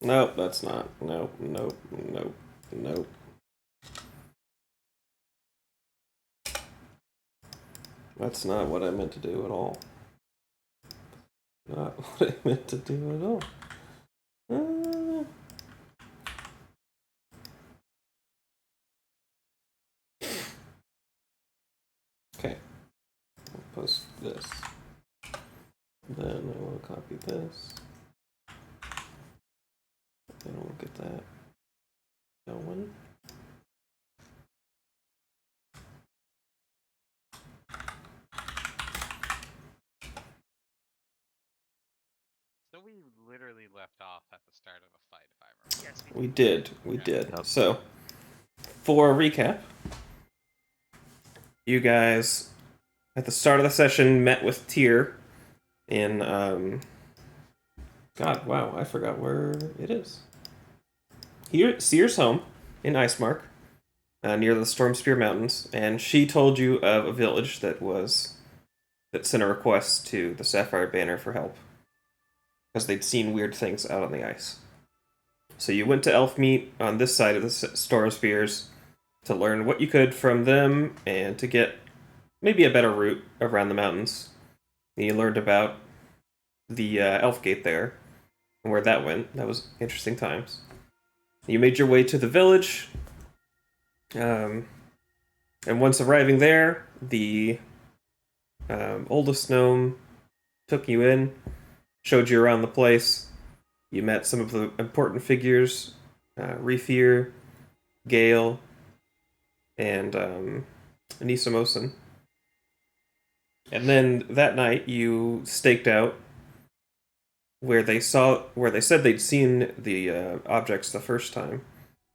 Nope, that's not. Nope, nope, nope, nope. That's not what I meant to do at all. Not what I meant to do at all. Okay. I'll post this. Then I want to copy this. Then we'll get that going. So we literally left off at the start of a fight, if I remember. Yes, We did. We did. Yep. So, for a recap, you guys at the start of the session met with Tyr in God, wow, I forgot where it is. Here, Seer's home in Icemark, near the Stormspear Mountains, and she told you of a village that sent a request to the Sapphire Banner for help because they'd seen weird things out on the ice. So you went to Elfmeet on this side of the Stormspears to learn what you could from them and to get maybe a better route around the mountains. And you learned about the Elf Gate there and where that went. That was interesting times. You made your way to the village, and once arriving there, the oldest gnome took you in, showed you around the place. You met some of the important figures, Reefir, Gale, and Anissa Mosin. And then that night, you staked out where they said they'd seen the objects the first time,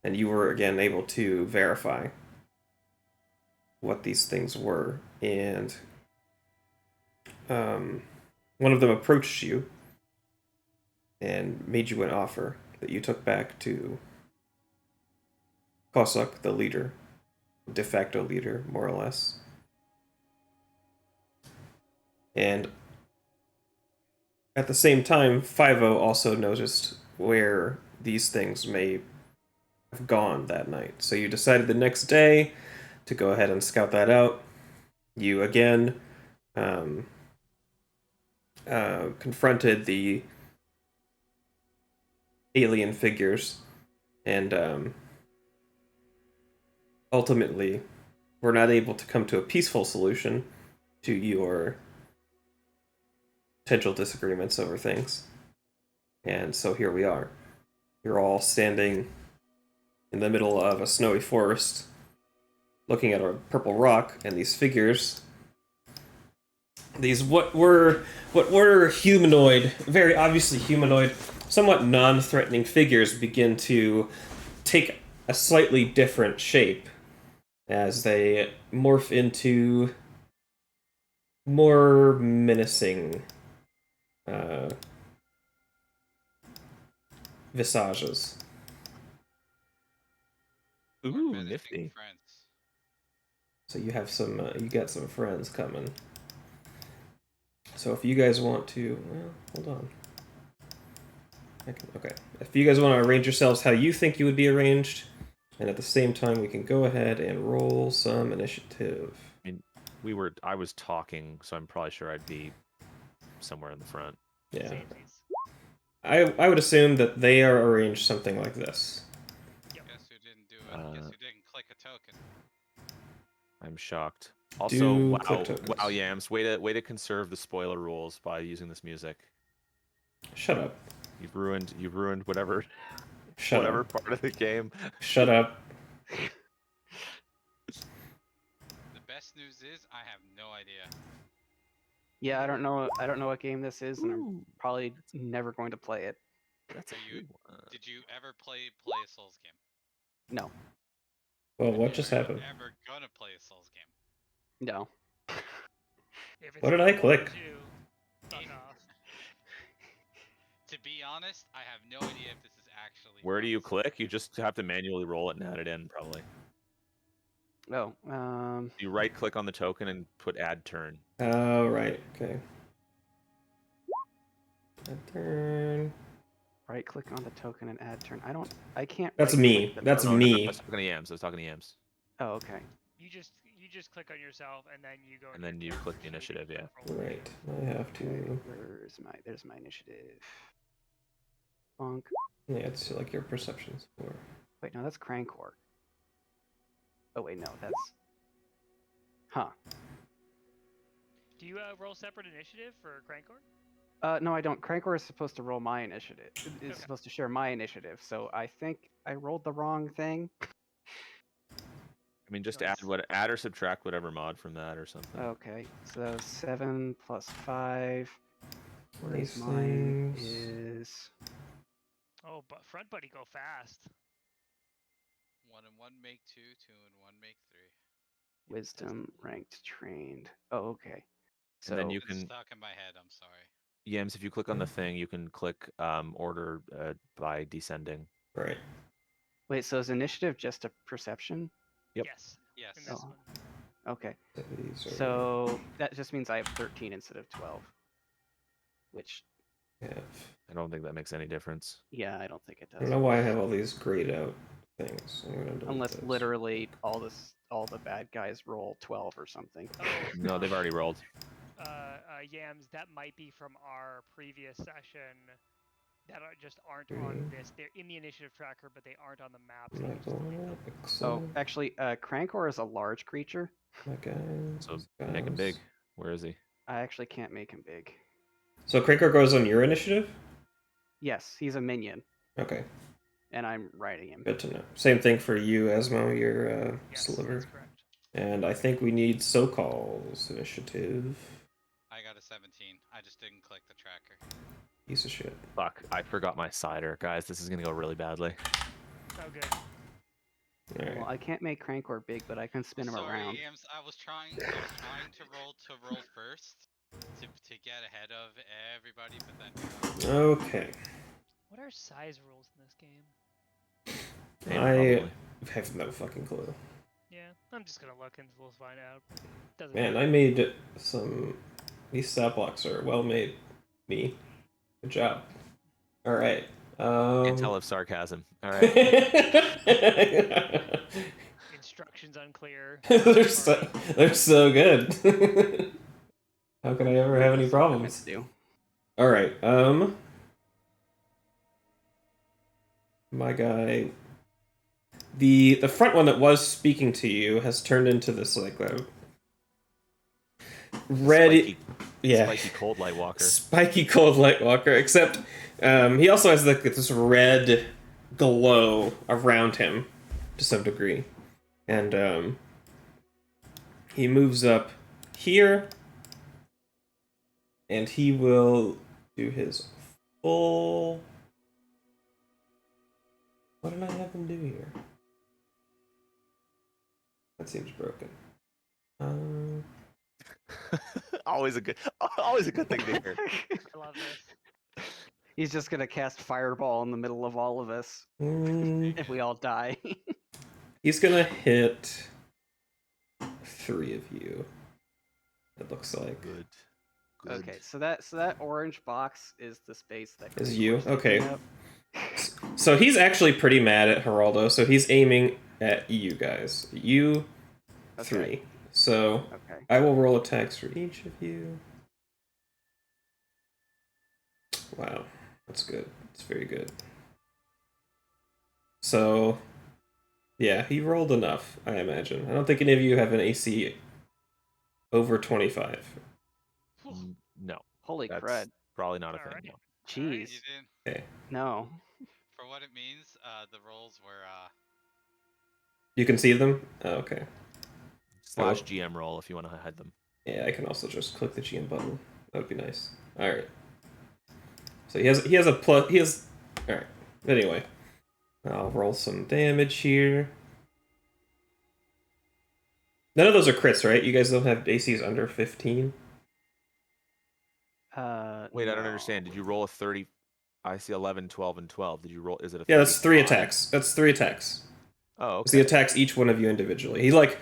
and you were again able to verify what these things were. And one of them approached you and made you an offer that you took back to Kosuk, the leader, de facto leader, more or less. And at the same time, Fivo also noticed where these things may have gone that night. So you decided the next day to go ahead and scout that out. You again confronted the alien figures and ultimately were not able to come to a peaceful solution to your potential disagreements over things. And so here we are. You're all standing in the middle of a snowy forest, looking at a purple rock, and these figures, these what were humanoid, very obviously humanoid, somewhat non-threatening figures begin to take a slightly different shape as they morph into more menacing visages. Ooh, nifty. Friends. So you have you got some friends coming. So if you guys want to, well, hold on. Okay. If you guys want to arrange yourselves how you think you would be arranged, and at the same time we can go ahead and roll some initiative. I mean, I was talking, so I'm probably sure I'd be somewhere in the front. Yeah. Samesies. I would assume that they are arranged something like this. Yep. Guess who didn't do it? Guess who didn't click a token? I'm shocked. Also, click tokens. wow, Yams, way to conserve the spoiler rules by using this music. Shut up. You've ruined whatever Shut whatever up. part of the game. Shut up. The best news is I have no idea. Yeah, I don't know what game this is, and I'm probably never going to play it. That's a good one. Did you ever play a Souls game? No. Well, what just happened? Ever gonna play a Souls game? No. If it's What did I not click? you, fuck off. To be honest, I have no idea if this is actually. Where do you click? You just have to manually roll it and add it in, probably. Oh, You right click on the token and put add turn. Oh, right. Okay. Add turn. Right click on the token and add turn. I can't. That's right-click me. the That's token. No, I me. was talking to Yams. I was talking to Yams. Oh, okay. You just click on yourself and then you go. And into then your you click the initiative initiative, control. Right. I have to. There's my initiative. Bonk. Yeah, it's like your perception score. Wait, no, that's Crankor. Oh wait, no, that's. Huh. Do you roll separate initiative for Crankor? No, I don't. Crankor is supposed to roll my initiative. Is Okay. supposed to share my initiative. So I think I rolled the wrong thing. I mean, just Nice. add or subtract whatever mod from that or something. Okay, so that was 7 plus 5. Whereas Nice mine things. is. Oh, but front buddy go fast. 1 and 1 make 2, 2 and 1 make 3. Wisdom, ranked, trained. Oh, okay. So And then you It's can, stuck in my head. I'm sorry. Yams, if you click on the thing, you can click order by descending. Right. wait. So is initiative just a perception? Yep. Yes. Yes. In this Oh. one. Okay. These are- So that just means I have 13 instead of 12. Which, Yeah. I don't think that makes any difference. yeah, I don't think it I don't does. know why I have all these grayed out things. I'm gonna delete Unless those. literally all the bad guys roll 12 or something. Oh, No, they've already rolled. Yams, that might be from our previous session that just aren't on this. They're in the initiative tracker, but they aren't on the map. So you just delete them. Oh, actually, Crankor is a large creature. My guys. So make him big. Where is he? I actually can't make him big. So Crankor goes on your initiative? Yes, he's a minion, Okay, and I'm riding him. good to know. Same thing for you, Asmo, your Yes, sliver. that's correct. And I think we need SoCal's initiative. I got a 17. I just didn't click the tracker. Piece of shit. Fuck, I forgot my cider. Guys, this is going to go really badly. Oh, good. Alright. Well, I can't make Crankor big, but I can spin him Sorry, around. Yams. I was trying to roll first to get ahead of everybody, but then Okay. What are size rules in this game? Hey, I probably. have no fucking clue. Yeah, I'm just gonna look and we'll find out. Doesn't Man, matter. I made some... These stat blocks are well made. Me. Good job. Alright. Can't tell if sarcasm. All right. Instructions unclear. they're so good. How can I ever have any That's what I meant problems? to do. All right. My guy. The front one that was speaking to you has turned into this like red. Spiky, Yeah. spiky cold light walker. Spiky cold light walker. Except he also has like this red glow around him to some degree, and he moves up here, and he will do his full. What did I have him do here? That seems broken. always a good thing to hear. I love this. He's just gonna cast Fireball in the middle of all of us if we all die. He's gonna hit 3 of you. It looks like. Good. Okay, so that orange box is the space that Is Crankor's you? taking Okay. up. So he's actually pretty mad at Geraldo, so he's aiming at you guys. You 3. Okay. So Okay. I will roll attacks for each of you. Wow, that's good. It's very good. So, yeah, he rolled enough, I imagine. I don't think any of you have an AC over 25. No, Holy that's crud. probably not a thing. Alright. No. Alright, Jeez. you didn't. Okay. No. For what it means, the rolls were You can see them? Oh, okay. Slash GM roll if you want to hide them. Yeah, I can also just click the GM button. That would be nice. Alright. So he has a plus. He has. Alright. Anyway. I'll roll some damage here. None of those are crits, right? You guys don't have ACs under 15? Wait, I don't no. understand. Did you roll a 30? I see 11, 12, and 12. Did you roll? Is it a Yeah, that's 3 35? attacks. That's 3 attacks. Oh, Because he okay. attacks each one of you individually. He, like.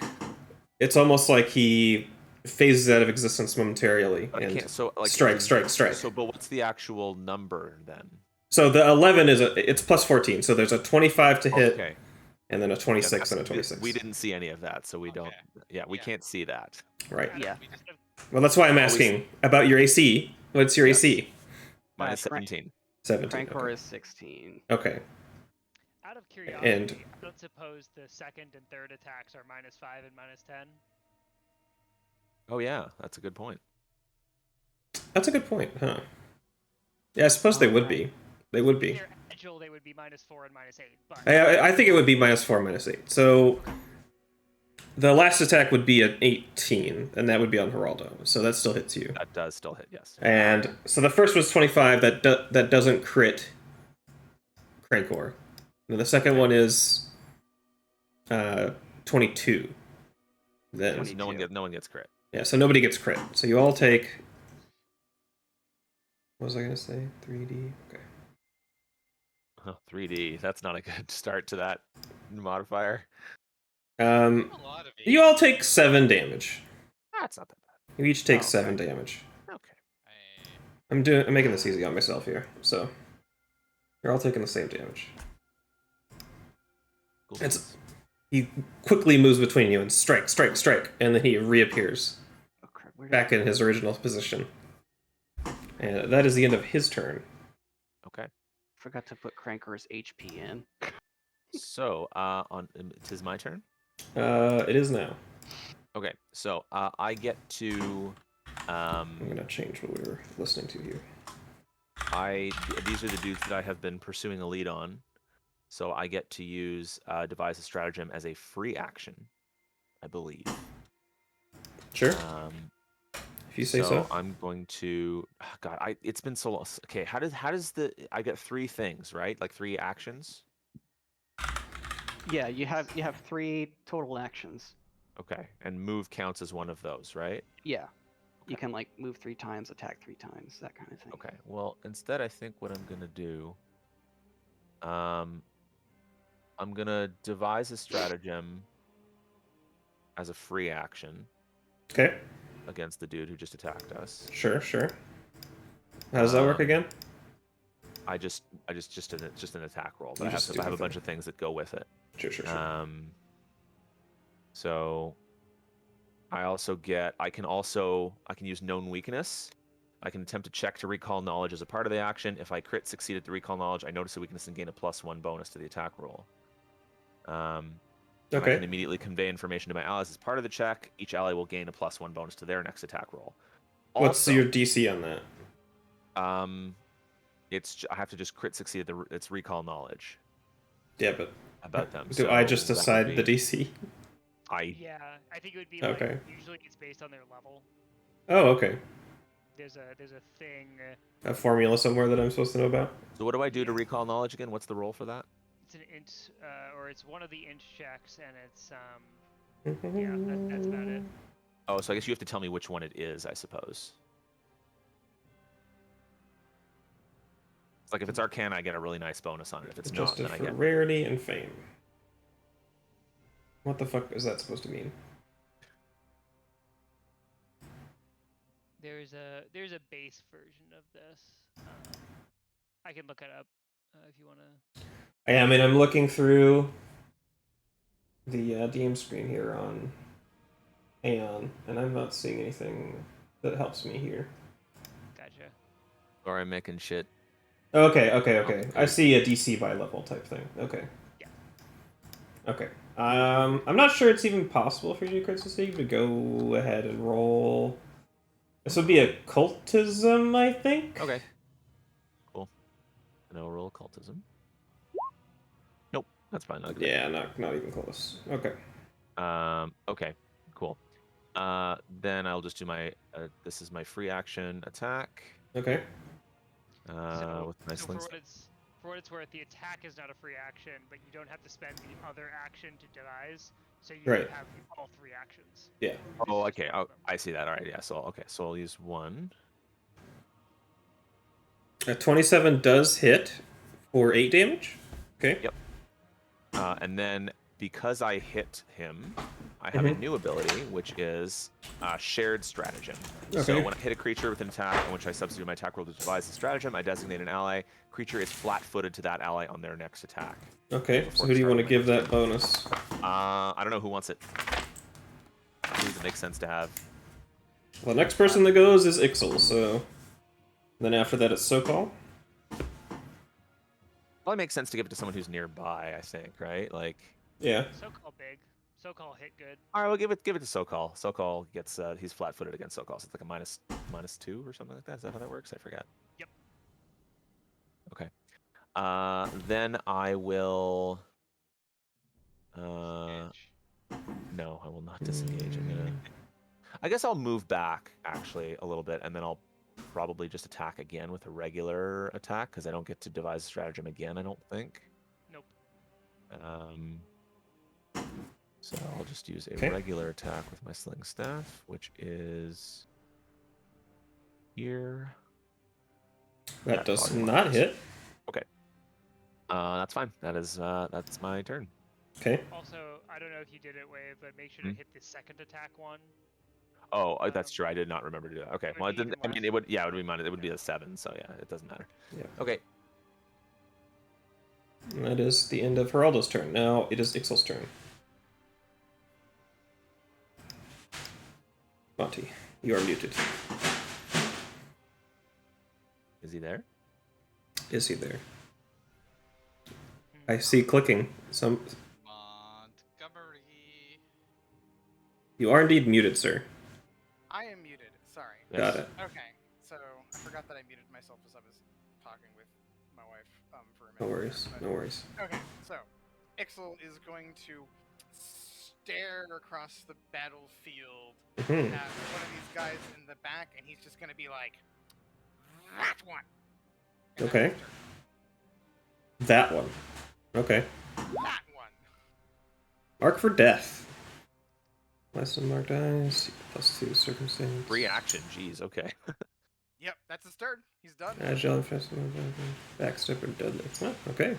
It's almost like he phases out of existence momentarily. But I And can't. So like strike. So, but what's the actual number then? So the 11 it's plus 14. So there's a 25 to hit, Okay. and then a 26 Yeah, and a 26. We didn't see any of that, so we don't. Okay. Yeah, we Yeah. can't see that. Right. Yeah. We just have Well, that's why I'm Always- asking about your AC. What's your Yes. AC? Minus Frank- 17. 17. Crankor Okay. is 16. Okay. Out of curiosity, I don't suppose the second and third attacks are -5 and -10. Oh yeah, that's a good point. That's a good point, huh? Yeah, I suppose they would Alright. be. They would If be. they're agile, they would be -4 and -8. But I think it would be -4, -8. So the last attack would be an 18, and that would be on Geraldo. So that still hits you. That does still hit, yes. And so the first was 25. That doesn't crit Crankor. And the second one is 22. Then 22. No one gets crit. yeah, so nobody gets crit. So you all take. What was I gonna say? 3D. Okay. Oh, 3D. That's not a good start to that modifier. a lot of You all take 7 damage. That's not that You each take Oh, okay. 7 damage. bad. Okay. I'm making this easy on myself here. So you're all taking the same damage. Cool. It's- He quickly moves between you and strike, and then he reappears Oh crap! Where did back in his original position. And that is the end of his turn. Okay. Forgot to put Crankor's HP in. So, it is my turn. It is now. Okay. So, I get to I'm gonna change what we were listening to here. these are the dudes that I have been pursuing a lead on. So I get to use devise a stratagem as a free action, I believe. Sure, if you say so. I'm going to. God, it's been so long. Okay, how does I get 3 things, right? Like 3 actions. Yeah, you have 3 total actions. Okay, and move counts as one of those, right? Yeah. You Okay. can like move 3 times, attack 3 times, that kind of thing. Okay. Well, instead, I think what I'm gonna do. I'm gonna devise a stratagem as a free action Okay, against the dude who just attacked us. sure. How does that work again? Just an attack roll, You but just I do have a the bunch thing. of things that go with it. Sure. So I can use known weakness. I can attempt a check to recall knowledge as a part of the action. If I crit succeed at the recall knowledge, I notice a weakness and gain a +1 bonus to the attack roll. And I can Okay. immediately convey information to my allies as part of the check. Each ally will gain a +1 bonus to their next attack roll. What's Also, your DC on that? I have to just crit succeed at its recall knowledge Yeah, but about them. do I So just that would decide the be- DC? yeah, I think it would be Okay. like usually it's based on their level. Oh, okay. There's a thing. A formula somewhere that I'm supposed to know about? So what do I do to recall knowledge again? What's the roll for that? It's an int, or it's one of the int checks, and it's yeah, that's about it. Oh, so I guess you have to tell me which one it is, I suppose. It's like if it's Arcana, I get a really nice bonus on it. If it's not, Adjusted then I for get. rarity and fame. What the fuck is that supposed to mean? There's a base version of this. I can look it up if you wanna. I mean, I'm looking through the DM screen here on Aeon, and I'm not seeing anything that helps me here. Gotcha. Or I'm making shit. Okay. Oh, I see a DC by level type thing. Okay. Yeah. Okay. I'm not sure it's even possible for you to crit succeed, but go ahead and roll. This would be occultism, I think. Okay. Cool. And I'll roll occultism. Nope, that's fine. Not good. Yeah, not even close. Okay. Okay. Cool. Then I'll just do my. This is my free action attack. Okay. With my So slings. for what it's worth, the attack is not a free action, but you don't have to spend the other action to devise, so you Right. have all 3 actions. Yeah. Oh, okay. I see that. All right. Yeah. So I'll use 1. 27 does hit for 8 damage. Okay. Yep. And then because I hit him, I have a new ability, which is Shared Stratagem. So Okay. when I hit a creature with an attack in which I substitute my attack roll to devise a stratagem, I designate an ally. Creature is flat-footed to that ally on their next attack. Okay, Before so the who do you start want of to my give next that bonus? I don't know who wants it. I believe it makes sense to have. Well, the next person that goes is Ixel, so... Then after that it's Sokol. Probably makes sense to give it to someone who's nearby, I think, right? Like, Yeah. So-called big. So-called hit good. all right, we'll give it to Sokol. Sokol gets he's flat-footed against Sokol, so it's like a -2 or something like that. Is that how that works? I forget. Yep. Okay. Then I will. Edge. No, I will not disengage. I'm gonna. I guess I'll move back actually a little bit, and then I'll probably just attack again with a regular attack because I don't get to devise a stratagem again. I don't think. Nope. So I'll just use a Okay. regular attack with my sling staff, which is here. That does probably not works. hit. Okay. That's fine. That's my turn. Okay. Also, I don't know if you did it, Wave, but make sure to hit the second attack one. Oh, that's true. I did not remember to do that. Okay. it would Well, it be didn't. even I mean, less. it would. Yeah, it would be mine. It would be a 7. So yeah, it doesn't matter. Yeah. Okay. And that is the end of Geraldo's turn. Now it is Ixel's turn. Monty, you are muted. Is he there? Is he there? I see clicking. Montgomery. You are indeed muted, sir. I am muted. Sorry. Got it. Okay. So I forgot that I muted myself as I was talking with my wife for a minute. No worries. But- No worries. Okay. So Ixel is going to stare across the battlefield Mhm. at one of these guys in the back, and he's just going to be like, "That one." And that's Okay. his turn. That one. Okay. That one. Mark for death. Less than marked eyes. +2 circumstance. Free action. Jeez. Okay. Yep, that's his turn. He's done. Agile, festival, backstep, or deadly. Oh, okay.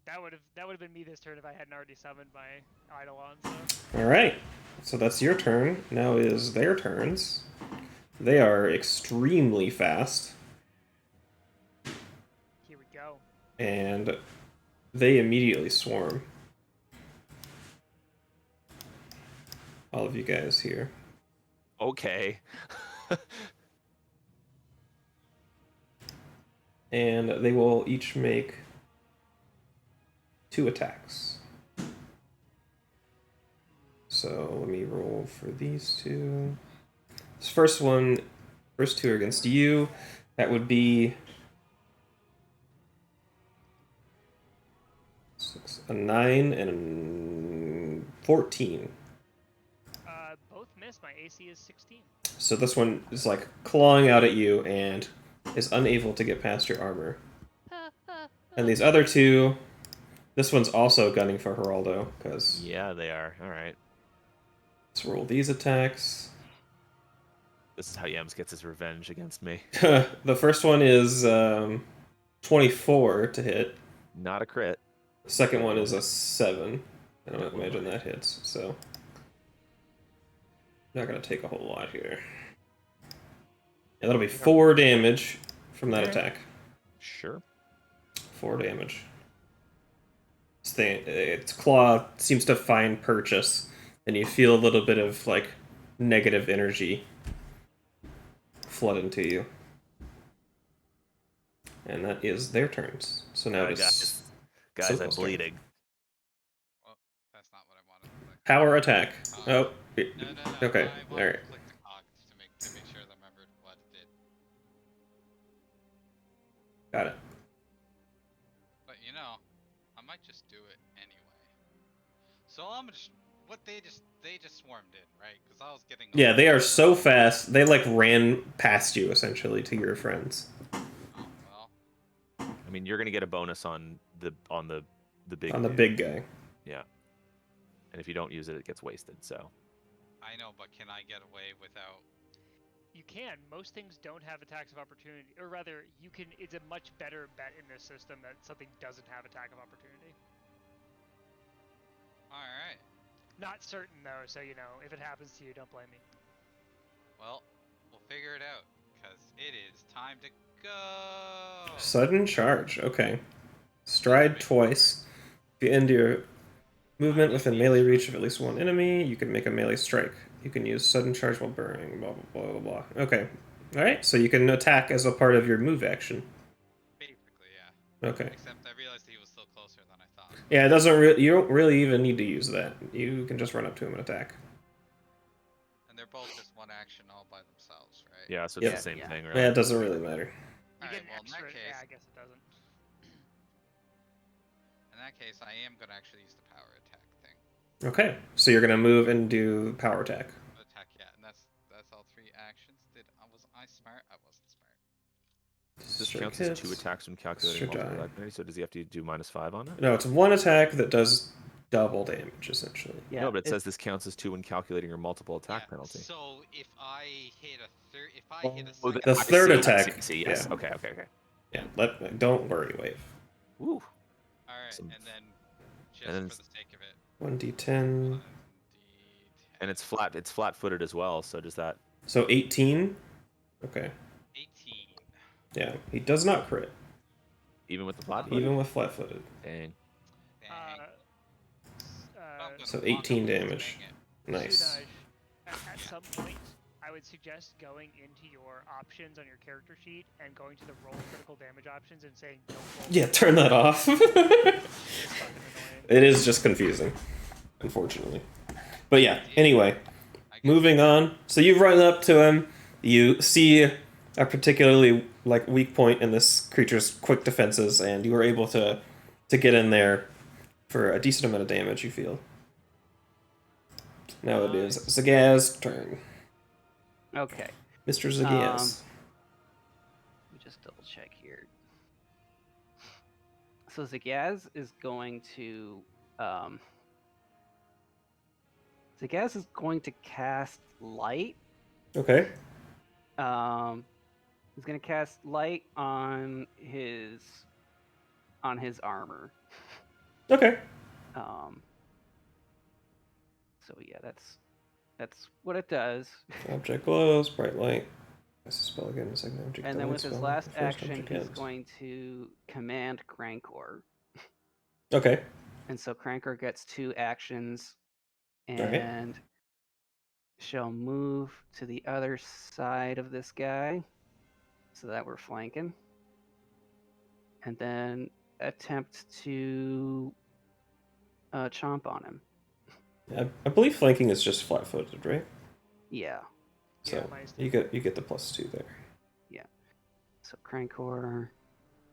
That would have been me this turn if I hadn't already summoned my Eidolon. So All right. So that's your turn. Now is their turns. They are extremely fast, here we go. and they immediately swarm. All of you guys here. Okay. And they will each make 2 attacks. So let me roll for these 2. This first 2 are against you. That would be a 9 and a 14. Both miss. My AC is 16. So this one is like clawing out at you and is unable to get past your armor. And these other 2, this one's also gunning for Geraldo, because Yeah, they are. All right. let's roll these attacks. This is how Yams gets his revenge against me. The first one is 24 to hit. Not a crit. The second one is a 7. I don't imagine that hits, so not gonna take a whole lot here. And that'll be 4 damage from that attack. Sure. 4 damage. Its claw seems to find purchase, and you feel a little bit of like negative energy flood into you. And that is their turns. So now it is Guys, I'm Sokol's turn. bleeding. Well, that's not what I wanted. But... Power attack. No, Okay, I wanted alright. to click the cog to make sure I remembered what it did. Got it. But you know, I might just do it anyway. So I'm just they just swarmed in, right? Because I was getting. Yeah, they are so fast. They like ran past you essentially to your friends. Oh well. I mean, you're gonna get a bonus on the big On the dude. big guy. Yeah. And if you don't use it, it gets wasted. So. I know, but can I get away without? You can. Most things don't have attacks of opportunity, or rather, you can. It's a much better bet in this system that something doesn't have attack of opportunity. All right. not certain though, so you know, if it happens to you, don't blame me. Well, we'll figure it out, because it is time to go. Sudden charge. Okay. Stride twice. If you end your movement within melee reach of at least one enemy, you can make a melee strike. You can use sudden charge while burning. Blah blah blah blah blah. Okay. All right. So you can attack as a part of your move action. Basically, yeah. Okay. Except I realized he was still closer than I thought. Yeah, it doesn't. You don't really even need to use that. You can just run up to him and attack. And they're both just one action all by themselves, right? Yeah, so it's Yeah. the same Yeah. thing, Yeah, really. it doesn't really matter. You Alright, get an well, in extra. that case, Yeah, I guess it doesn't. I am gonna actually use the power attack thing. Okay. So you're gonna move and do power attack. Attack, yeah, and that's all 3 actions. Was I smart? I wasn't smart. This Strike counts as 2 hits. attacks when calculating Should multiple die. attack. So does he have to do -5 on it? No, it's one attack that does double damage essentially. Yeah. No, but it says this counts as 2 when calculating your multiple attack Yeah, penalty. So if I hit a third, if I hit a Oh, second, The I third see, attack, I see, yes. yeah. Okay. Yeah. Don't worry, Wave. Woo. all right, Some- and then just and then for the sake of it, 1d10. 1d10. And it's flat-footed as well. So does that? So 18. Okay. 18. Yeah, he does not crit, Even with the flat? even with flat-footed. Dang. Dang. I'm gonna so walk 18 up and damage. swing it. Nice. Sunaj, at some point, I would suggest going into your options on your character sheet and going to the roll critical damage options and saying don't roll. Yeah, turn that off. It's fucking annoying. It is just confusing, unfortunately. But yeah, anyway, I guess moving on. So you run up to him. You see a particularly weak point in this creature's quick defenses, and you were able to get in there for a decent amount of damage. You feel. Now it is Zagaz's turn. Okay. Mr. Zagaz. Let me just double check here. So Zagaz is going to cast light. Okay. He's gonna cast light on his armor. Okay. So yeah, that's what it does. Object glows, bright light. Cast a spell again. The second object. And then deletes with his spell. last The first action, object he's ends. going to command Crankor. Okay. And so Crankor gets 2 actions Okay. and shall move to the other side of this guy so that we're flanking. And then attempt to chomp on him. I believe flanking is just flat-footed, right? Yeah. So Yeah, mine is you get the +2 there. So Crankor,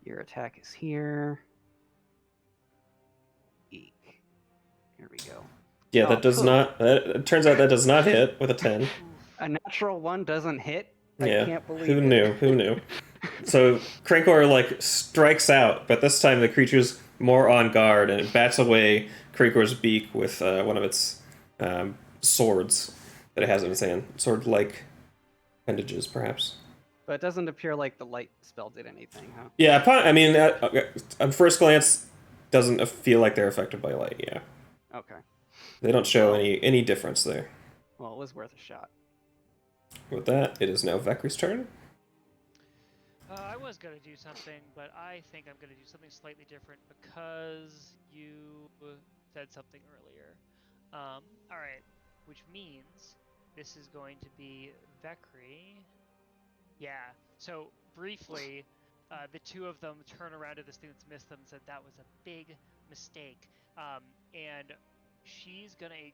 your attack is here. Eek. Here we go. Yeah, Oh, that does cool. not. It turns out that does not hit with a 10. A natural 1 doesn't hit? I Yeah. can't believe Who it. knew? Who knew? So Crankor strikes out, but this time the creature's more on guard and it bats away Crankor's beak with one of its swords that it has in its hand. Sword-like appendages, perhaps. But it doesn't appear like the light spell did anything, huh? Yeah, I mean, on first glance, doesn't feel like they're affected by light. Yeah, Okay. they don't show any difference there. Well, it was worth a shot. With that, it is now Vekri's turn. I was gonna do something, but I think I'm gonna do something slightly different because you said something earlier. All right, which means this is going to be Vekri. Yeah. So briefly, the two of them turn around to this thing that's missed them and said that was a big mistake. And she is going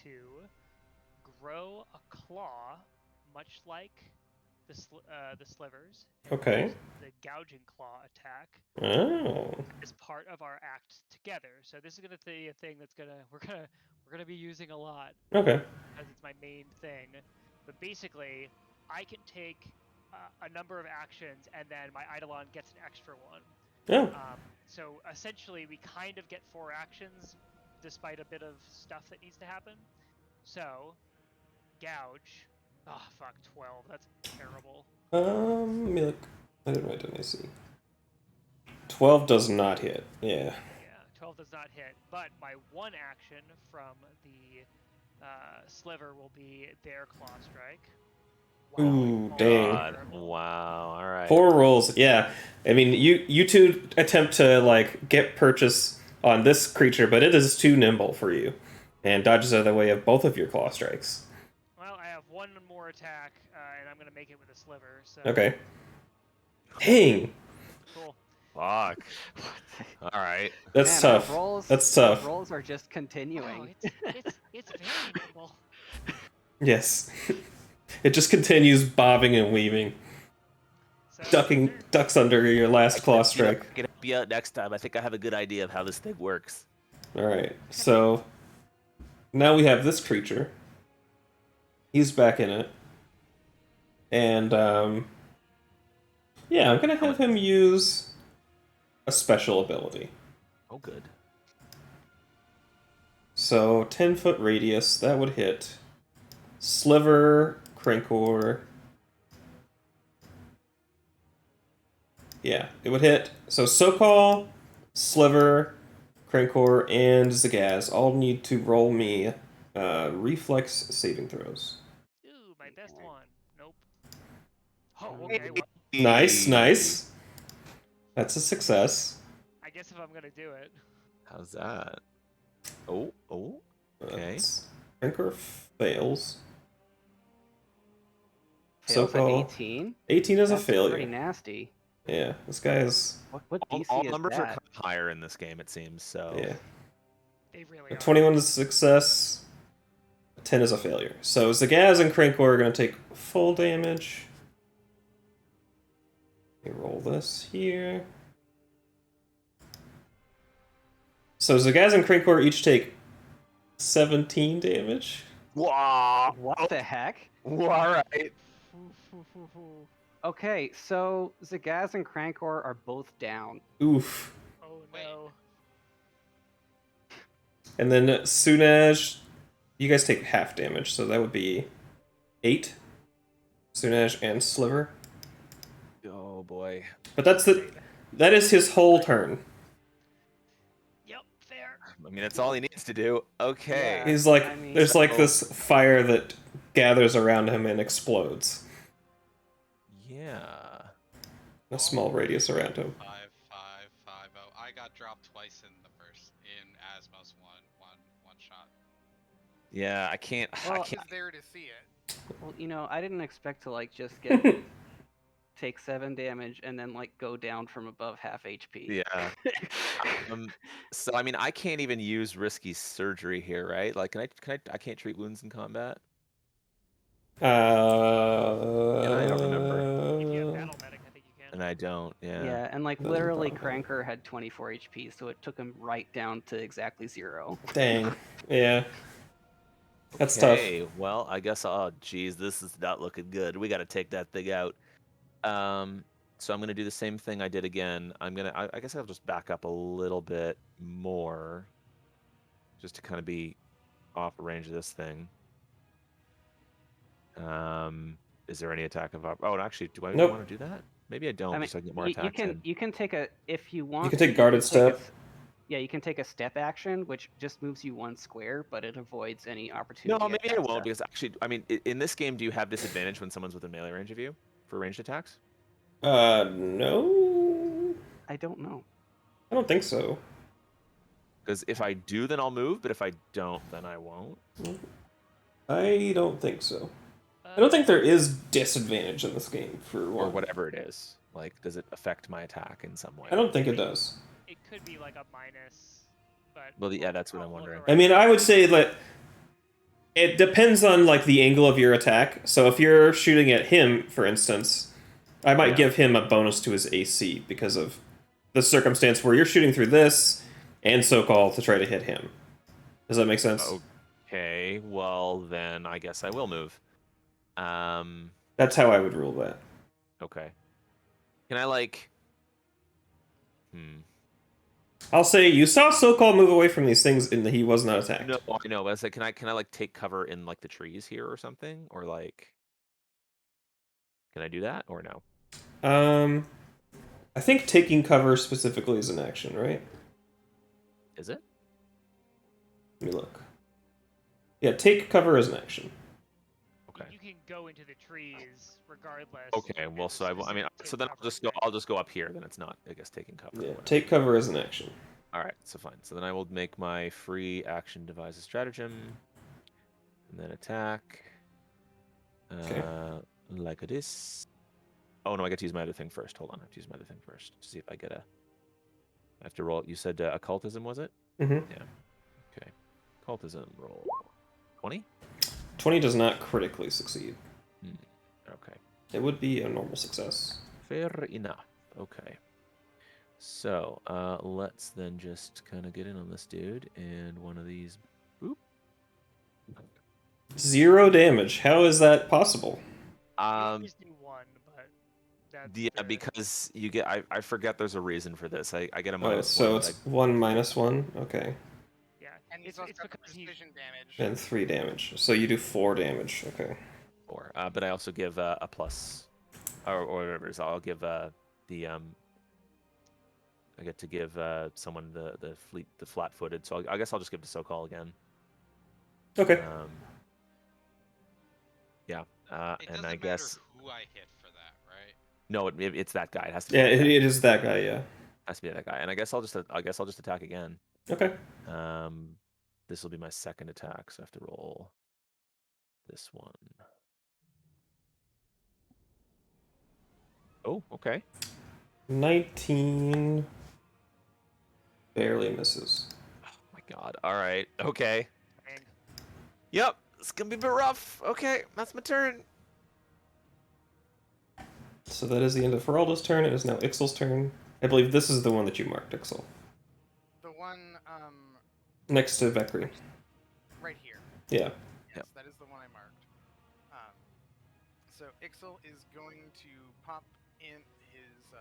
to grow a claw, much like the slivers. and Okay. use the gouging claw attack Oh. as part of our act together. So this is gonna be a thing that's we're gonna be using a lot Okay. because it's my main thing. But basically, I can take a number of actions, and then my Eidolon gets an extra one. Oh. So essentially, we kind of get 4 actions, despite a bit of stuff that needs to happen. So, gouge. Oh fuck, 12. That's terrible. Let me look. I didn't write down AC. 12 does not hit. Yeah. Yeah, 12 does not hit, but my one action from the sliver will be their claw strike. Ooh, dang. God. Wow. All right. 4 rolls. Yeah. I mean, you two attempt to like get purchase on this creature, but it is too nimble for you, and dodges out of the way of both of your claw strikes. Well, I have one more attack, and I'm gonna make it with a sliver. So Okay. Dang. cool. Fuck. All right. That's Man, tough. Rolls, That's those tough. rolls are just Oh, continuing. it's very nimble. Yes. It just continues bobbing and weaving, So, ducks under your last claw strike. I can help you out next time. I think I have a good idea of how this thing works. All right. So now we have this creature. He's back in it, and yeah, I'm gonna have him use a special ability. Oh, good. So 10-foot radius, that would hit Sliver, Crinkor. Yeah, it would hit. So Sokol, Sliver, Crinkor, and Zagaz all need to roll me reflex saving throws. ooh, my best one. Nope. Oh, okay. Well, Nice. That's a success. I guess if I'm gonna do it, How's that? Oh. Okay. Crinkor fails. Fails at Sokol. 18. 18 is That's a failure. pretty nasty. Yeah, this guy is. What DC All is numbers are that? kind of higher in this game, it seems. So Yeah. they really A are. 21 is a success. A 10 is a failure. So Zagaz and Crinkor are going to take full damage. Let me roll this here. So Zagaz and Crinkor each take 17 damage. Wow. What the heck? All right. Okay, so Zagaz and Crankor are both down. Oof. Oh Wait. no. And then Sunaj, you guys take half damage, so that would be 8. Sunaj and Sliver. Oh boy. But that is his whole turn. Yep, fair. I mean, that's all he needs to do. Okay. He's like, I mean- there's like So- this fire that gathers around him and explodes. Yeah. A small radius around him. 5, 5, 5, 0. I got dropped twice in Asmos one shot. Yeah. I can't. I Well, can't. Is there to see it? Well, you know, I didn't expect to like just get take 7 damage and then like go down from above half HP. Yeah. So I mean, I can't even use risky surgery here, right? Like, can I? I can't treat wounds in combat. I don't remember. If you have battle medic, I think you can. And I don't. Yeah. Yeah, and like Doesn't literally bother me. Cranker had 24 HP, so it took him right down to exactly 0. Dang. Yeah. That's tough. Okay, well, I guess. Oh, geez, this is not looking good. We got to take that thing out. So I'm gonna do the same thing I did again. I guess I'll just back up a little bit more, just to kind of be off range of this thing. Is there any attack of? Oh, actually, do I Nope. want to do that? Maybe I don't. I mean, just so I can get more you attacks in. can take a if you want. You can take guarded step. Yeah, you can take a step action, which just moves you 1 square, but it avoids any opportunity. No, maybe I attack won't stuff. because actually, I mean, in this game, do you have disadvantage when someone's within melee range of you for ranged attacks? No. I don't know. I don't think so. Because if I do, then I'll move. But if I don't, then I won't. I don't think so. I don't think there is disadvantage in this game for Or one. whatever it is. Like, does it affect my attack in some way? I don't think it does. It could be like a minus, but. Well, yeah, that's what I'll I'm look wondering. I mean, I would say that it depends on like the angle of your attack. So if you're shooting at him, for instance, I might Yeah. give him a bonus to his AC because of the circumstance where you're shooting through this and Sokol to try to hit him. Does that make sense? Okay, well then I guess I will move. That's how I would rule that. Okay. Can I like? I'll say you saw Sokol move away from these things and he was not attacked. No, I know. But I was like, can I like take cover in like the trees here or something, or like, can I do that or no? I think taking cover specifically is an action, right? Is it? Let me look. Yeah, take cover as an action. Okay. You can go into the trees regardless. Okay. Well, and so I mean, take so then cover I'll just go up here. Then it's not, I guess, taking cover. or Yeah, whatever. take cover as an action. All right. So fine. So then I will make my free action devise a stratagem, and then attack. Okay. Like this. Oh no, I get to use my other thing first. Hold on, I have to use my other thing first to see if I get a. I have to roll. You said occultism, was it? Mm-hmm. Yeah. Okay. Occultism roll. 20? 20 does not critically succeed. Okay. It would be a normal success. Fair enough. Okay. So let's then just kind of get in on this dude, and one of these. Boop. 0 damage. How is that possible? You always do 1, but that's Yeah, the... because you get. I forget there's a reason for this. I get a Oh, minus so one. it's 1 minus 1? Okay. Yeah, And he's it's also got the because he... precision damage. And 3 damage. So you do 4 damage. Okay. 4. But I also give a plus, or whatever it is. I'll give the I get to give someone the flat-footed. So I guess I'll just give to Sokol again. Okay. Yeah. It And doesn't I matter guess who I hit for that, right? no, it's that guy. It has to be. Yeah, that guy. it is that guy. Yeah. Has to be that guy. And I guess I'll just attack again. Okay. This will be my second attack, so I have to roll this one. Oh, okay. 19 barely misses. Oh my god. All right. Okay. Dang. Yep. It's gonna be a bit rough. Okay, that's my turn. So that is the end of Feralda's turn. It is now Ixal's turn. I believe this is the one that you marked, Ixal. The one Next to Vekri. right here. Yeah. Yes, Yep. that is the one I marked. So Ixal is going to pop in his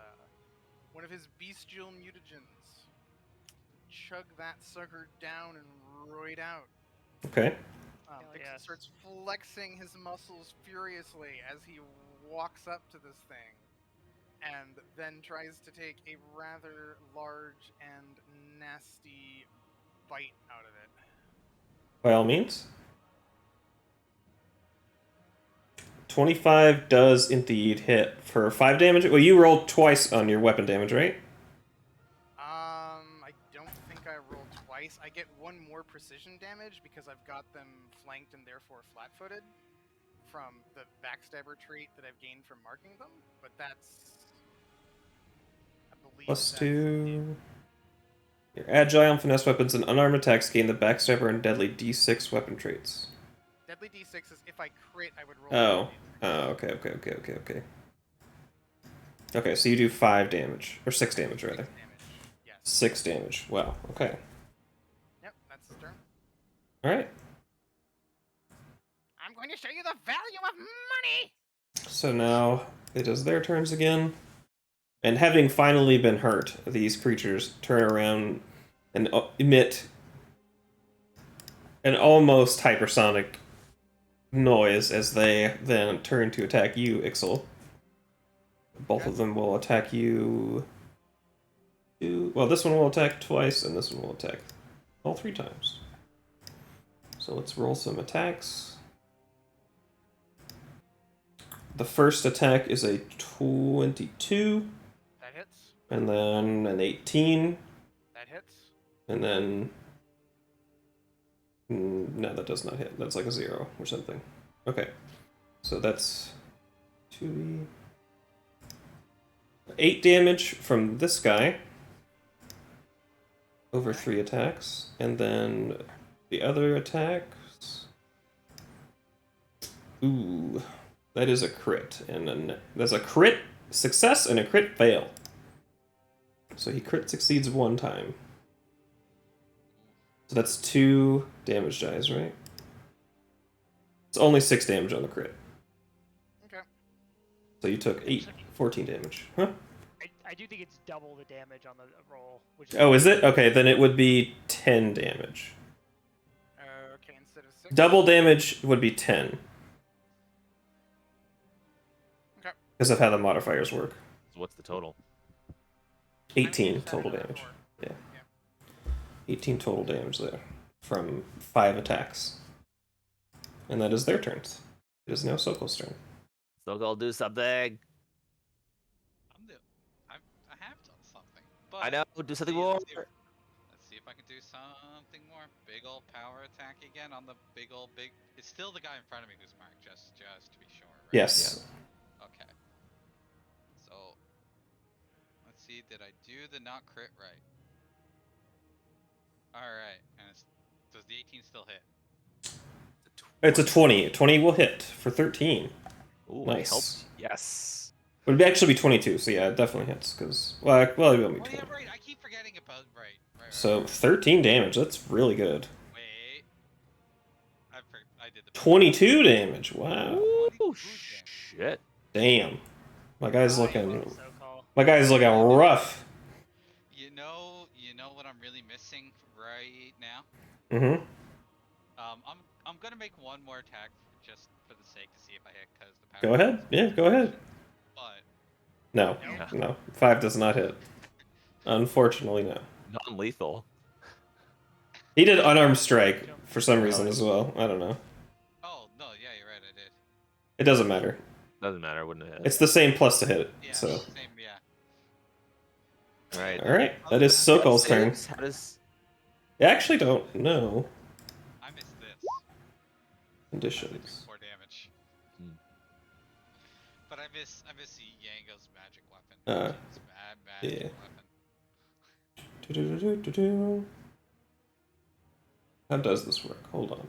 one of his bestial mutagens. Chug that sucker down and roid out. Okay. Hell Ixal yes. starts flexing his muscles furiously as he walks up to this thing, and then tries to take a rather large and nasty bite out of it. By all means. 25 does indeed hit for 5 damage. Well, you rolled twice on your weapon damage, right? I don't think I rolled twice. I get 1 more precision damage because I've got them flanked and therefore flat-footed from the backstabber trait that I've gained from marking them, but that's... I believe Plus that's 2. Your agile and finesse weapons and unarmed attacks gain the backstabber and deadly d6 weapon traits. Deadly d6 is if I crit, I would roll... Oh. Oh, okay. Okay, so you do 5 damage. Or 6 damage, rather. 6 damage. Yes. 6 damage. Wow, okay. Yep, that's his turn. Alright. I'm going to show you the value of money! So now it is their turns again. And having finally been hurt, these creatures turn around and emit an almost hypersonic noise as they then turn to attack you, Ixal. Both of them will attack you. Well, this one will attack twice, and this one will attack all 3 times. So let's roll some attacks. The first attack is a 22. That hits. And then an 18. That hits. And then... no, that does not hit. That's like a 0 or something. Okay. So that's 2d... 8 damage from this guy. Over 3 attacks. And then the other attacks... Ooh. That is a crit. And then there's a crit success and a crit fail. So he crit succeeds 1 time. So that's 2 damage dice, right? It's only 6 damage on the crit. Okay. So you took 14 damage. Huh? I do think it's double the damage on the roll. Which Oh, is it? Okay, then it would be 10 damage. Okay, instead of 6. Double damage would be 10. Okay. Because of how the modifiers work. So what's the total? 18 total damage. Yeah. 18 total damage there from 5 attacks. And that is their turns. It is now Sokol's turn. Sokol, do something. I have done something. But I know, do something see- more. Let's see if I can do something more. Big ol' power attack again on the big ol' big. It's still the guy in front of me who's marked, just to be sure, right? Yes. Okay. So let's see. Did I do the not crit right? All right. And does the 18 still hit? It's a 20. 20 will hit for 13. Ooh, Nice. I helped. Yes. It would actually be 22, so yeah, it definitely hits. Because, well, it will be Oh 20. yeah, right. I keep forgetting about right. So 13 damage. That's really good. Wait. I did the 22 damage. Wow. Ooh, 22 shit. Damn. My guy's Nice, looking. So-called. My guy's looking rough. You know what I'm really missing right now? Mm-hmm. I'm gonna make one more attack just for the sake to see if I hit, because the power. Go ahead. Yeah, go ahead. But No. No. 5 does not hit. Unfortunately, no. Non-lethal. He did unarmed strike for some reason as well. I don't know. oh no, yeah, you're right, I did. It doesn't matter. Doesn't matter, wouldn't it hit? It's the same plus to hit it. Yeah, So. same, yeah. Right. All right. That is Sokol's turn. How does... I actually don't know I missed this. conditions. 4 damage. Hmm. But I miss the Yango's magic weapon. Uh, It's a bad magic yeah. weapon. Do-do-do-do-do-do. How does this work? Hold on.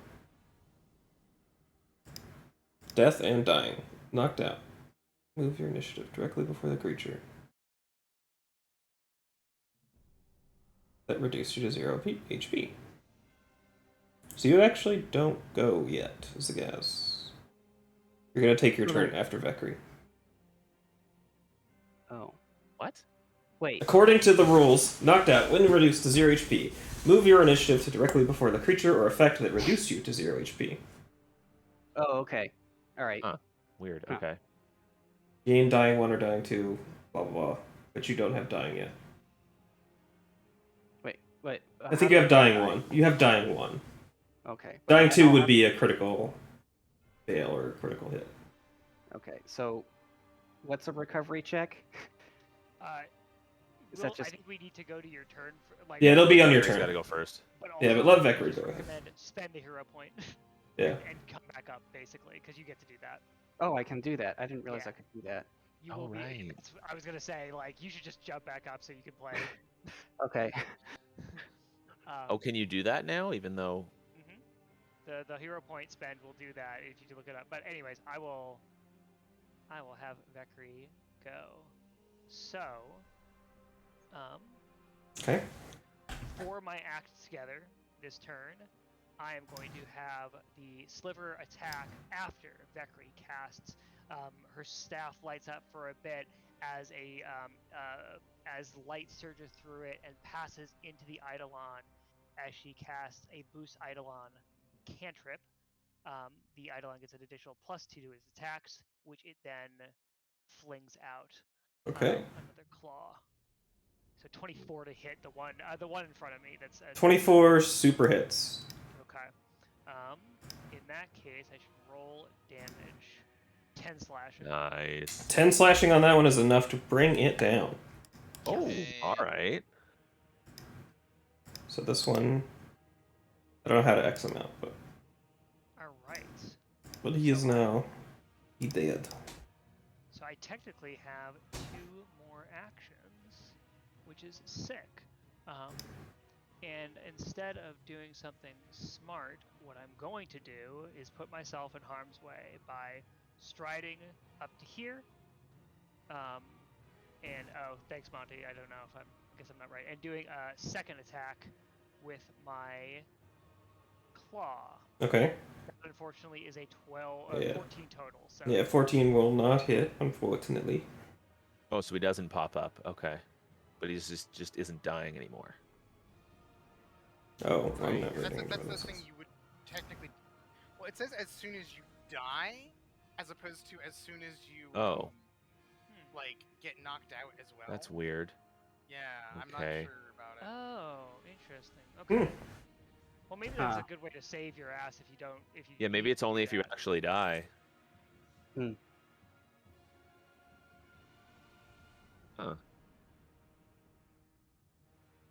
Death and dying. Knocked out. Move your initiative directly before the creature. That reduced you to 0 HP. So you actually don't go yet, Zagaz. You're gonna take your turn after Vekri. Oh. What? Wait. According to the rules, knocked out when reduced to 0 HP. Move your initiative to directly before the creature or effect that reduced you to 0 HP. Oh, okay. All right. Huh. Weird. Huh. Okay. Gain dying 1 or dying 2, blah blah blah. But you don't have dying yet. Wait. I think you have dying 1. You have dying 1. Okay. but Dying 2 I'll would have- be a critical fail or a critical hit. Okay. So, what's a recovery check? Is that Well, I just- think we need to go to your turn. Like, Yeah, it'll be on your Vekri's turn. gotta go first. Yeah, but also, let I Vekri just go ahead. recommend spend a hero point Yeah. and come back up, basically, because you get to do that. Oh, I can do that. I didn't realize Yeah. I could do that. You Oh, will be. right. I was gonna say, like, you should just jump back up so you can play. Okay. Oh, can you do that now, even though... The hero point spend will do that if you look it up. But anyways, I will have Vekri go. So, Okay. for my act together this turn, I am going to have the sliver attack after Vekri casts. Her staff lights up for a bit as as light surges through it and passes into the Eidolon as she casts a boost Eidolon cantrip. The Eidolon gets an additional +2 to its attacks, which it then flings out. Okay. Another claw. So 24 to hit the one in front of me. That's 24 super hits. Okay. In that case, I should roll damage. 10 slashing. Nice. 10 slashing on that one is enough to bring it down. Oh, Yes. alright. So this one, I don't know how to X him out, but Alright. he is now. He dead. So I technically have 2 more actions, which is sick. And instead of doing something smart, what I'm going to do is put myself in harm's way by striding up to here. And oh, thanks, Monty. I don't know if I guess I'm not right. And doing a second attack with my claw. Okay. That unfortunately is a Yeah. 14 total. So Yeah, 14 will not hit, unfortunately. Oh, so he doesn't pop up. Okay. But he just isn't dying anymore. Oh, I'm Right. not That's, reading that's what the this thing is. you would technically. Well, it says as soon as you die, as opposed to as soon as you. Oh. Like get knocked out as well. That's weird. Yeah, I'm not Okay. sure about it. Oh, interesting. Interesting. Okay. Hmm. Well, maybe that's Huh. a good way to save your ass if you don't. If you Yeah, maybe need it's to do only if you that. actually die. Huh.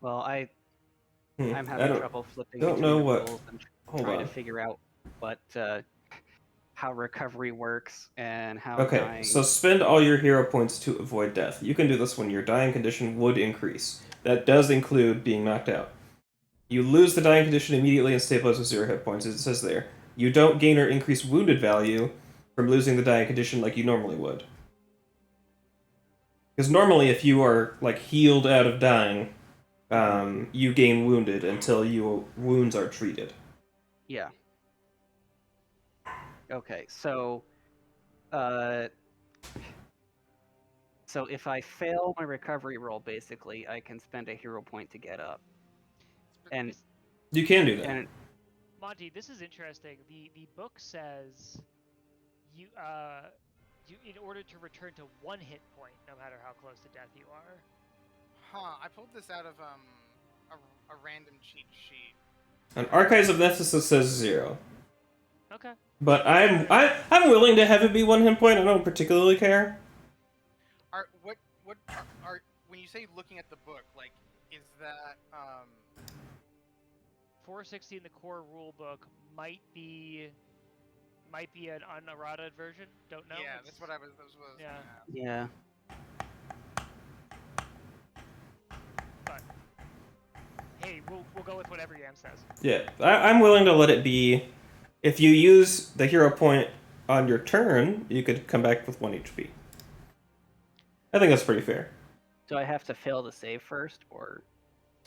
Well, I'm I having trouble flipping don't between know the what. rules and Hold trying to on. figure out what how recovery works and how Okay, dying. so spend all your hero points to avoid death. You can do this when your dying condition would increase. That does include being knocked out. You lose the dying condition immediately and stabilize with 0 hit points, as it says there. You don't gain or increase wounded value from losing the dying condition like you normally would. Because normally, if you are like healed out of dying, you gain wounded until your wounds are treated. Yeah. Okay, so so if I fail my recovery roll, basically, I can spend a hero point to get up. And This- You can do that. and Monty, this is interesting. The book says you you in order to return to 1 hit point, no matter how close to death you are. Huh, I pulled this out of a random cheat sheet. On Archives of Nephthys says 0. Okay. But I'm willing to have it be 1 hit point. I don't particularly care. What are when you say looking at the book, like, is that 460 in the core rule book might be an unerrated version. Don't know. yeah, It's- that's what I was gonna Yeah. ask. yeah. But hey, we'll go with whatever Yam says. Yeah, I'm willing to let it be. If you use the hero point on your turn, you could come back with 1 HP. I think that's pretty fair. Do I have to fail to save first, or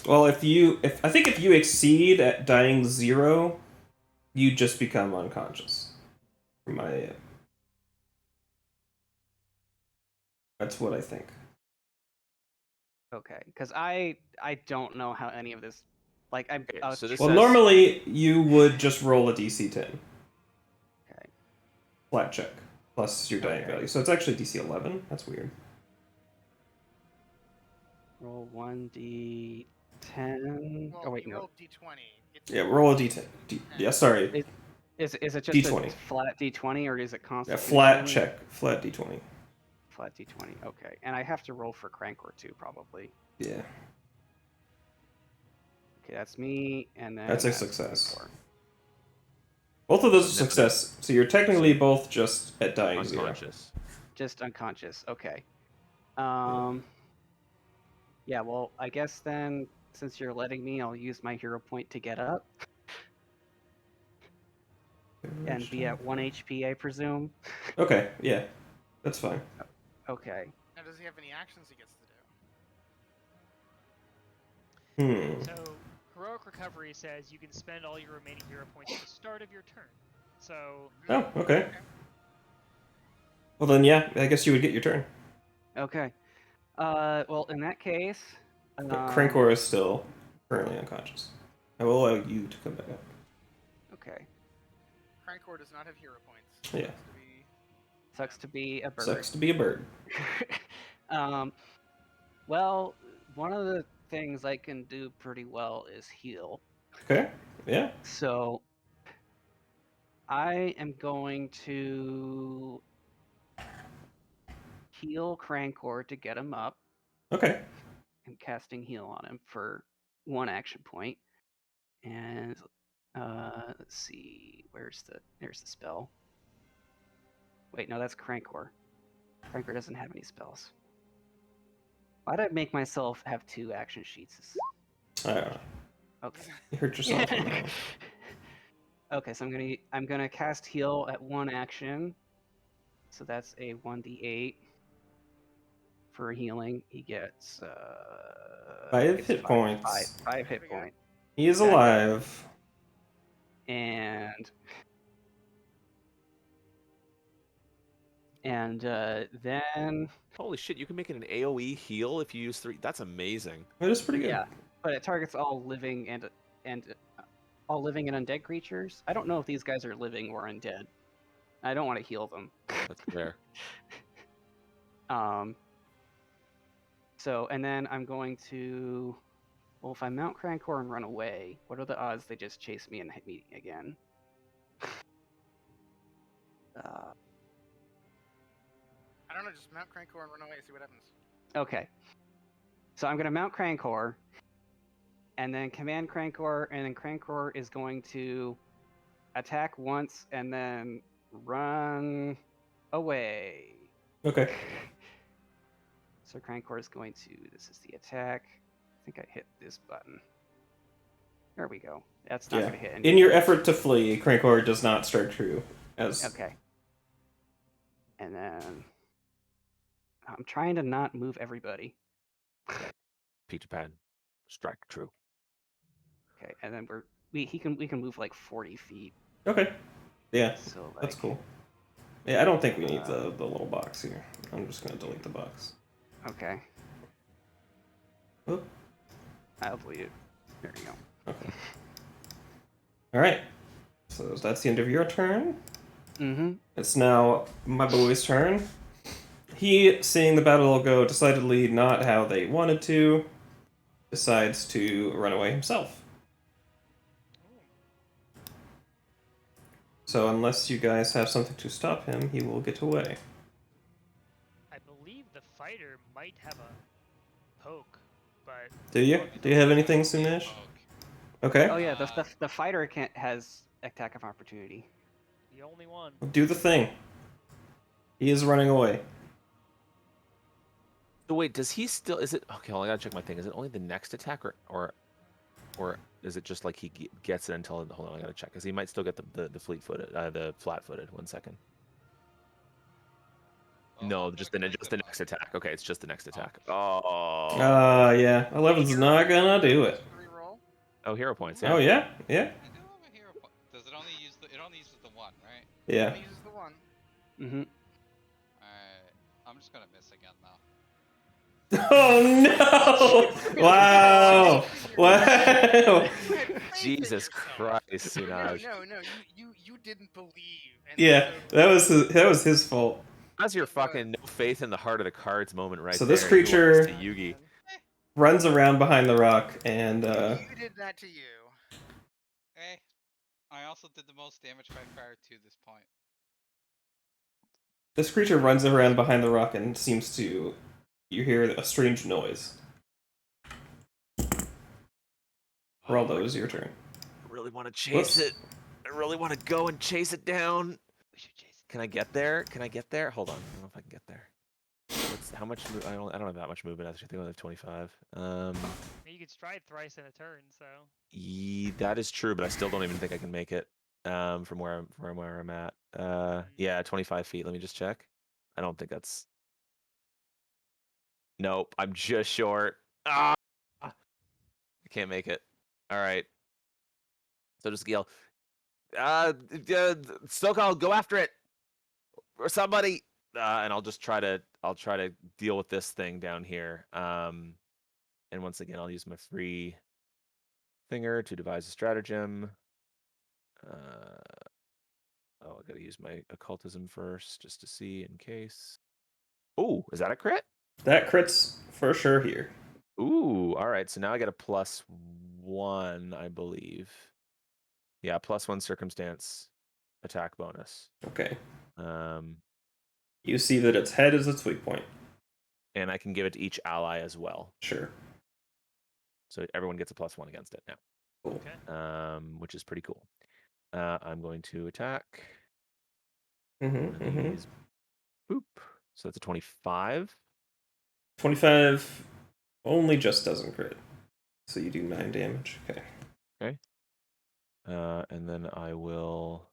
Well, if I think if you exceed at dying 0, you just become unconscious. That's what I think. okay? Because I don't know how any of this, like I Okay, was so this Well, says- normally you would just roll a DC 10 okay. flat check plus your dying Okay. value. So it's actually DC 11. That's weird. Roll 1d10. Well, Oh wait, you no. rolled d20. It's Yeah, roll a D10. Yeah, sorry. Is it just D20. a flat d20 or is it Yeah, constitution? flat check, flat D20. Flat d20. Okay, and I have to roll for Crankor too, probably. Yeah, Okay, that's me, and then that's a success. Crankor. Both of those are No, no. success. So you're technically both just at dying 0. Unconscious. Just unconscious. Okay. Yeah. Well, I guess then, since you're letting me, I'll use my hero point to get up and be at 1 HP, I presume. Okay, yeah, that's fine. Okay. now, does he have any actions he gets to do? So heroic recovery says you can spend all your remaining hero points at the start of your turn. So Oh, okay. Well then, yeah, I guess you would get your turn. Okay. Well, in that case, But Crankor is still currently unconscious. I will allow you to come back up. okay. Crankor does not have hero points. Yeah. Sucks to be a bird. Sucks to be a bird. Well, one of the things I can do pretty well is heal. Okay, yeah. So I am going to heal Crankor to get him up. Okay. I'm casting heal on him for 1 action point. And let's see, there's the spell. Wait, no, that's Crankor. Crankor doesn't have any spells. Why'd I make myself have 2 action sheets? I don't know. Okay. You hurt yourself. on that one. Okay, so I'm gonna cast heal at 1 action. So that's a 1d8 for healing. He gets 5 hit points. 5 hit points. He is Exactly. alive. And then Holy shit, you can make it an AoE heal if you use 3. That's amazing. That is pretty good. yeah, but it targets all living and all living and undead creatures. I don't know if these guys are living or undead. I don't want to heal them. That's fair. So, and then I'm going to Well, if I mount Crankor and run away, what are the odds they just chase me and hit me again? I don't know. Just mount Crankor and run away. See what happens. Okay. So I'm going to mount Crankor, and then command Crankor, and then Crankor is going to attack once and then run away. Okay. So Crankor is going to. This is the attack. I think I hit this button. There we go. That's not Yeah. going to hit any. In your effort to flee, Crankor does not strike true. As Okay. And then I'm trying to not move everybody. Peter Pan, strike true. Okay, and then we can move like 40 feet. Okay. Yeah, So that's like, cool. Yeah, I don't think we need the little box here. I'm just gonna delete the box. Okay. Oop. I'll delete it. There you go. Okay. All right. So that's the end of your turn. Mm-hmm. It's now my boy's turn. He, seeing the battle go decidedly not how they wanted to, decides to run away himself. So unless you guys have something to stop him, he will get away. I believe the fighter might have a poke, but Do you? Do you have anything, Sunesh? Okay. Oh yeah, the fighter has attack of opportunity. the only one. Do the thing. He is running away. So wait, does he still? Is it okay? Well, I gotta check my thing. Is it only the next attack, or is it just like he gets it until? Hold on, I gotta check because he might still get the fleet-footed, the flat-footed. 1 second. Oh, No, I'm just gonna the click just the the next button. attack. Okay, it's just the next attack. Oh. Yeah. 11's not gonna do it. Reroll. Oh, hero points. Yeah. Oh, yeah? Yeah? I do have a hero point. Does it only use it only uses the one, right? Yeah. Only uses the one. Mm-hmm. Alright. I'm just gonna miss again though. Oh, no! Wow! Wow! Jesus Christ, No, Sinaj. no, you didn't believe. And Yeah, so that was his fault. That's your fucking no faith in the heart of the cards moment right So there. this You want creature- this to Yugi. Runs around behind the rock and, you did that to you. Hey. I also did the most damage by far to this point. this creature runs around behind the rock and seems to... You hear a strange noise. Geraldo, it was your turn. I really want to chase Whoops. it. I really want to go and chase it down. We should chase it. Can I get there? Can I get there? Hold on. I don't know if I can get there. How much? I don't have that much movement. Actually, I think I only have 25. You could stride thrice in a turn, so. That is true, but I still don't even think I can make it. From where I'm at. Yeah, 25 feet. Let me just check. I don't think that's. Nope, I'm just short. Ah, I can't make it. All right. So just yell, Stokal, go after it, or somebody, and I'll try to deal with this thing down here. And once again, I'll use my free finger to devise a stratagem. Oh, I gotta use my occultism first, just to see in case. Ooh, is that a crit? That crits for sure here. Ooh, all right. So now I get a +1, I believe. Yeah, +1 circumstance attack bonus. Okay. Um, You see that its head is its weak point. and I can give it to each ally as well. Sure. So everyone gets a +1 against it now. Cool. Okay. Which is pretty cool. I'm going to attack. Mm-hmm, mm-hmm. These- Boop. So that's a 25. 25 only just doesn't crit. So you do 9 damage. Okay. And then I will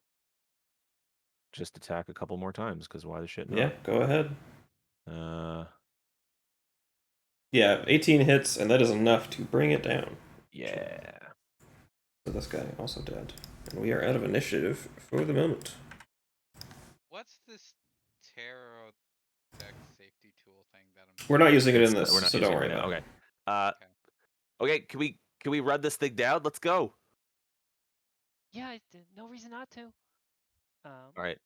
just attack a couple more times, because why the shit not? Yeah, go ahead. Uh, Yeah, 18 hits, and that is enough to bring it down. yeah. So this guy also dead. And we are out of initiative for the moment. What's this tarot deck safety tool thing that I'm We're not using it in We're this, not so using don't it worry now. about it. Okay. Okay. Can we run this thing down? Let's go. Yeah, no reason not to. All right.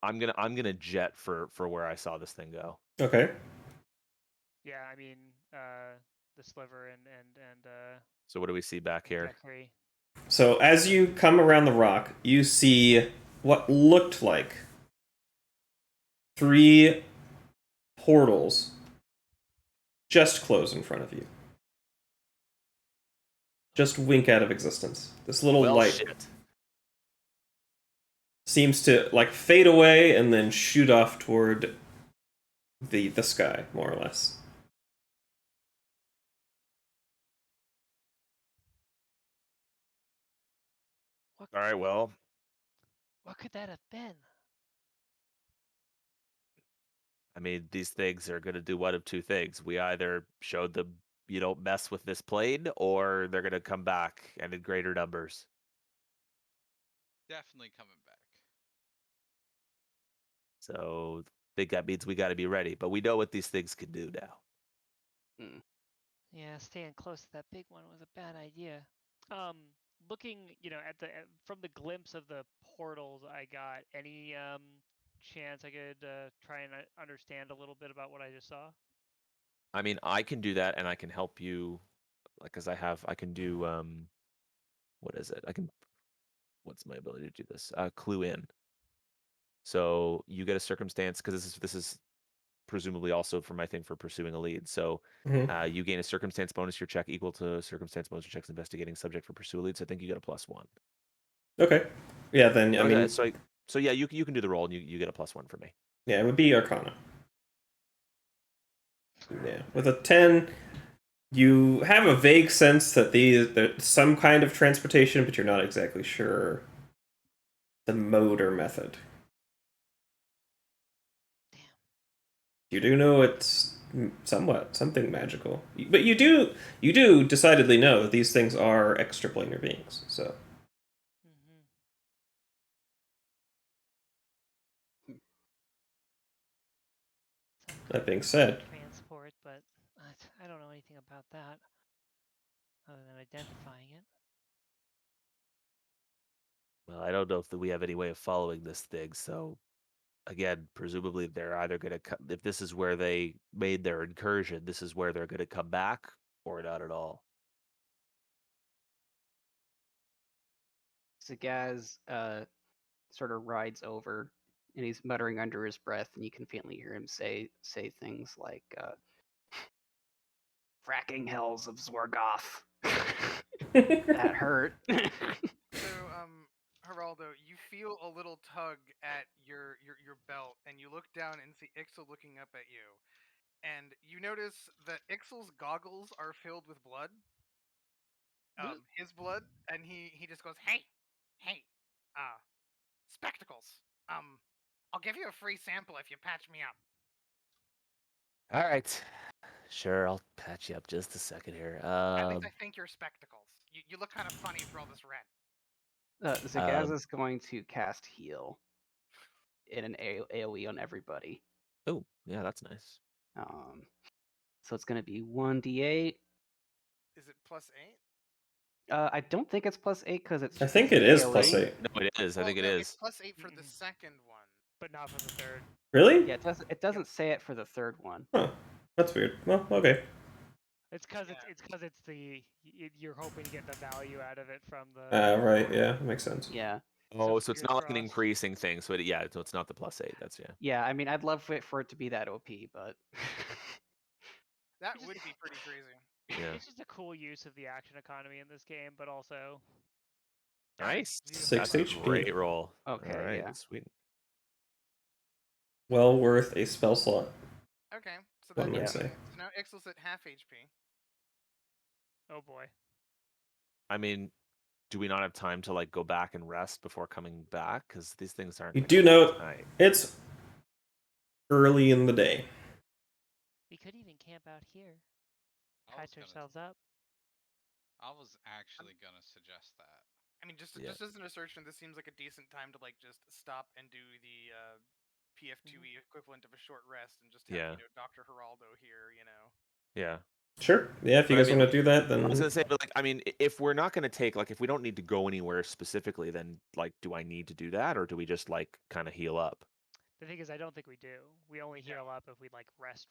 I'm gonna jet for where I saw this thing go. Okay. Yeah, I mean, Sliver and So what do we see back here? Jeffrey. So as you come around the rock, you see what looked like 3 portals just close in front of you. Just wink out of existence. This little Well, light shit. seems to like fade away and then shoot off toward the sky, more or less. What, All right, well, what could that have been? I mean, these things are going to do one of 2 things. We either showed them you don't mess with this plane, or they're going to come back and in greater numbers. Definitely coming back. So I think that means we got to be ready. But we know what these things can do now. Yeah, staying close to that big one was a bad idea. Looking, from the glimpse of the portals I got, any chance I could try and understand a little bit about what I just saw? I mean, I can do that, and I can help you, like, because I can do what is it? What's my ability to do this? Clue in. So you get a circumstance, because this is presumably also for my thing for pursuing a lead. So Mhm. you gain a circumstance bonus to your check equal to circumstance bonus to checks investigating subject for pursue a lead. So I think you get a +1. Okay. Yeah, then I Or mean, so yeah, you can do the roll, and you get a +1 for me. yeah, it would be Arcana. Yeah, with a 10, you have a vague sense that there's some kind of transportation, but you're not exactly sure the mode or method. Damn. You do know it's something magical, but you do decidedly know that these things are extraplanar beings. So Mm-hmm. Some that kind being of said, transport, but I don't know anything about that other than identifying it. Well, I don't know if we have any way of following this thing. So again, presumably they're either going to if this is where they made their incursion, this is where they're going to come back, or not at all. Sagaz sort of rides over, and he's muttering under his breath, and you can faintly hear him say things like, "Fracking hells of Zorgoth." That hurt. So, Geraldo, you feel a little tug at your belt, and you look down and see Ixel looking up at you, and you notice that Ixel's goggles are filled with blood, his blood, and he just goes, hey, spectacles. I'll give you a free sample if you patch me up. All right, sure, I'll patch you up just a second here. At least I think you're spectacles. You look kind of funny through all this red. Zagaz is going to cast heal in an AoE on everybody. Oh, yeah, that's nice. So it's going to be 1d8. Is it +8? I don't think it's +8 because it's I think it is AoE. +8. No, it is. I Well, think it no, is. it's +8 for the Mm-mm. second one. But not for the third. Really? Yeah, it doesn't say it for the third one. Huh. That's weird. Well, okay. It's because Yeah. it's you're hoping to get the value out of it from the. Right. Yeah, makes sense. Yeah. Oh, so it's fingers not like an crossed. increasing thing. So so it's not the +8. That's yeah. Yeah, I mean, I'd love for it to be that OP, but That It's would just- be pretty crazy. Yeah. It's just a cool use of the action economy in this game, but also Nice. beautiful Six That's a HP. great roll. Okay, All right, yeah. sweet. Well worth a spell slot. Okay, so One that might means say. so now Ixel's at half HP. oh boy. I mean, do we not have time to like go back and rest before coming back? Because these things aren't. You gonna do come know tonight. it's early in the day. We could even camp out here, I was patch gonna. ourselves up. I was actually gonna suggest that. I mean, just Yeah. just as an assertion, this seems like a decent time to like just stop and do the PF2 equivalent of a short rest, and just have Yeah. Dr. Geraldo here. Yeah. Sure. Yeah, if you But I guys mean, want to do that, I then was gonna say, but like, I mean, if we're not gonna take like, if we don't need to go anywhere specifically, then like, do I need to do that, or do we just like kind of heal up? The thing is, I don't think we do. We only Yeah. heal up if we like rest,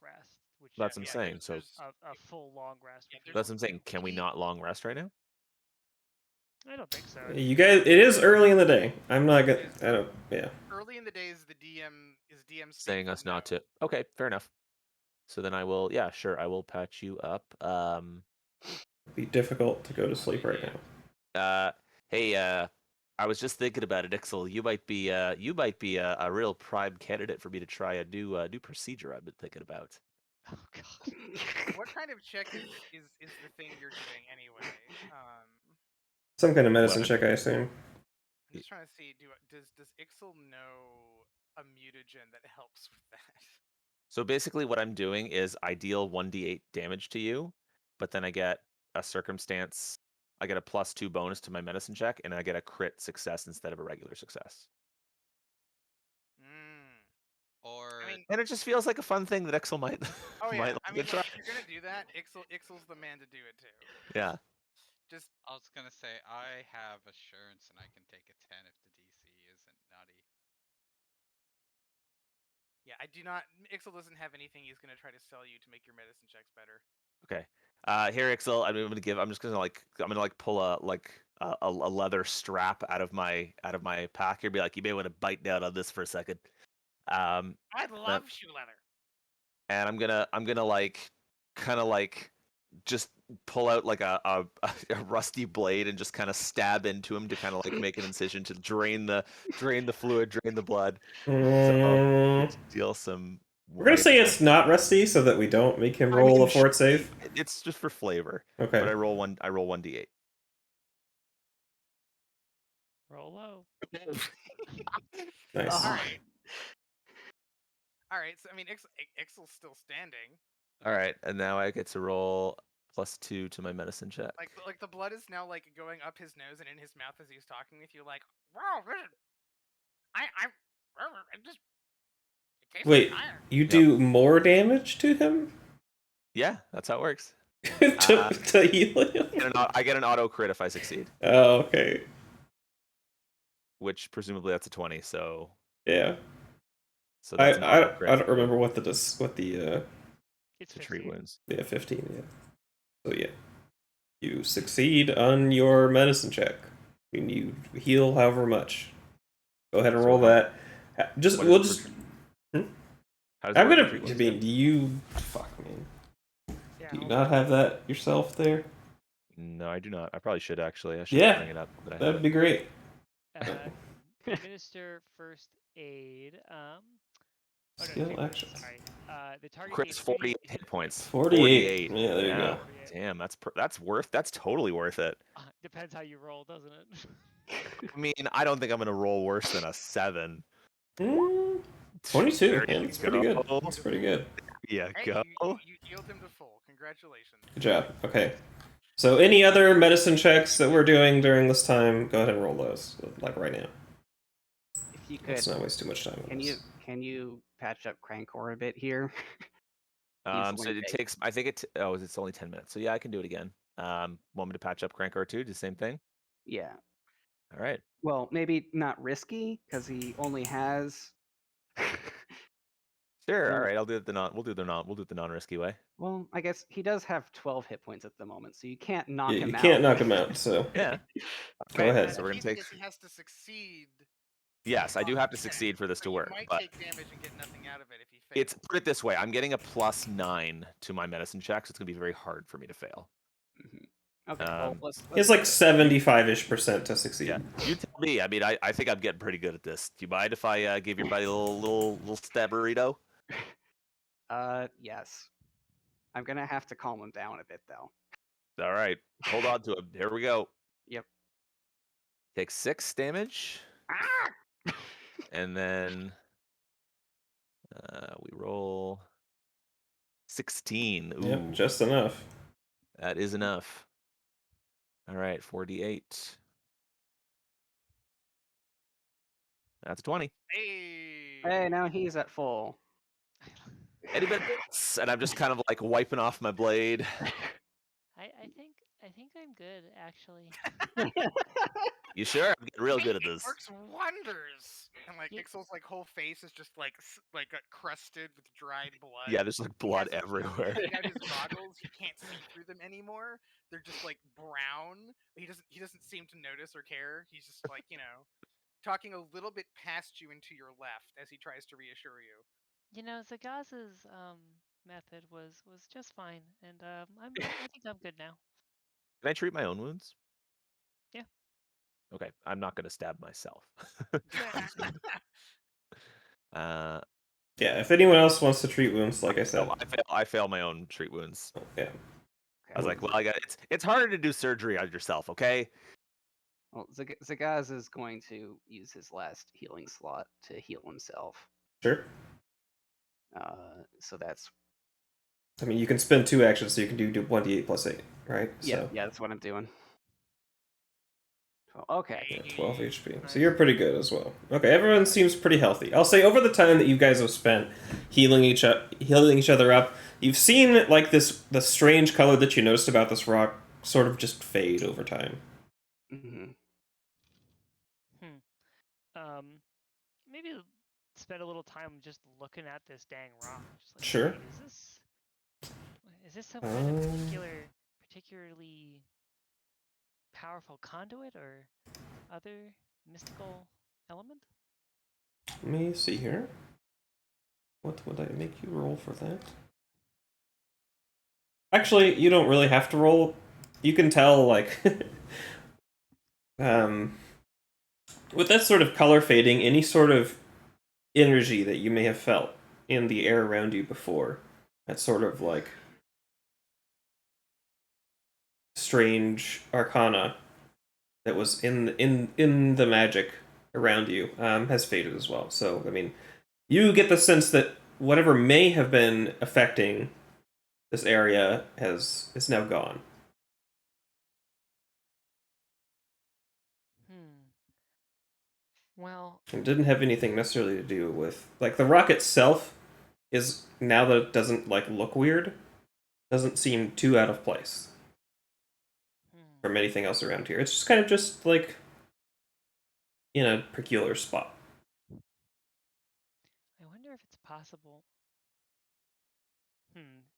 which That's what I'm Yeah, saying. So a full long rest. Yeah, would that's heal what I'm saying. Can we He- not long rest right now? I don't think so. You guys, it is early in the day. I'm not gonna. I don't. Yeah. early in the days, the DM speak Saying for us not no. to. Okay, fair enough. So then I will. Yeah, sure. I will patch you up. It'd be difficult to go to sleep right now. Hey, I was just thinking about it, Ixel. You might be a real prime candidate for me to try a new procedure I've been thinking about. Oh god. What kind of check is the thing you're doing anyway? Some kind of medicine What? check, I assume. I'm just trying to see. Does Ixel know a mutagen that helps with that? So basically, what I'm doing is I deal 1d8 damage to you, but then I get a circumstance. I get a +2 bonus to my medicine check, and I get a crit success instead of a regular success. Or I mean, And it just feels like a fun thing that Ixel might oh yeah. might I like mean, to try. look, if you're gonna do that, Ixel's the man to do it too. Yeah. Just I was gonna say I have assurance and I can take a 10 if the DC isn't nutty. yeah, I do not. Ixel doesn't have anything he's gonna try to sell you to make your medicine checks better. Okay. Here, Ixel. I'm just gonna pull a leather strap out of my pack here. Be like, you may want to bite down on this for a second. I love shoe leather. And I'm gonna like kind of like just pull out like a rusty blade and just kind of stab into him to kind of like make an incision to drain the fluid, drain the blood. So deal some. We're gonna say it's not rusty so that we don't make him roll a fort save. It's just for flavor. Okay. But I roll 1d8. Roll low. Nice. All right. So I mean, Ixel's still standing. All right, and now I get to roll +2 to my medicine check. Like the blood is now like going up his nose and in his mouth as he's talking with you. Like, wow, I just. It tastes Wait, like iron. you do more damage to him Yeah, that's how it works. to heal him? I get an auto crit if I succeed, Oh, okay. which presumably that's a 20. So Yeah. so that's an auto crit. I don't remember what the It's to treat 15. wounds. yeah 15 yeah. So yeah, you succeed on your medicine check. And you heal however much. Go ahead and So roll that. Just what we'll is just. How does it I'm work gonna. for treat I wounds? mean, do you? Fuck man. Yeah, Do you hold not on. have that yourself there? No, I do not. I probably should actually. I should Yeah, bring it up. That I have that'd it. be great. Administer first aid. Oh, no, Skill treat wounds, actions. Sorry. The target Chris, gains 48 hit points. 48. Yeah, there you go. Damn, that's totally worth it. Depends how you roll, doesn't it? I mean, I don't think I'm gonna roll worse than a 7. 22. There Yeah, you that's pretty good. go. That's pretty good. Yeah, Hey, go. you healed him to full. Congratulations. Good job. Okay. So any other medicine checks that we're doing during this time, go ahead and roll those, like right now. If you could, Let's not waste too much time on this. can you patch up Crankor a bit here? So it takes. I think it's only 10 minutes. So yeah, I can do it again. Want me to patch up Crankor too? Do the same thing. Yeah. All right. Well, maybe not risky because he only has. Sure. Well- All right. I'll do it we'll do the non-risky way. Well, I guess he does have 12 hit points at the moment, so you can't knock Yeah, him you out. can't knock him out, so Yeah. go ahead. So we're gonna take. He has to succeed. Yes, I do on have to 10, succeed for this to you work, might but take damage and get nothing out of it if he fails. it's put it this way. I'm getting a +9 to my medicine check, so it's gonna be very hard for me to fail. Mhm. Okay, well, Um, let's He has like 75-ish% to succeed. Yeah, you tell me. I mean, I think I'm getting pretty good at this. Do you mind if I give your buddy a little stab burrito? Yes. I'm gonna have to calm him down a bit though. All right, hold on to him. Here we go. Yep. Take 6 damage, and then we roll 16. Ooh, Yep, just enough. that is enough. All right, 4d8. That's 20. Hey, now he's at full. Anybody else? And I'm just kind of like wiping off my blade. I think I'm good actually. You sure? I'm getting real good at It this. works wonders. And like Ye- Ixel's like whole face is just like got crusted with dried blood. Yeah, there's like He blood has his- everywhere. He took out his goggles. He can't see through them anymore. They're just like brown. He doesn't seem to notice or care. He's just like, talking a little bit past you and to your left as he tries to reassure you. Zagaz's method was just fine, and I think I'm good now. Can I treat my own wounds? Yeah. Okay, I'm not gonna stab myself. Fair. uh, Yeah, if anyone else wants to treat wounds, like I said, I fail my own treat wounds. yeah. I was like, well, it's harder to do surgery on yourself, okay? Well, Zagaz is going to use his last healing slot to heal himself. Sure. So that's I mean, you can spend 2 actions, so you can do 1d8 plus 8, right? yeah, So, that's what I'm doing. Okay. yeah, 12 HP. Nice. So you're pretty good as well. Okay, everyone seems pretty healthy. I'll say over the time that you guys have spent healing each other up, you've seen like the strange color that you noticed about this rock sort of just fade over time. Mm-hmm. Maybe spend a little time just looking at this dang rock. Just like, Sure. wait, is this some kind of particularly powerful conduit or other mystical element? Let me see here. What would I make you roll for that? Actually, you don't really have to roll. You can tell, like, with that sort of color fading, any sort of energy that you may have felt in the air around you before, that sort of like strange arcana that was in the magic around you, has faded as well. So, I mean, you get the sense that whatever may have been affecting this area is now gone. Well, It didn't have anything necessarily to do with, like, the rock itself is, now that it doesn't like look weird, doesn't seem too out of place from anything else around here. It's just kind of just like in a peculiar spot. I wonder if it's possible.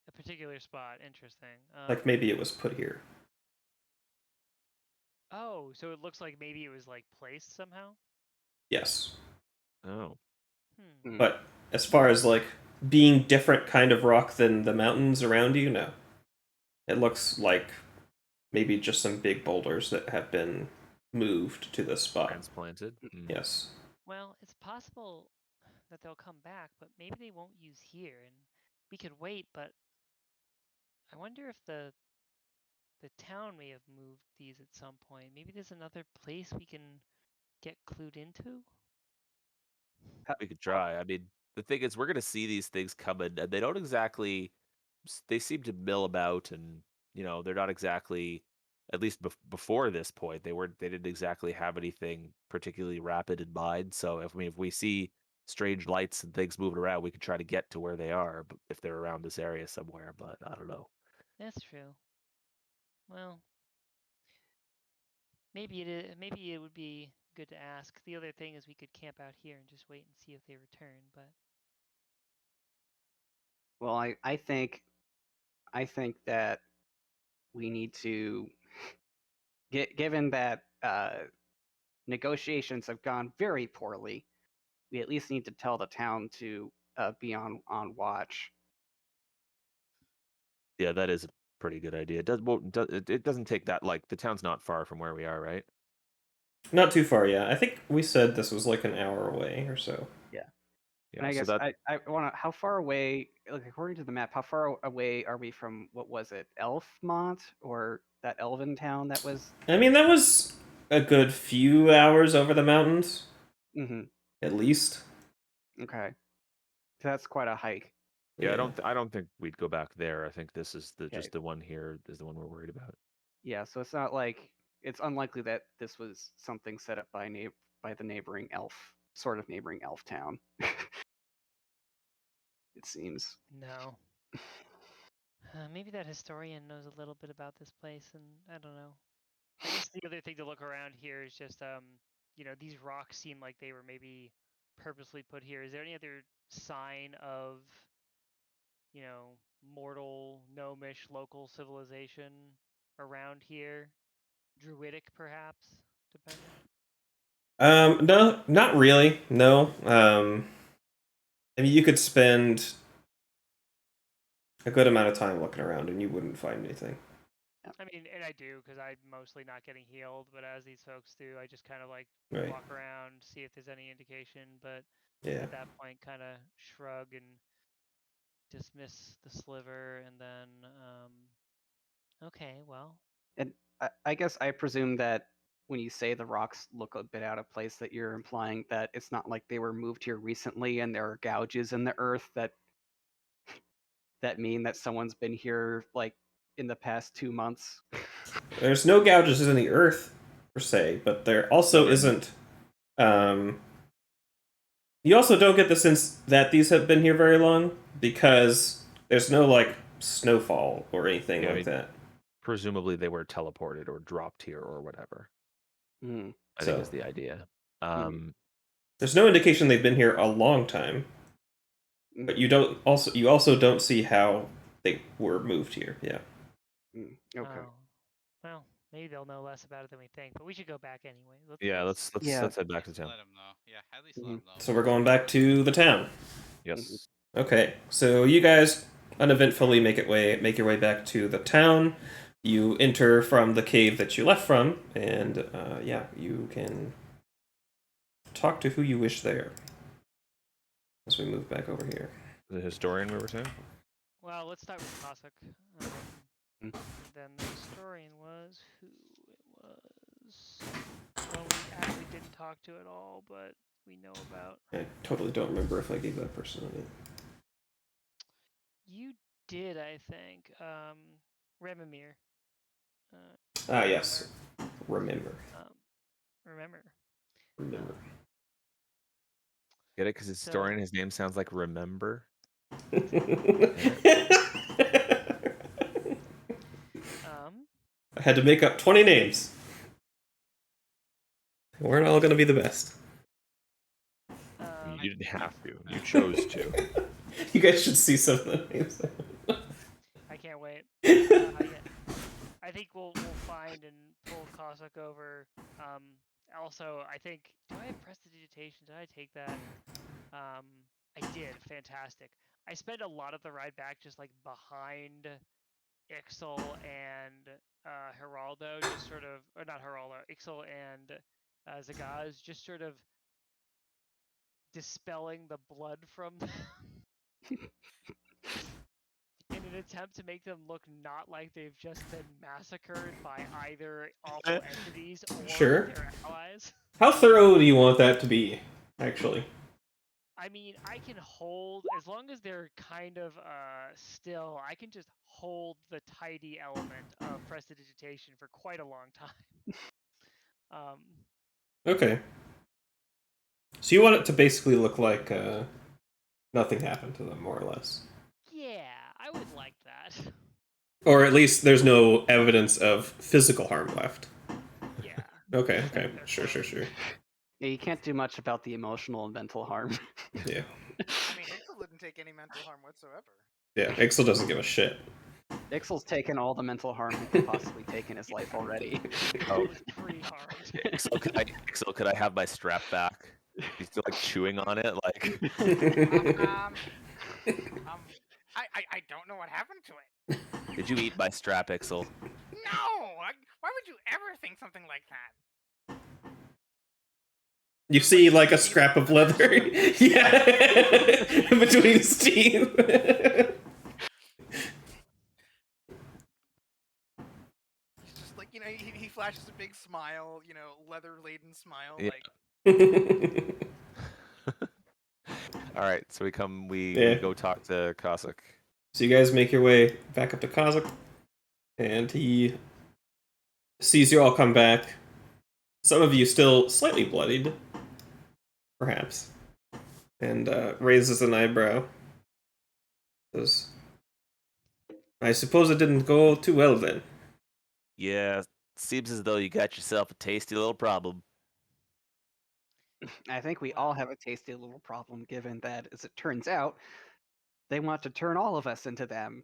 A particular spot. Interesting. Like maybe it was put here. Oh, so it looks like maybe it was like placed somehow? Yes. Oh. But as far as like being different kind of rock than the mountains around you, no. It looks like maybe just some big boulders that have been moved to this spot. Transplanted. Yes. Well, it's possible that they'll come back, but maybe they won't use here, and we could wait, but I wonder if the town may have moved these at some point. Maybe there's another place we can get clued into? We could try. I mean, the thing is, we're gonna see these things coming, and they don't exactly. They seem to mill about, and they're not exactly. At least before this point, they weren't. They didn't exactly have anything particularly rapid in mind. So, if we see strange lights and things moving around, we could try to get to where they are, if they're around this area somewhere. But I don't know. That's true. Well, maybe it would be good to ask. The other thing is we could camp out here and just wait and see if they return, but Well, I think that we need to given that negotiations have gone very poorly, we at least need to tell the town to be on watch. Yeah, that is a pretty good idea. It doesn't take that, like, the town's not far from where we are, right? Not too far, yeah. I think we said this was like an hour away or so. Yeah. Yeah, And I so guess that I want to. How far away? Like according to the map, how far away are we from what was it, Elfmont, or that elven town that was? I mean, that was a good few hours over the mountains, Mm-hmm. at least. Okay. So that's quite a hike. yeah, I don't think we'd go back there. I think this is Okay. just the one here is the one we're worried about. Yeah, so it's not like it's unlikely that this was something set up by the neighboring neighboring elf town. It seems. no. Maybe that historian knows a little bit about this place, and I don't know. I guess the other thing to look around here is just, these rocks seem like they were maybe purposely put here. Is there any other sign of, mortal, gnomish local civilization around here? Druidic, perhaps, depending. No, not really. No. I mean, you could spend a good amount of time looking around and you wouldn't find anything. I mean, and I do, because I'm mostly not getting healed, but as these folks do, I just kind of like Right. walk around, see if there's any indication, but Yeah. at that point kind of shrug and dismiss the sliver, and then okay, well, And I guess I presume that when you say the rocks look a bit out of place, that you're implying that it's not like they were moved here recently and there are gouges in the earth that mean that someone's been here like in the past 2 months. There's no gouges in the earth per se, but there also isn't. You also don't get the sense that these have been here very long because there's no like snowfall or anything Yeah, I like mean, that. Presumably they were teleported or dropped here or whatever. Mm. I think So- is the idea. There's no indication they've been here a long time, but you also don't see how they were moved here. Yeah. Okay. oh, well, maybe they'll know less about it than we think, but we should go back anyway. Yeah, let's Yeah. let's head back to town. Let them know. Yeah, at least let Mhm. them know. So we're going back to the town. Yes. Okay, so you guys uneventfully make your way back to the town. You enter from the cave that you left from, and you can talk to who you wish there. As we move back over here. The historian we were saying? Well, let's start with Cossack. Mm. Then the historian was who it was. Well, we actually didn't talk to at all, but we know about. I totally don't remember if I gave that person a name. You did, I think. Rememir. Yes. Remember. Remember. Get it? Because historian, his name sounds like remember. I had to make up 20 names. They weren't all going to be the best. You didn't have to. You chose to. You guys should see some of the names. I can't wait. I think we'll find and pull Cossack over. Also, I think, do I have prestidigitation? Did I take that? I did. Fantastic. I spent a lot of the ride back just like behind Ixel and Geraldo, just sort of, or not Geraldo, Ixel and Zagaz, just sort of dispelling the blood from them in an attempt to make them look not like they've just been massacred by either awful entities or Sure. their allies. How thorough do you want that to be, actually? I mean, I can hold, as long as they're kind of still, I can just hold the tidy element of prestidigitation for quite a long time. Okay. So you want it to basically look like nothing happened to them, more or less. Yeah, I would like that. Or at least there's no evidence of physical harm left. Yeah. Okay, They're sure. Yeah, you can't do much about the emotional and mental harm. Yeah. I mean, Ixel didn't take any mental harm whatsoever. Yeah, Ixel doesn't give a shit. Ixel's taken all the mental harm he could possibly take in his life already. Oh. It was pretty hard. Ixel, could I have my strap back? He's still like chewing on it, like. I don't know what happened to it. Did you eat my strap, Ixel? No! Why would you ever think something like that? You see, like, a scrap of leather. Yeah. Between his teeth. He's just like, he flashes a big smile, leather-laden smile, Yeah. like... All right, so we go talk to Cossack. So you guys make your way back up to Cossack, and he sees you all come back. Some of you still slightly bloodied, perhaps, and raises an eyebrow. Says, I suppose it didn't go too well then. Yeah, seems as though you got yourself a tasty little problem. I think we all Wow. have a tasty little problem, given that, as it turns out, they want to turn all of us into them,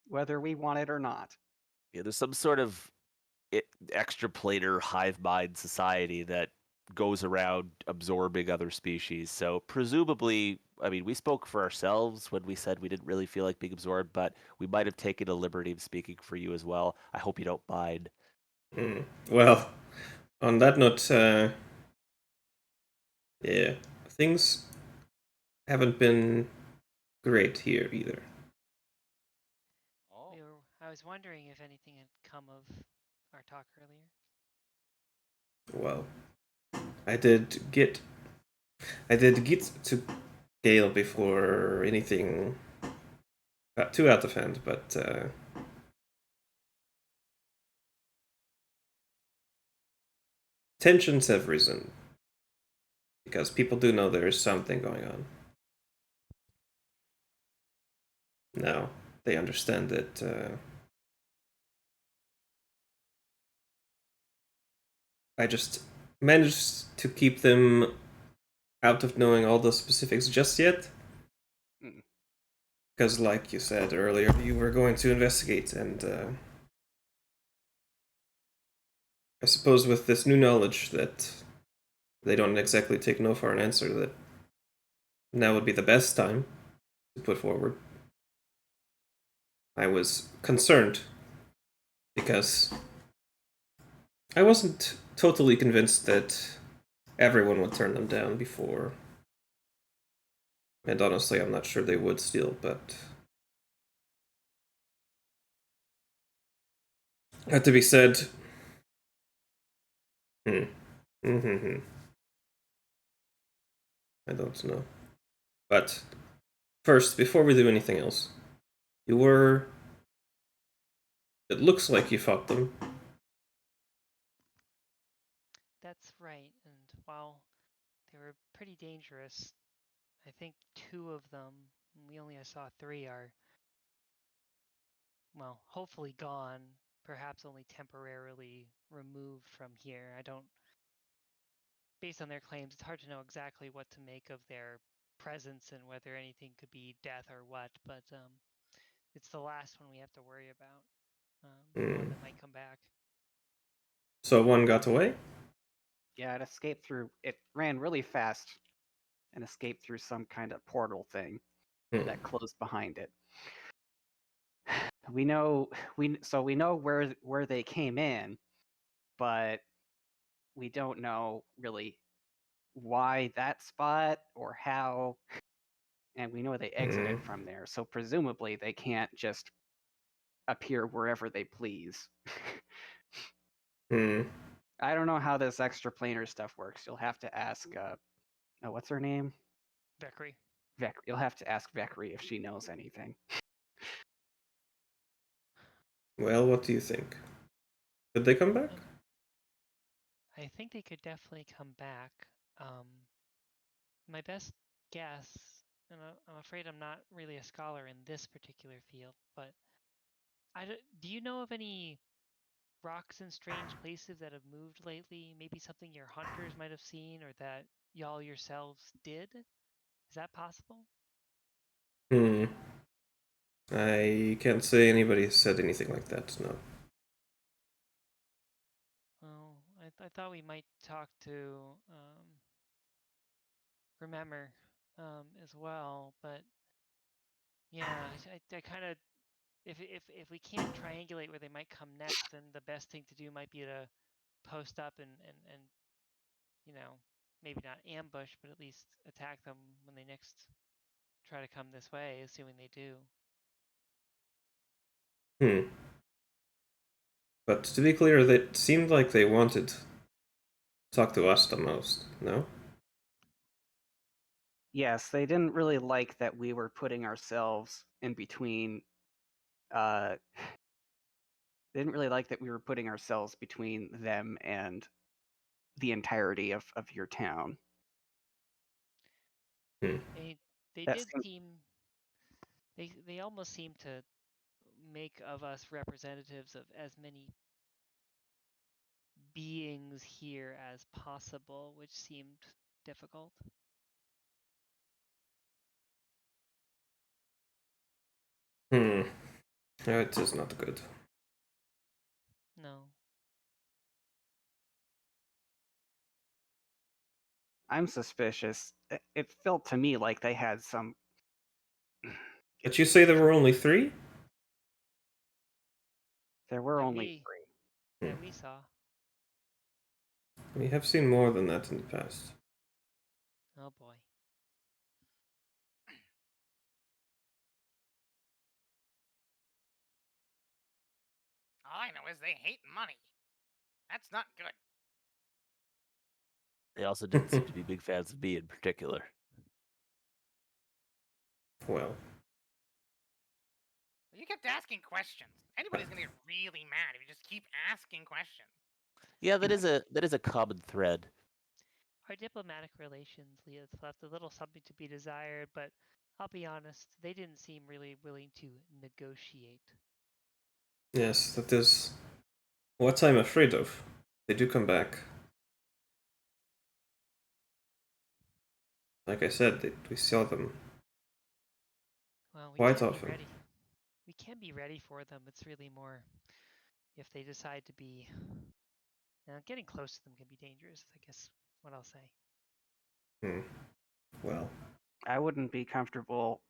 whether we want it or not. Yeah, there's some sort of extra planar hive mind society that goes around absorbing other species. So presumably, I mean, we spoke for ourselves when we said we didn't really feel like being absorbed, but we might have taken a liberty of speaking for you as well. I hope you don't mind. Well, on that note, yeah, things haven't been great here either. Oh, I was wondering if anything had come of our talk earlier. Well, I did get to Gale before anything got too out of hand, but tensions have risen because people do know there is something going on. Now they understand that I just managed to keep them out of knowing all the specifics just yet. Mm. Because, like you said earlier, you were going to investigate, and I suppose with this new knowledge that they don't exactly take no for an answer, that now would be the best time to put forward. I was concerned because I wasn't totally convinced that everyone would turn them down before. And honestly, I'm not sure they would still, but had to be said. Hmm. Mm-hmm. I don't know. But first, before we do anything else, you were. It looks like you fought them. That's right, and while they were pretty dangerous, I think 2 of them, we only saw 3, are, well, hopefully gone, perhaps only temporarily removed from here. I don't, based on their claims, it's hard to know exactly what to make of their presence and whether anything could be death or what, but it's the last one we have to worry about, the one that might come back. So one got away? Yeah, it escaped through. It ran really fast and escaped through some kind of portal thing that closed behind it. We know we know where they came in, but we don't know really why that spot or how, and we know they exited from there. So presumably they can't just appear wherever they please. Hmm. I don't know how this extraplanar stuff works. You'll have to ask. Oh, what's her name? Vekri. You'll have to ask Vekri if she knows anything. Well, what do you think? Could they come back? I think they could definitely come back. My best guess, and I'm afraid I'm not really a scholar in this particular field, but do you know of any rocks in strange places that have moved lately? Maybe something your hunters might have seen or that y'all yourselves did? Is that possible? Hmm. I can't say anybody said anything like that, no. Well, I thought we might talk to Remember as well, but yeah, I kind of if we can't triangulate where they might come next, then the best thing to do might be to post up and you know, maybe not ambush, but at least attack them when they next try to come this way, assuming they do. Hmm. But to be clear, it seemed like they wanted to talk to us the most, no? Yes, they didn't really like that we were putting ourselves in between. They didn't really like that we were putting ourselves between them and the entirety of your town. Hmm. They That did seemed, seem they almost seem to make of us representatives of as many beings here as possible, which seemed difficult. It is not good. No. I'm suspicious. It felt to me like they had some. But you say there were only 3? There were That only we 3. that we saw. We have seen more than that in the past. Oh boy. All I know is they hate money. That's not good. They also didn't seem to be big fans of me in particular. Well, You kept asking questions. Anybody's gonna get really mad if you just keep asking questions. Yeah, that is a common thread. Our diplomatic relations left a little something to be desired, but I'll be honest, they didn't seem really willing to negotiate. yes, that is what I'm afraid of. They do come back. Like I said, we saw them Well, we quite can often. be ready. We can be ready for them. It's really more if they decide to be. Getting close to them can be dangerous. I guess what I'll say. Well, I wouldn't be comfortable.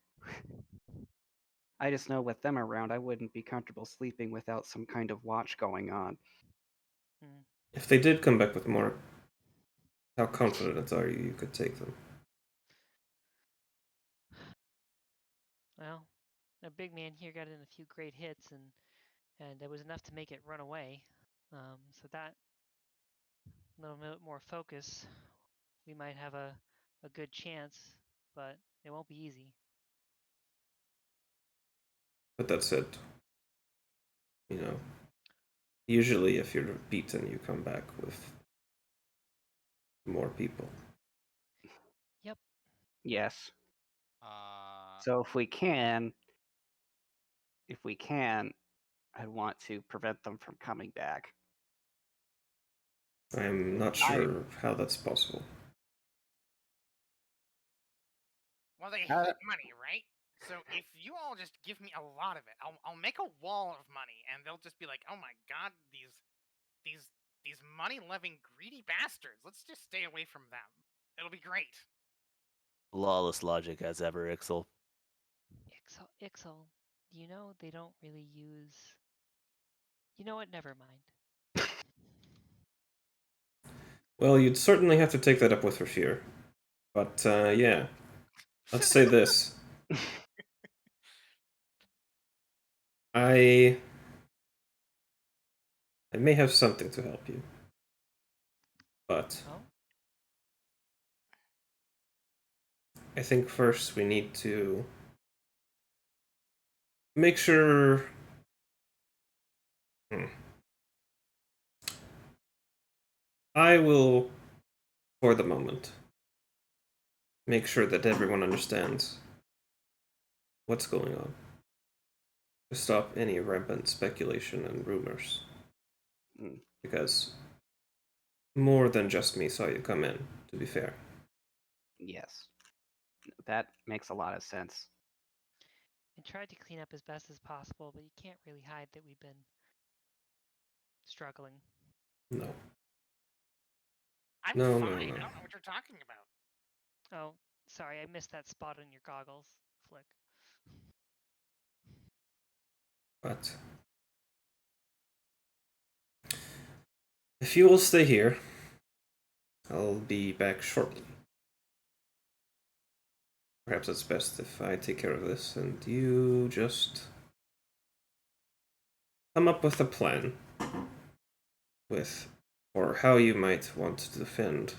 I just know with them around, I wouldn't be comfortable sleeping without some kind of watch going on. if they did come back with more, how confident are you could take them? Well, a big man here got in a few great hits, and it was enough to make it run away. So that little bit more focus, we might have a good chance, but it won't be easy. But that said, usually if you're beaten, you come back with more people. Yep. Yes. Uh, So if we can, I'd want to prevent them from coming back. I'm not sure how that's possible. Well, they Uh, hate money, right? So if you all just give me a lot of it, I'll make a wall of money, and they'll just be like, "Oh my god, these money-loving greedy bastards. Let's just stay away from them. It'll be great." Lawless logic as ever, Ixel. Ixel, you know they don't really use. You know what? Never mind. Well, you'd certainly have to take that up with Rafir. But yeah, let's say this. I may have something to help you. But Oh? I think first we need to make sure. I will, for the moment, make sure that everyone understands what's going on. To stop any rampant speculation and rumors. Because more than just me saw you come in, to be fair. Yes. That makes a lot of sense. And tried to clean up as best as possible, but you can't really hide that we've been struggling. No. I'm No. fine. I don't know what you're talking about. Oh, sorry, I missed that spot on your goggles, Flick. But if you will stay here, I'll be back shortly. Perhaps it's best if I take care of this and you just come up with a plan or how you might want to defend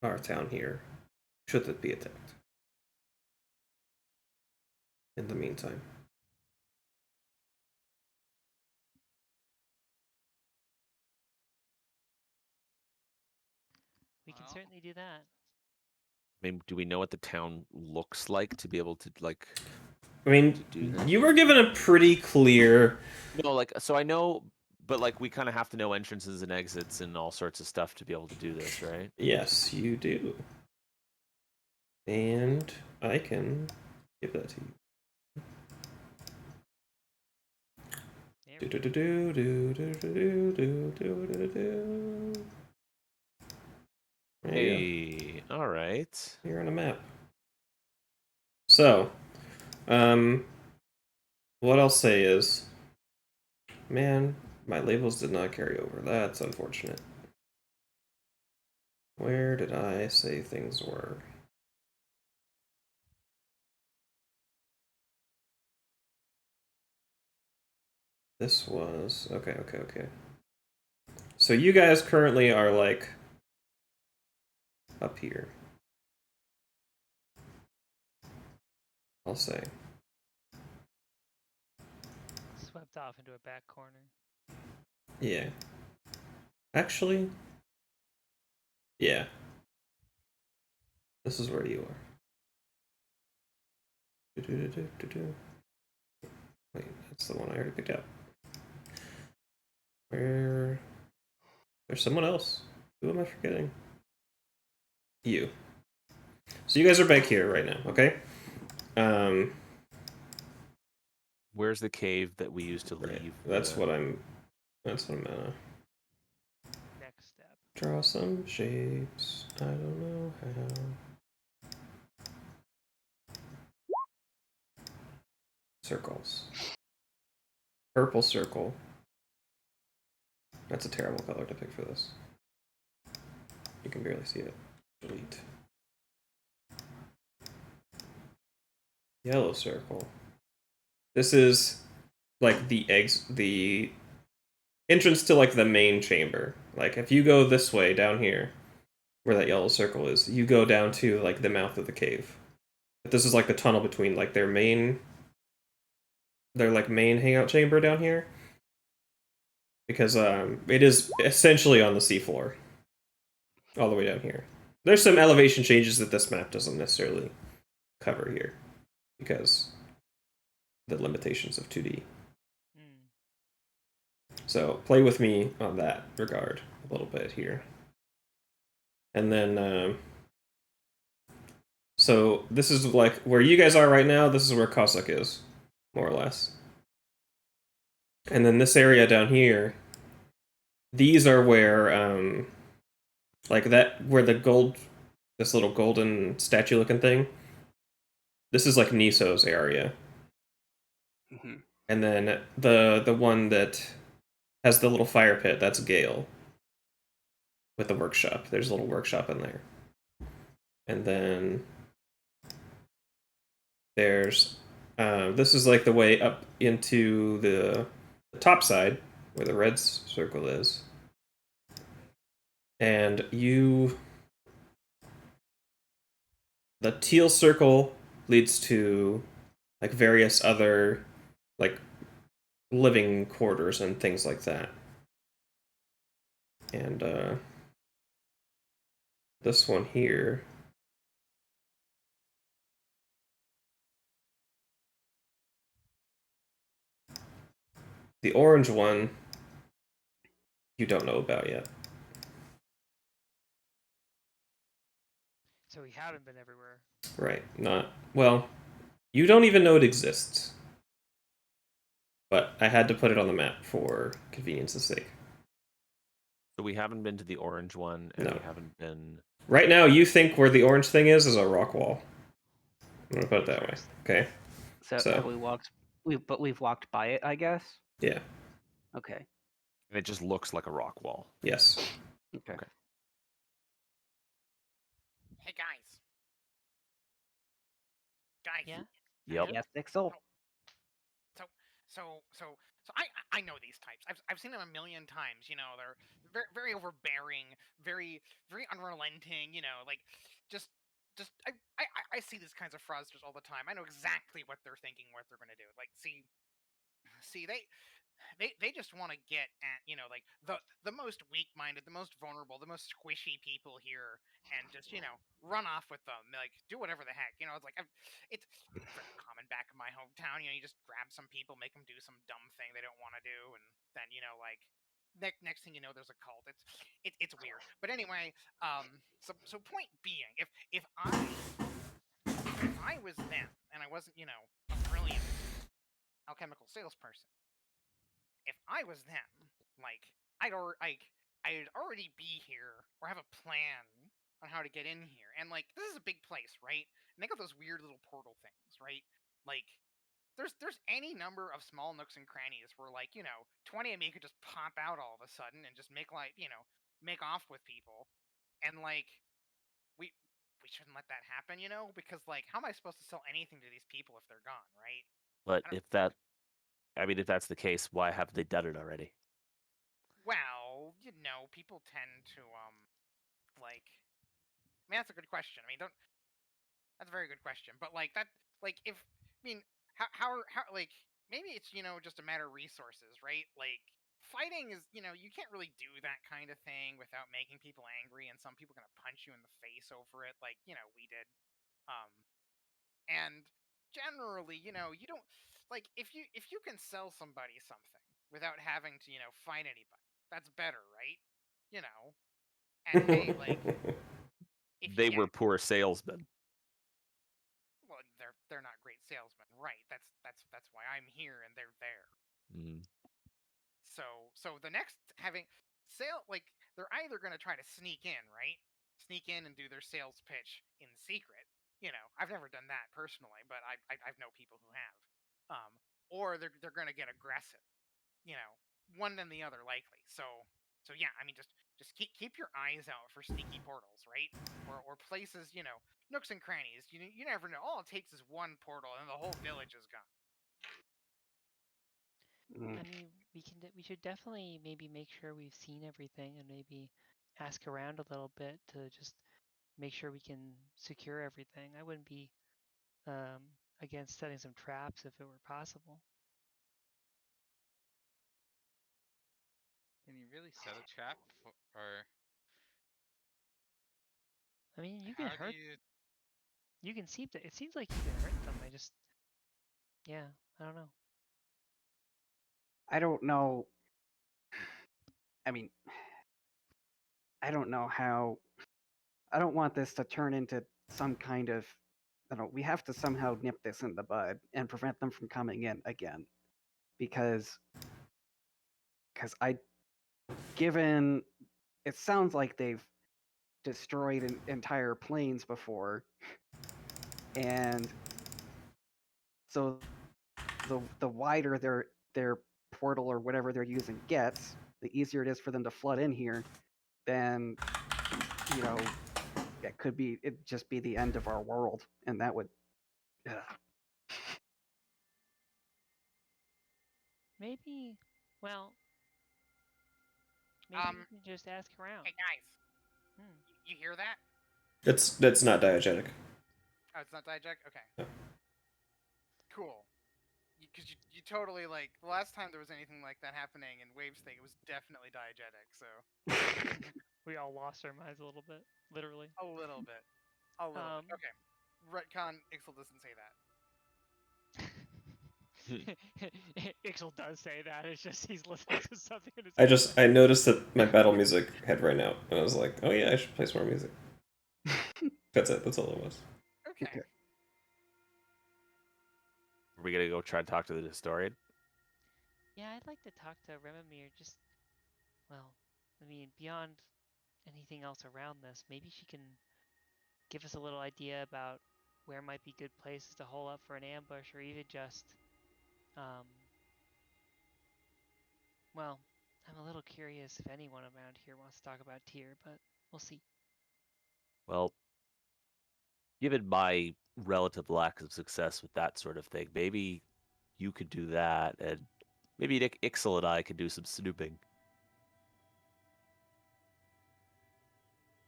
our town here, should it be attacked. In the meantime. We can certainly do that. I mean, do we know what the town looks like to be able to I mean, to do that? you were given a pretty clear. No, so I know But like we kind of have to know entrances and exits and all sorts of stuff to be able to do this, right? Yes, you do. And I can give that to you. There Do we do go. do do do do do do do do do. There you Hey, all right. go. You're on a map. So, what I'll say is, man, my labels did not carry over. That's unfortunate. Where did I say things were? This was okay. So you guys currently are like up here. I'll say. Swept off into a back corner. Yeah. Actually, yeah. This is where you are. Do-do-do-do-do-do. Wait, that's the one I already picked out. Where? There's someone else. Who am I forgetting? You. So you guys are back here right now, okay? Where's the cave that we used to Right. leave? That's what I'm gonna Next step. draw some shapes. I don't know how. Circles. Purple circle. That's a terrible color to pick for this. You can barely see it. Delete. Yellow circle. This is like the entrance to like the main chamber. Like if you go this way down here, where that yellow circle is, you go down to like the mouth of the cave. But this is like the tunnel between like their like main hangout chamber down here. Because it is essentially on the seafloor. All the way down here. There's some elevation changes that this map doesn't necessarily cover here. Because the limitations of 2D. Hmm. So play with me on that regard a little bit here. And then, so this is like where you guys are right now. This is where Cossack is, more or less. And then this area down here, these are where, like that, where the gold, this little golden statue looking thing, this is like Niso's area. Mm-hmm. And then the one that has the little fire pit, that's Gale. With the workshop. There's a little workshop in there. And then there's this is like the way up into the top side where the red circle is. And the teal circle leads to like various other like living quarters and things like that. And this one here, the orange one, you don't know about yet. So we haven't been everywhere. Right. Not well, you don't even know it exists. But I had to put it on the map for convenience's sake. So we haven't been to the orange one, and No. we haven't been. Right now, you think where the orange thing is a rock wall. I'm gonna put it that way. Okay. So, So- have we walked? We've walked by it, I guess. Yeah. Okay. And it just looks like a rock wall. Yes. Okay. Okay. Hey guys. Guys. Yeah. Yep. Yes, Pixel. So I know these types. I've seen them a million times. You know, they're very very overbearing, very very unrelenting. You know, like just I see these kinds of fraudsters all the time. I know exactly what they're thinking, what they're going to do. Like, see, they just want to get at, you know, like the most weak-minded, the most vulnerable, the most squishy people here, and just, you know, run off with them, like do whatever the heck, you know. It's like it's very common back in my hometown. You know, you just grab some people, make them do some dumb thing they don't want to do, and then, you know, like next thing you know, there's a cult. It's weird. But anyway, so point being, if I was them and I wasn't, you know, a brilliant alchemical salesperson, if I was them, like I'd already be here or have a plan on how to get in here. And like this is a big place, right? And they got those weird little portal things, right? Like there's any number of small nooks and crannies where, like, you know, 20 of me could just pop out all of a sudden and just make, like, you know, make off with people. And like we we shouldn't let that happen, you know, because like how am I supposed to sell anything to these people if they're gone, right? But I don't, if that's the case, why haven't they done it already? well, you know, people tend to like, I mean, that's a good question. I mean, don't that's a very good question. But like that, like if I mean, how like maybe it's, you know, just a matter of resources, right? Like fighting is, you know, you can't really do that kind of thing without making people angry, and some people are gonna punch you in the face over it, like, you know, we did. Um, and generally, you know, you don't, like, if you can sell somebody something without having to, you know, fight anybody, that's better, right? You know, and hey, like if They yeah, were poor salesmen. well, they're not great salesmen, right? That's why I'm here and they're there. Mm. So the next having sale, like, they're either going to try to sneak in, right? Sneak in and do their sales pitch in secret. You know, I've never done that personally, but I've know people who have. Or they're going to get aggressive. You know, one than the other likely. So yeah, I mean, just keep your eyes out for sneaky portals, right? Or places, you know, nooks and crannies. You never know. All it takes is one portal, and the whole village is gone. I mean, we should definitely maybe make sure we've seen everything and maybe ask around a little bit to just make sure we can secure everything. I wouldn't be against setting some traps if it were possible. Can you really set a trap or I mean, you can how do hurt. you? You can seem to. It seems like you can hurt them. Yeah, I don't know. I don't know. I mean, I don't know how. I don't want this to turn into some kind of. I don't know. We have to somehow nip this in the bud and prevent them from coming in again, because I, given it sounds like they've destroyed entire planes before, and so the wider their portal or whatever they're using gets, the easier it is for them to flood in here. Then, you know, it just be the end of our world, and that would. Ugh. Maybe. Well, maybe we can just ask around. Hey guys, Hmm. you hear that? That's not diegetic. Oh, it's not Dijak? Okay. No. Cool. Because you totally, like, the last time there was anything like that happening in Waves thing, it was definitely diegetic, so. We all lost our minds a little bit, literally. A little bit. A little bit. Okay. Retcon, Ixel doesn't say that. Ixel does say that. It's just he's listening to something in his I noticed that my battle music had run out, and I was like, oh yeah, I should play some more music. That's it. That's all it was. Okay. Okay. Are we gonna go try and talk to the historian? Yeah, I'd like to talk to Remamir. Just, well, I mean, beyond anything else around this, maybe she can give us a little idea about where might be good places to hole up for an ambush, or even just, um, well, I'm a little curious if anyone around here wants to talk about Tyr, but we'll see. Well, given my relative lack of success with that sort of thing, maybe you could do that, and maybe Ixel and I could do some snooping.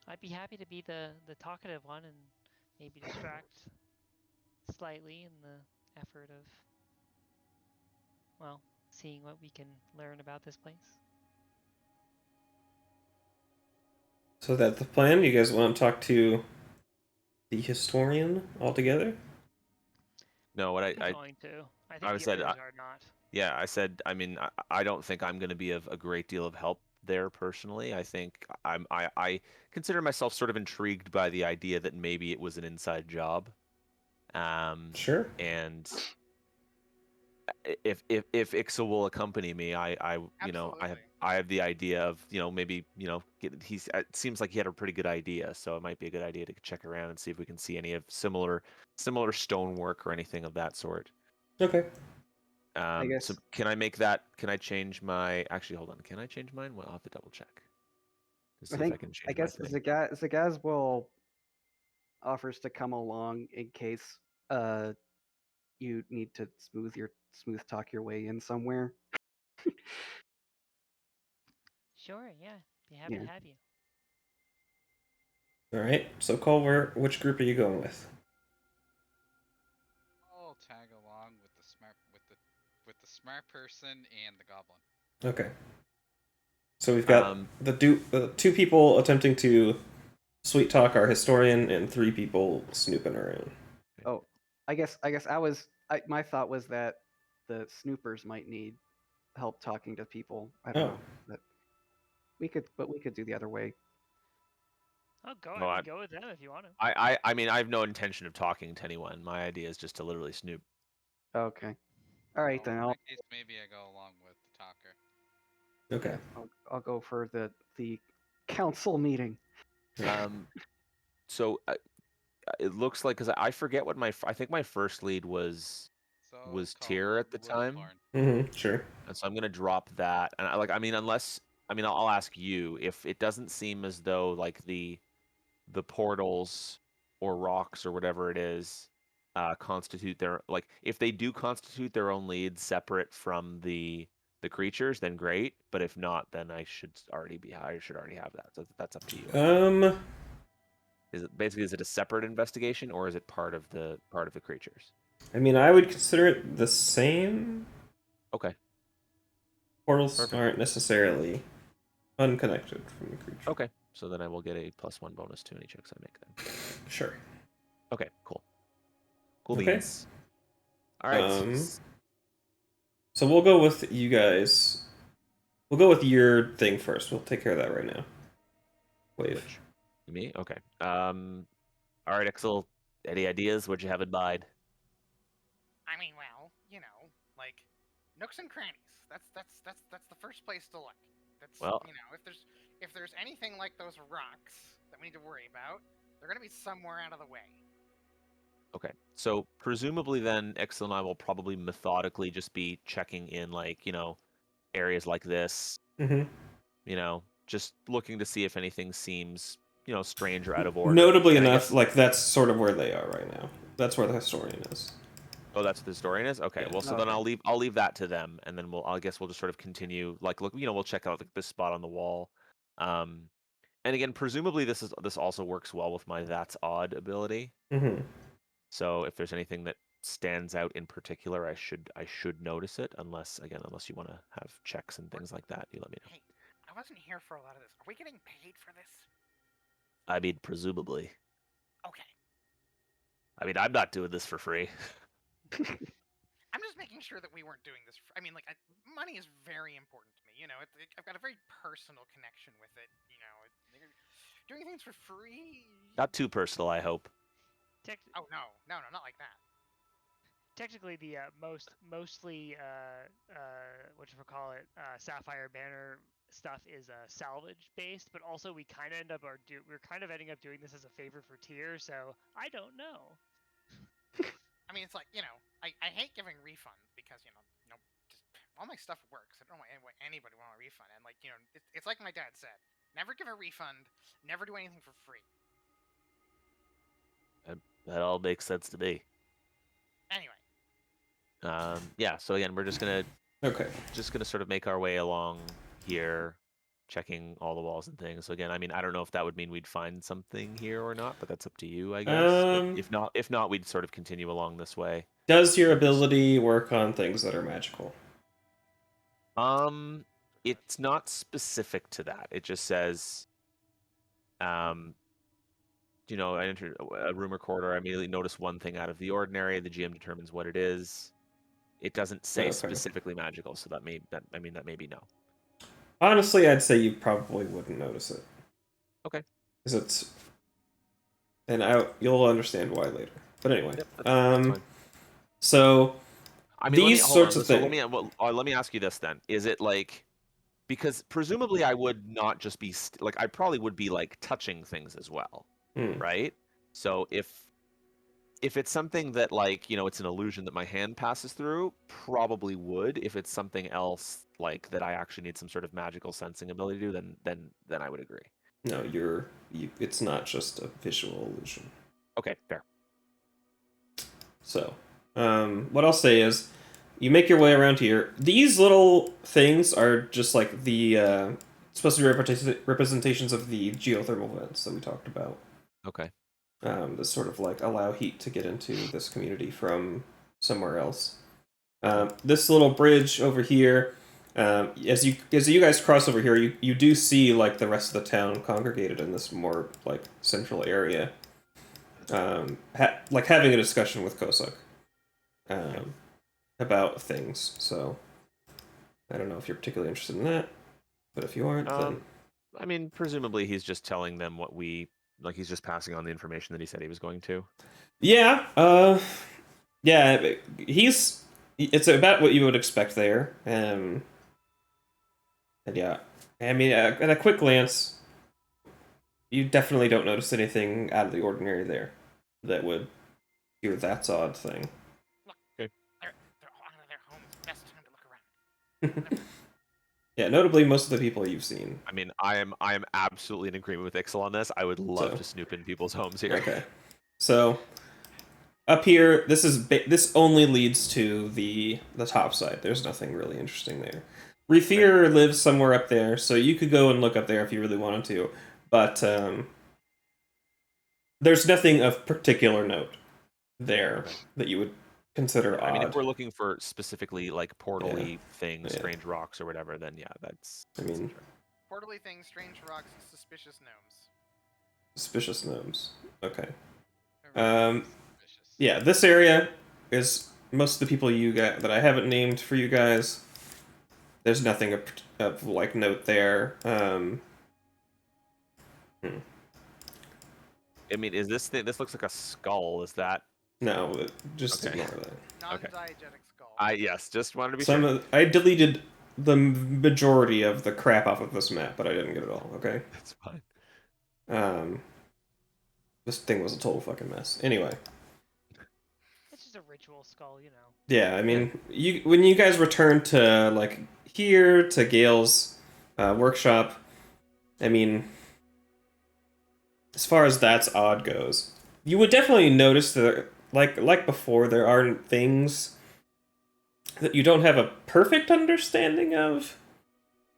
I'd be happy to be the talkative one and maybe distract slightly in the effort of, well, seeing what we can learn about this place. So that's the plan. You guys want to talk to the historian altogether? No, what I'm I going to. I think I the said, others are not. yeah, I said, I mean, I don't think I'm going to be of a great deal of help there personally. I think I consider myself sort of intrigued by the idea that maybe it was an inside job. Sure. And if Ixel will accompany me, Absolutely. I have the idea of, maybe, it seems like he had a pretty good idea, so it might be a good idea to check around and see if we can see any of similar stonework or anything of that sort. Okay. I guess So can I make that? Can I change my? Actually, hold on. Can I change mine? Well, I'll have to double check to see if I can change I my guess thing. Zagazwil offers to come along in case you need to smooth talk your way in somewhere. Sure, yeah. Be happy to Yeah. have you. All right. So Culver, which group are you going with? I'll tag along with the smart person and the goblin. Okay. So we've got the two people attempting to sweet talk our historian and 3 people snooping around. Oh, I guess my thought was that the snoopers might need help talking to people. I don't Oh. know, but we could do the other way. Oh, go. Well, I mean, go with them if you want to. I mean, I have no intention of talking to anyone. My idea is just to literally snoop. Okay. All right, Well, then in that case, maybe I go along with the talker. Okay. I'll go for the council meeting. So it looks like, because I forget what I think my first lead was So Tyr at the time. Wilthorn. Sure. And so I'm gonna drop that. And I'll ask you if it doesn't seem as though like the portals or rocks or whatever it is constitute their, like, if they do constitute their own leads separate from the creatures, then great. But if not, then I should already have that. So that's up to you. Is it a separate investigation, or is it part of the creatures? I mean, I would consider it the same. Okay. Portals Perfect. aren't necessarily unconnected from the creature. Okay. So then I will get a +1 bonus to any checks I make then. Sure. Okay, cool. Cool Okay. beans. All right. So we'll go with you guys. We'll go with your thing first. We'll take care of that right now. Wave. Me? Okay. All right, Ixel. Any ideas? What'd you have in mind? I mean, well, like nooks and crannies. That's the first place to look. That's Well, if there's anything like those rocks that we need to worry about, they're gonna be somewhere out of the way. okay. So presumably then Ixel and I will probably methodically just be checking in, like, areas like this. Just looking to see if anything seems, strange or out of order. Notably And I enough, guess, like that's sort of where they are right now. That's where the historian is. oh, that's what the historian is? Okay. Yeah. Well, so then I'll leave that to them, and then I guess we'll just sort of continue, like, look, we'll check out this spot on the wall. And again, presumably this also works well with my That's Odd ability. So if there's anything that stands out in particular, I should notice it, unless you want to have checks and things like that, you let me know. Hey, I wasn't here for a lot of this. Are we getting paid for this? I mean, presumably. Okay. I mean, I'm not doing this for free. I'm just making sure that we weren't doing this. I mean, like, money is very important to me. I've got a very personal connection with it. Doing things for free. Not too personal, I hope. Oh no, not like that. Technically, the mostly Sapphire Banner stuff is salvage based, but also we kind of we're kind of ending up doing this as a favor for Tyr, so I don't know. I mean, it's like, I hate giving refunds because, just all my stuff works. I don't want anybody want a refund. And, like, it's like my dad said, never give a refund, never do anything for free. That all makes sense to me. Anyway. Yeah, so again, we're just gonna sort of make our way along here, checking all the walls and things. So again, I mean, I don't know if that would mean we'd find something here or not, but that's up to you, I guess. But if not, we'd sort of continue along this way. Does your ability work on things that are magical? It's not specific to that. It just says, I entered a rumor corridor. I immediately noticed one thing out of the ordinary. The GM determines what it is. It doesn't say Okay. specifically magical, so that may be no. Honestly, I'd say you probably wouldn't notice it. Okay. Because it's, and you'll understand why later. But anyway, Yep, that's fine. So I mean, these sorts of things. Let me ask you this then: is it like, because presumably I would not just be like, I probably would be like touching things as well, right? So if it's something that, like, it's an illusion that my hand passes through, probably would. If it's something else like that I actually need some sort of magical sensing ability to do, then I would agree. No, it's not just a visual illusion. Okay, fair. So, what I'll say is, you make your way around here. These little things are just like the supposed to be representations of the geothermal vents that we talked about. Okay. That sort of like allow heat to get into this community from somewhere else. This little bridge over here, as you guys cross over here, you do see like the rest of the town congregated in this more like central area. Like having a discussion with Kosuk about things. So I don't know if you're particularly interested in that, but if you aren't, then I mean, presumably he's just telling them what he's just passing on the information that he said he was going to. Yeah. Yeah. It's about what you would expect there. And yeah, I mean, at a quick glance, you definitely don't notice anything out of the ordinary there that would do that's odd thing. Look, they're all out of their homes. Best time to look around. Yeah, notably most of the people you've seen. I mean, I am absolutely in agreement with Ixel on this. I would love to snoop in people's homes here. Okay, so up here, this only leads to the top side. There's nothing really interesting there. Refear lives somewhere up there, so you could go and look up there if you really wanted to, but there's nothing of particular note there that you would consider odd. I mean, if we're looking for specifically like portal-y things, strange rocks or whatever, then yeah, that's. I mean, portal-y things, strange rocks, suspicious gnomes. Suspicious gnomes. Okay. Suspicious. Yeah, this area is most of the people you got that I haven't named for you guys. There's nothing of like note there. I mean, is this this looks like a skull? Is that? No, just Okay. ignore that. Non-diegetic skull. Yes, just wanted to be sure. I deleted the majority of the crap off of this map, but I didn't get it all. Okay. That's fine. This thing was a total fucking mess. Anyway. It's just a ritual skull, you know. Yeah, I mean, when you guys return to like here to Gale's workshop, I mean, as far as that's odd goes, you would definitely notice that like before, there aren't things that you don't have a perfect understanding of.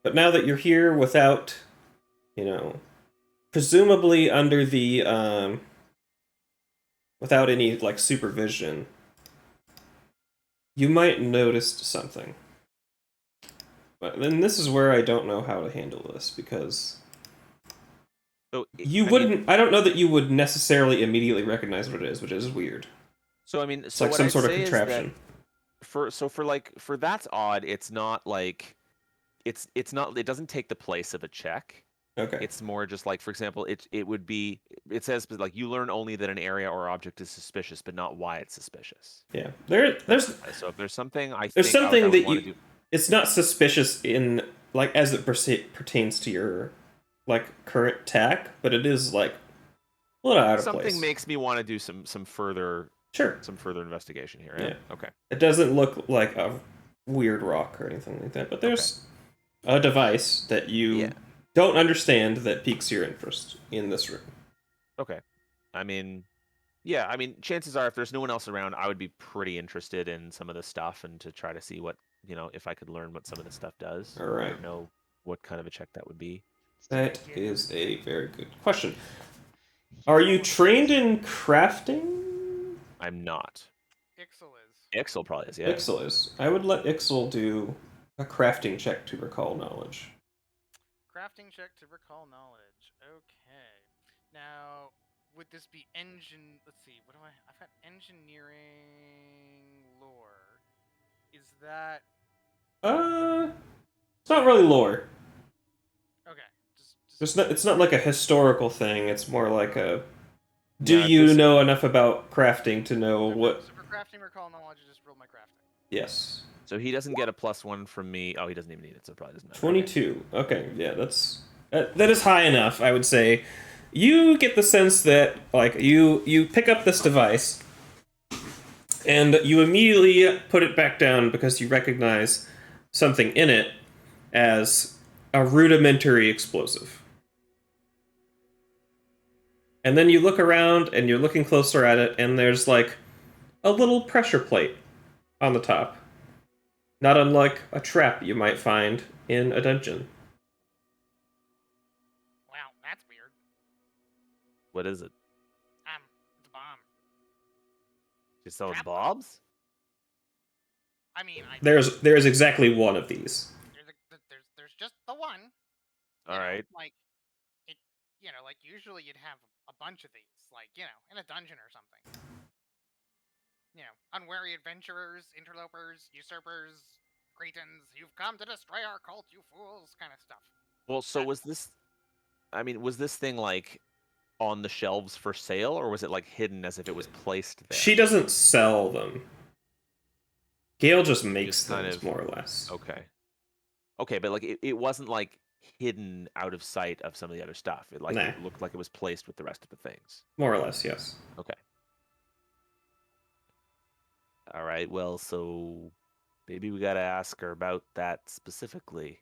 But now that you're here without, presumably under the without any like supervision, you might notice something. But then this is where I don't know how to handle this, because I don't know that you would necessarily immediately recognize what it is, which is weird. So I mean, it's like some sort of contraption. For that's odd. It's not like it's not. It doesn't take the place of a check. Okay. It's more just like, for example, it would be. It says like you learn only that an area or object is suspicious, but not why it's suspicious. Yeah. So if there's something it's not suspicious in like as it pertains to your like current tack, but it is like a little out of place. Something makes me want to do some further investigation here. Yeah. Okay. It doesn't look like a weird rock or anything like that, but there's a device that you don't understand that piques your interest in this room. Okay. I mean, chances are if there's no one else around, I would be pretty interested in some of this stuff and to try to see what, if I could learn what some of this stuff does. All right. I don't know what kind of a check that would be. That is a very good question. Are you trained in crafting? I'm not. Ixel is. Ixel probably is, yeah. Ixel is. I would let Ixel do A crafting check to recall knowledge. Crafting check to recall knowledge. Okay. Now, would this be engine? Let's see. What do I? I've got engineering lore. Is that It's not really lore. okay? Just It's not like a historical thing. It's more like a. Do Yeah, you this- know enough about crafting to know what? So for crafting recall knowledge, I just roll my crafting. Yes. So he doesn't get a +1 from me. Oh, he doesn't even need it, so it probably doesn't matter. 22. Okay, yeah, that is high enough, I would say. You get the sense that like you pick up this device and you immediately put it back down because you recognize something in it as a rudimentary explosive. And then you look around and you're looking closer at it and there's like a little pressure plate on the top. Not unlike a trap you might find in a dungeon. Wow, that's weird. What is it? It's a bomb. Just selling Trap- bobs? I mean, There's exactly one of these. there's just the one. All right. Like it, like usually you'd have a bunch of these, like in a dungeon or something. Unwary adventurers, interlopers, usurpers, cretins, you've come to destroy our cult, you fools, kind of stuff. Well, so was this? I mean, was this thing like on the shelves for sale, or was it like hidden as if it was placed there? She doesn't sell them. Gale just makes Just kind things, of- more or less. Okay. Okay, but like it wasn't like hidden out of sight of some of the other stuff. It like Nah. it looked like it was placed with the rest of the things. More or less, yes. Okay. All right. Well, so maybe we gotta ask her about that specifically.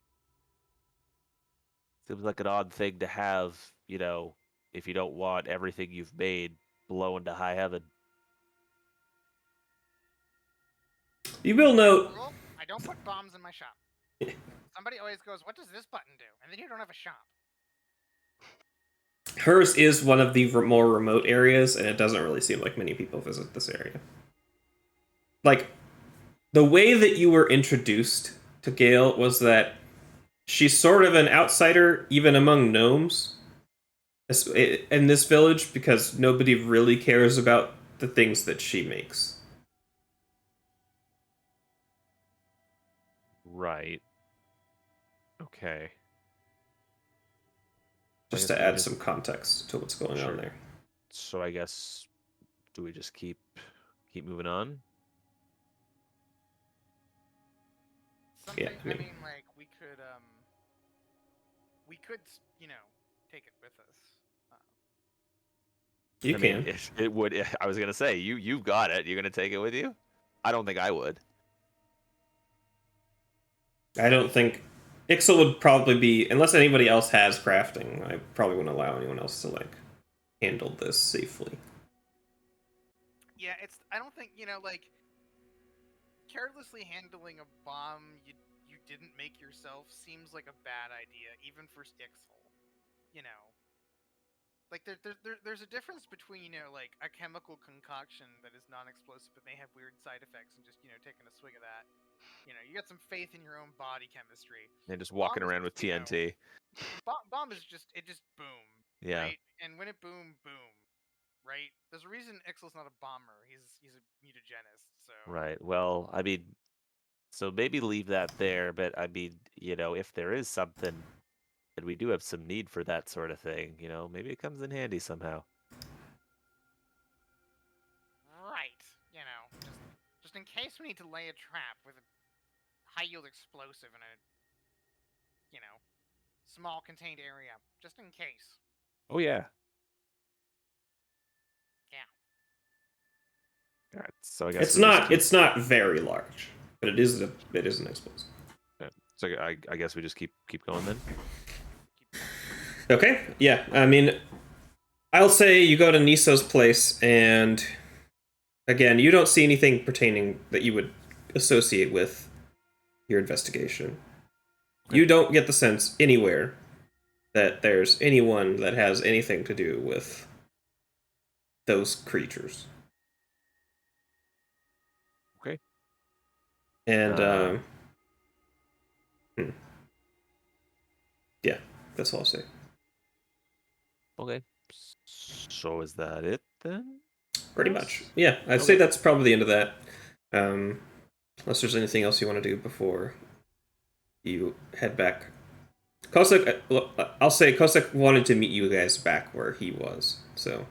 Seems like an odd thing to have, if you don't want everything you've made blown to high heaven. You will note Rule, I don't put bombs in my shop. Somebody always goes, "What does this button do?" And then you don't have a shop. hers is one of the more remote areas, and it doesn't really seem like many people visit this area. Like, the way that you were introduced to Gale was that she's sort of an outsider, even among gnomes in this village, because nobody really cares about the things that she makes. Right. Okay. Just guess to we add just- some context to what's going Sure. on there. So I guess do we just keep moving on? Yeah, Something. I mean- Like we could, take it with us. You I can. mean, it would. I was gonna say you've got it. You're gonna take it with you. I don't think I would. I don't think Ixel would probably be, unless anybody else has crafting. I probably wouldn't allow anyone else to like handle this safely. Yeah, I don't think carelessly handling a bomb you didn't make yourself seems like a bad idea, even for Ixel. Like there's a difference between like a chemical concoction that is non-explosive but may have weird side effects and just taking a swig of that. You got some faith in your own body chemistry. And just walking Bomb is around with just, TNT. Bomb is just boom. Yeah. Right? And when it boom, right? There's a reason Ixel's not a bomber. He's a mutagenist. So Right. Well, I mean, so maybe leave that there. But I mean, if there is something, and we do have some need for that sort of thing, maybe it comes in handy somehow. right, just in case we need to lay a trap with a high yield explosive in a small contained area, just in case. Oh yeah. Yeah. All right. So I guess It's not very large, but it is an explosive. So I guess we just keep going then. Okay, yeah. I mean, I'll say you go to Niso's place, and again, you don't see anything pertaining that you would associate with your investigation. You don't get the sense anywhere that there's anyone that has anything to do with those creatures. Okay. And Yeah, that's all I'll say. Okay. So is that it then? Pretty Yes? much. Yeah, I'd say Okay. that's probably the end of that. Unless there's anything else you want to do before you head back. Kosek, I'll say Kosek wanted to meet you guys back where he was, so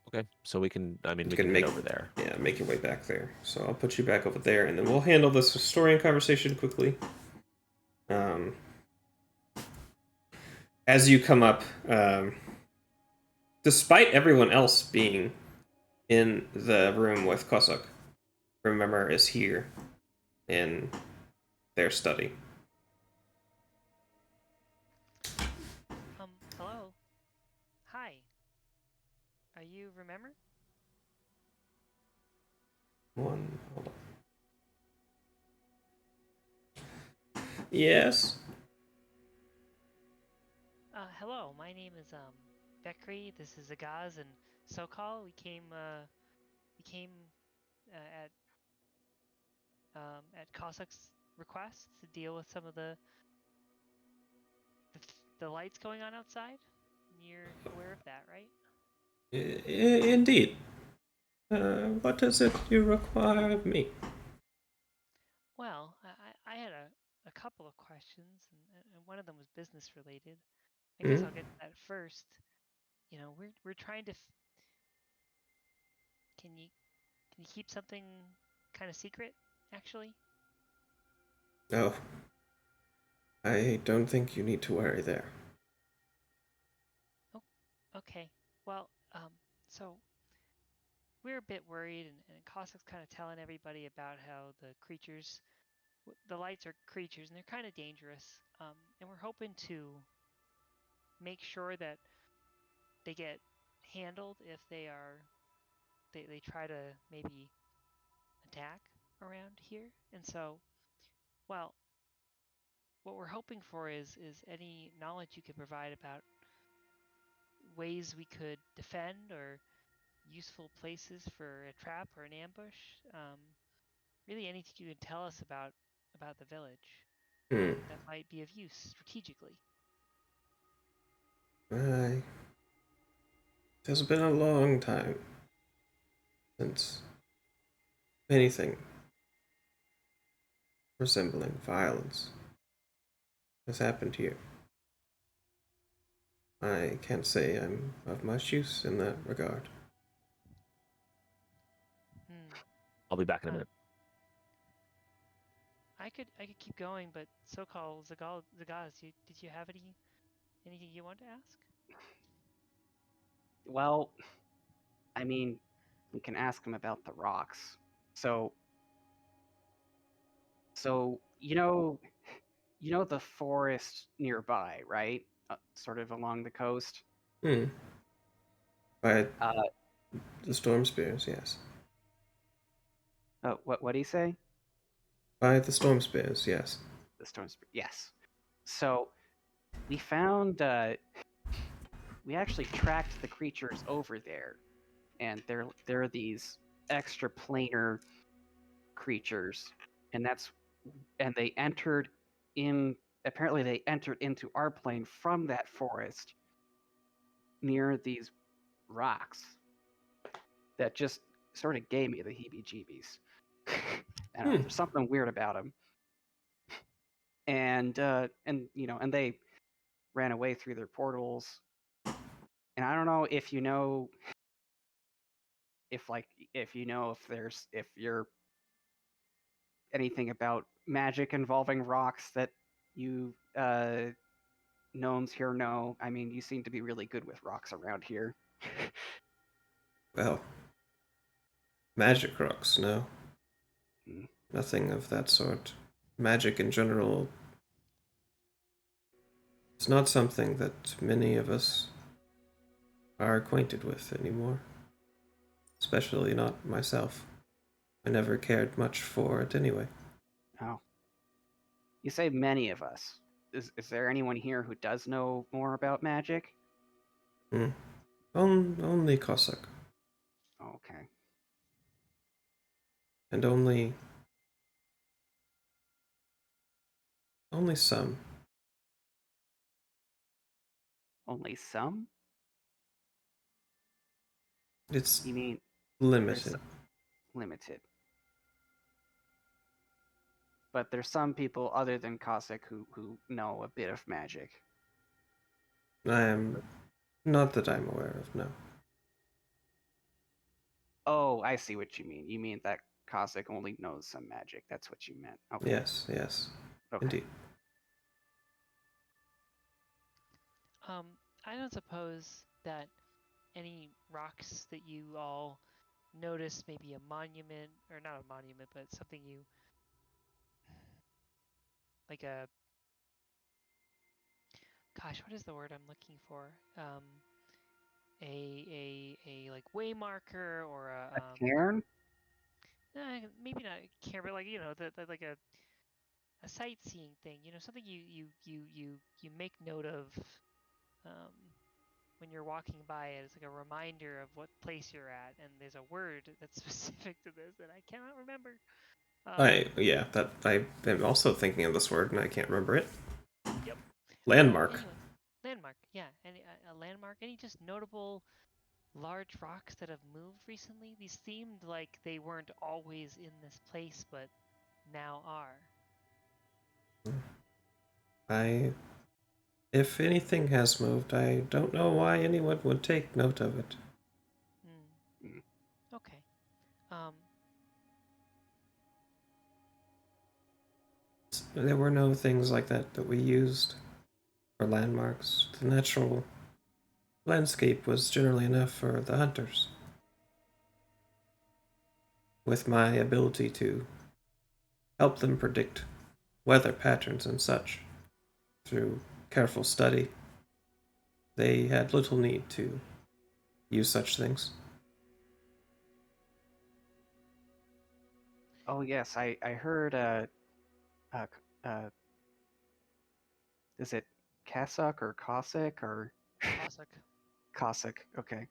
Okay. So we can. I mean, you we can can make head over there. yeah, make your way back there. So I'll put you back over there, and then we'll handle this historian conversation quickly. As you come up, despite everyone else being in the room with Kosok, remember is here in their study. Hello. Hi. Are you Remember? Hold on. Yes. Hello. My name is Bekri. This is Agaz and Sokal. We came at Kosak's request to deal with some of the lights going on outside. You're aware of that, right? Indeed. What is it you require of me? Well, I had a couple of questions, and one of them was business related. I guess Hmm? I'll get to that first. You know, we're trying to. Can you keep something kind of secret, actually? Oh, I don't think you need to worry there. Oh, okay. Well, so we're a bit worried, and Cossack's kind of telling everybody about how the lights are creatures, and they're kind of dangerous. And we're hoping to make sure that they get handled if they try to maybe attack around here. And so, well, what we're hoping for is any knowledge you could provide about ways we could defend or useful places for a trap or an ambush. Really, anything you can tell us about the village Hmm. that might be of use strategically. It has been a long time since anything resembling violence has happened here. I can't say I'm of much use in that regard. Hmm. I'll be back in a Huh. minute. I could keep going, but so-called Zagaz, did you have anything you want to ask? Well, I mean, we can ask him about the rocks. So, so you know the forest nearby, right? Sort of along the coast. Hmm. By Uh, the storm spears, yes. what do you say? By the storm spears, yes. The storms. Yes. So we found. We actually tracked the creatures over there, and they're these extraplanar creatures, and they entered in. Apparently, they entered into our plane from that forest near these rocks that just sort of gave me the heebie-jeebies. I don't know. There's something weird about them, and and they ran away through their portals. And I don't know if you know if you're anything about magic involving rocks that you gnomes here know. I mean, you seem to be really good with rocks around here. Well, magic rocks, no. Hmm. Nothing of that sort. Magic in general is not something that many of us are acquainted with anymore. Especially not myself. I never cared much for it anyway. Oh, you say many of us. Is there anyone here who does know more about magic? Hmm. Only Cossack. Okay. And only Only some. Only some? It's You mean limited. limited? But there's some people other than Cossack who know a bit of magic. I am not that I'm aware of, no. Oh, I see what you mean. You mean that Cossack only knows some magic. That's what you meant. Okay. Yes, yes. Okay. Indeed. I don't suppose that any rocks that you all notice, maybe a monument, or not a monument, but something you like a gosh, what is the word I'm looking for? A like way marker or a Cairn? maybe not a camera, but like the like a sightseeing thing. Something you make note of um, when you're walking by it. It's like a reminder of what place you're at, and there's a word that's specific to this that I cannot remember. I am also thinking of this word and I can't remember it. Yep. Landmark. Anyway, landmark. Yeah, any a landmark. Any just notable large rocks that have moved recently? These seemed like they weren't always in this place, but now are. If anything has moved, I don't know why anyone would take note of it. Hmm. Okay. Um. There were no things like that we used for landmarks. The natural landscape was generally enough for the hunters. With my ability to help them predict weather patterns and such through careful study, they had little need to use such things. Oh yes, I heard. Uh, uh, is it Cassock or Cossack or Cossack. Cossack? Okay.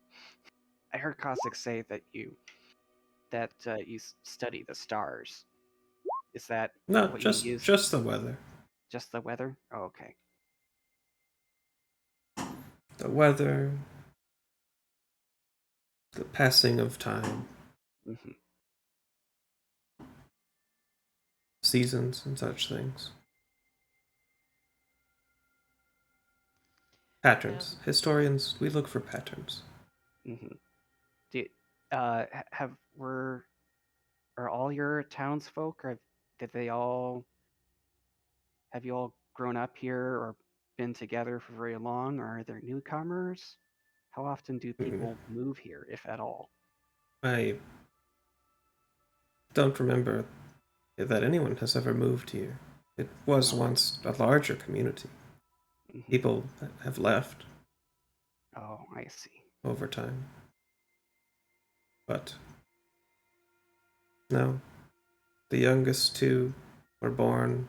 I heard Cossack say that you study the stars. Is that No, what you just use? just the weather. Just the weather? Oh, okay. The weather, the passing of time, Hmm. seasons, and such things. Patterns. Historians, we look for patterns. Hmm. Do have were are all your townsfolk, or did they all have you all grown up here or been together for very long, or are there newcomers? How often do Mm, people move here, if at all? I don't remember that anyone has ever moved here. It was Oh. once a larger community. Hmm. People have left Oh, I see. over time. But no, the youngest two were born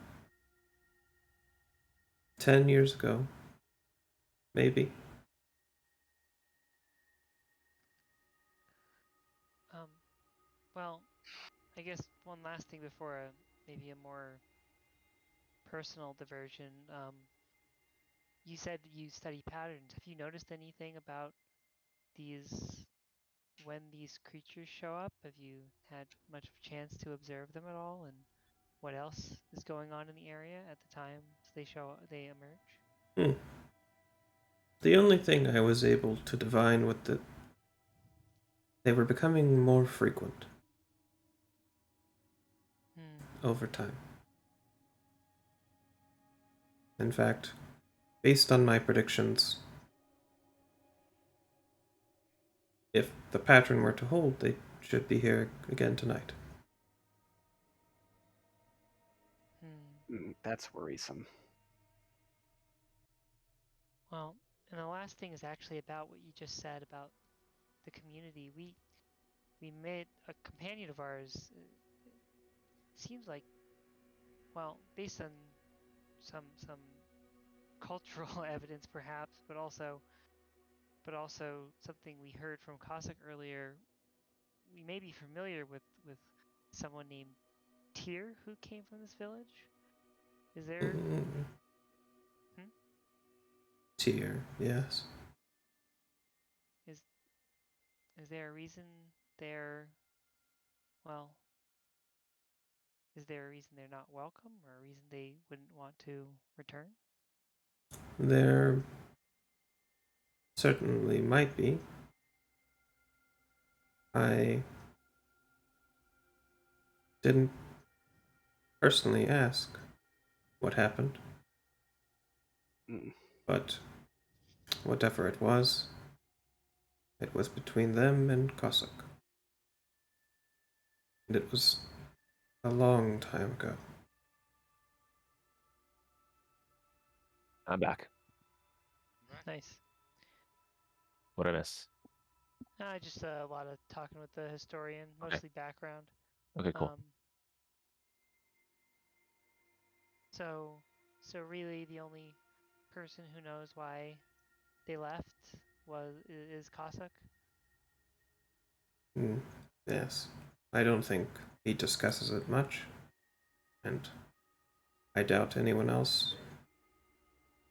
10 years ago, maybe. Um. Well, I guess one last thing before maybe a more personal diversion. You said you study patterns. Have you noticed anything about these when these creatures show up? Have you had much of a chance to observe them at all, and what else is going on in the area at the time they emerge? Hmm. The only thing I was able to divine was that they were becoming more frequent Hmm. over time. In fact, based on my predictions, if the pattern were to hold, they should be here again tonight. That's worrisome. Well, and the last thing is actually about what you just said about the community. We met a companion of ours. Seems like, well, based on some cultural evidence perhaps, but also something we heard from Cossack earlier. We may be familiar with someone named Tyr who came from this village. Is there? Hmm? Tier, yes. Is there a reason they're, well, is there a reason they're not welcome, or a reason they wouldn't want to return? There certainly might be. I didn't personally ask what happened, Mm. but whatever it was between them and Cossack. And it was a long time ago. I'm back. Nice. What did I miss? Just a lot of talking with the historian, Okay. mostly background. Okay, cool. So really, the only person who knows why they left is Cossack. Yes. I don't think he discusses it much, and I doubt anyone else.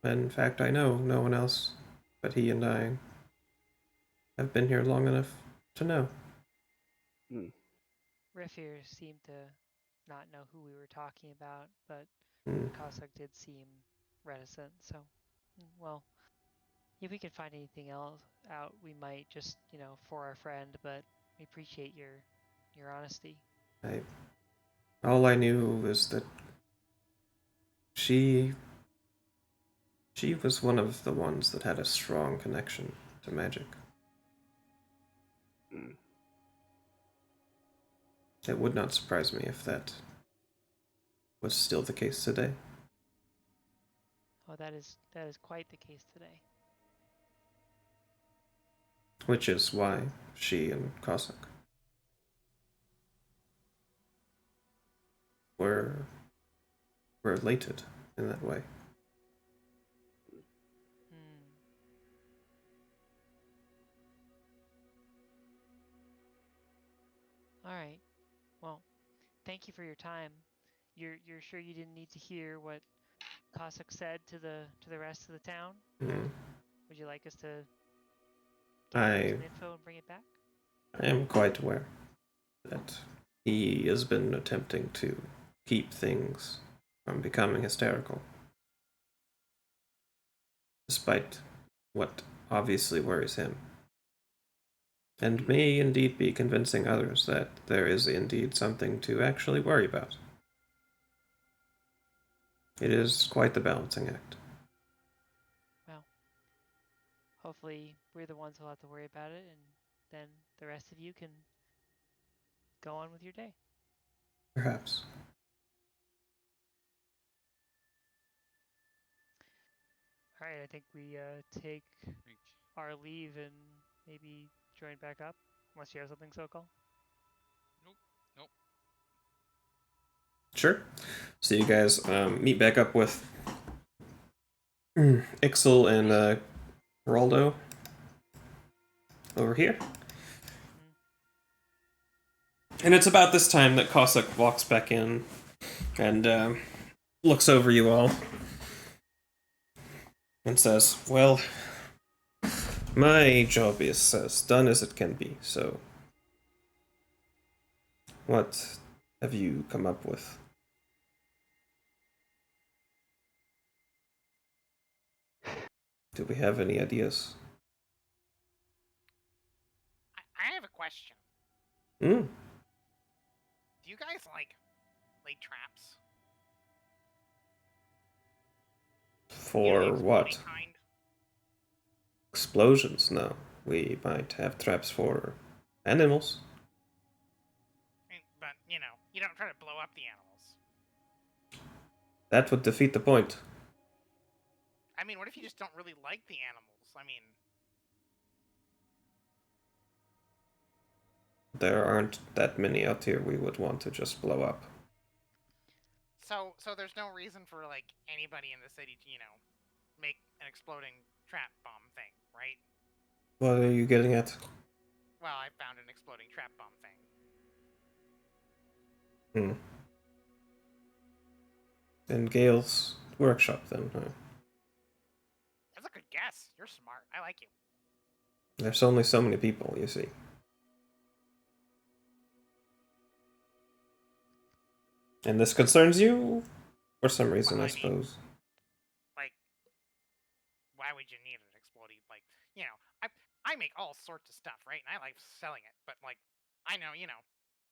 In fact, I know no one else but he and I have been here long enough to know. Mm. Refir seemed to not know who we were talking about, but Mm, Cossack did seem reticent. So, well, if we can find anything else out, we might just, for our friend. But we appreciate your honesty. all I knew is that she was one of the ones that had a strong connection to magic. Mm. It would not surprise me if that was still the case today. Oh, that is quite the case today. Which is why she and Cossack were related in that way. All right. Well, thank you for your time. You're sure you didn't need to hear what Cossack said to the rest of the town? Mm. Would you like us to gather some info and bring it back? I am quite aware that he has been attempting to keep things from becoming hysterical, despite what obviously worries him, and may indeed be convincing others that there is indeed something to actually worry about. It is quite the balancing act. Well, hopefully we're the ones who'll have to worry about it, and then the rest of you can go on with your day. Perhaps. All right, I think we take our leave and maybe join back up, unless you have something, Sokol. Nope. Sure. So you guys meet back up with Ixel and Geraldo over here. And it's about this time that Cossack walks back in and looks over you all and says, "Well, my job is as done as it can be, so what have you come up with?" Do we have any ideas? I have a question. Hmm. Do you guys lay traps? For what? Kind? Explosions? No. We might have traps for animals. But you don't try to blow up the animals. That would defeat the point. I mean, what if you just don't really like the animals? I mean, there aren't that many out here we would want to just blow up. so there's no reason for anybody in the city to make an exploding trap bomb thing, right? What are you getting at? Well, I found an exploding trap bomb thing. in Gale's workshop then, huh? That's a good guess. You're smart. I like you. There's only so many people, you see. And this concerns you? For some reason, Well, I I mean, suppose. like, why would you need an explodey? Like, you know, I make all sorts of stuff, right? And I like selling it, but like, I know,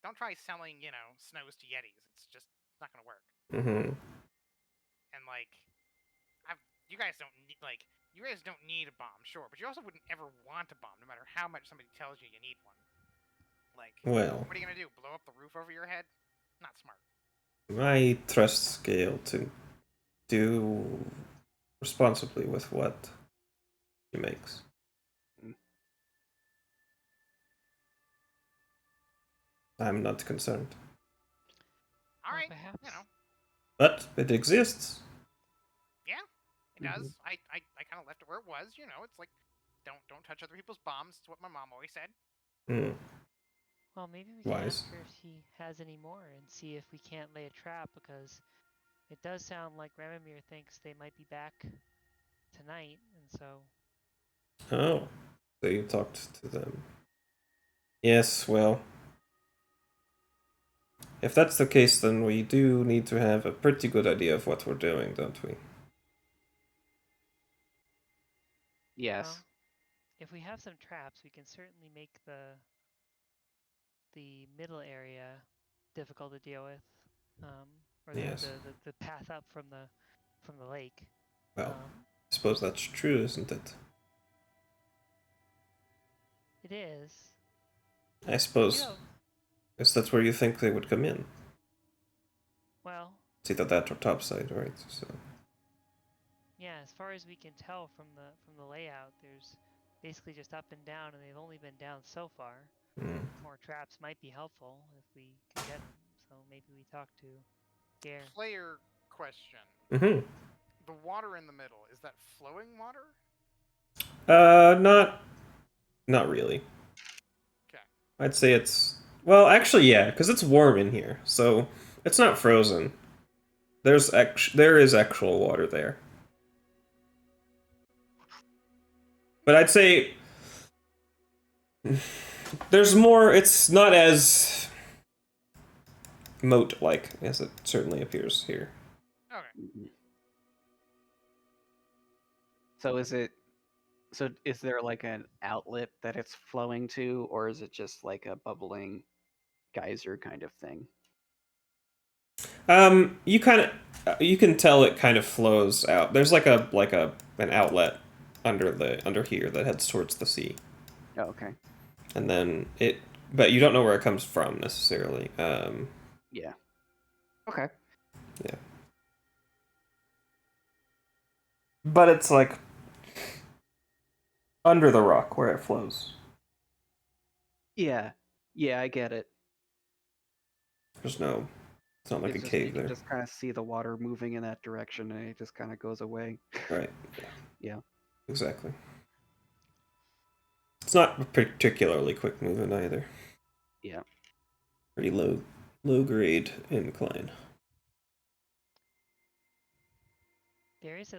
don't try selling, snows to Yetis. It's just not gonna work. Mm-hmm. And like, you guys don't need you guys don't need a bomb, sure, but you also wouldn't ever want a bomb, no matter how much somebody tells you need one. Like, Well, what are you gonna do? Blow up the roof over your head? Not smart. I trust Gale to do responsibly with what he makes. I'm not concerned. All Well, right, perhaps. But it exists. Yeah, it Mhm. does. I kind of left it where it was. It's like, don't touch other people's bombs. It's what my mom always said. Mm. Well, maybe we can Wise. ask her if he has any more and see if we can't lay a trap, because it does sound like Ramamir thinks they might be back tonight, and so Oh, so you talked to them. Yes, well, if that's the case, then we do need to have a pretty good idea of what we're doing, don't we? Yes. well, if we have some traps, we can certainly make the middle area difficult to deal with, or Yes. the path up from the lake. Well, I suppose that's true, isn't it? It is. I suppose. You know, Is that where you think they would come in? well, It's either that or topside, right? So. yeah. As far as we can tell from the layout, there's basically just up and down, and they've only been down so far. Mm. More traps might be helpful if we can get them. So maybe we talk to Gare. Player question: Mm-hmm. the water in the middle, is that flowing water? Not really. Okay. I'd say it's well, actually, yeah, because it's warm in here, so it's not frozen. There is actual water there, but I'd say there's more. It's not as moat-like as it certainly appears here. Okay. So is there like an outlet that it's flowing to, or is it just like a bubbling geyser kind of thing? You can tell it kind of flows out. There's like an outlet under here that heads towards the sea, Oh, okay. and then but you don't know where it comes from necessarily. Yeah. Okay. Yeah. But it's like under the rock where it flows. Yeah. Yeah, I get it. It's not like It's a just you cave can there. just kind of see the water moving in that direction, and it just kind of goes away. Right. Yeah. Exactly. It's not particularly quick moving either. Yeah. Pretty low grade incline. There is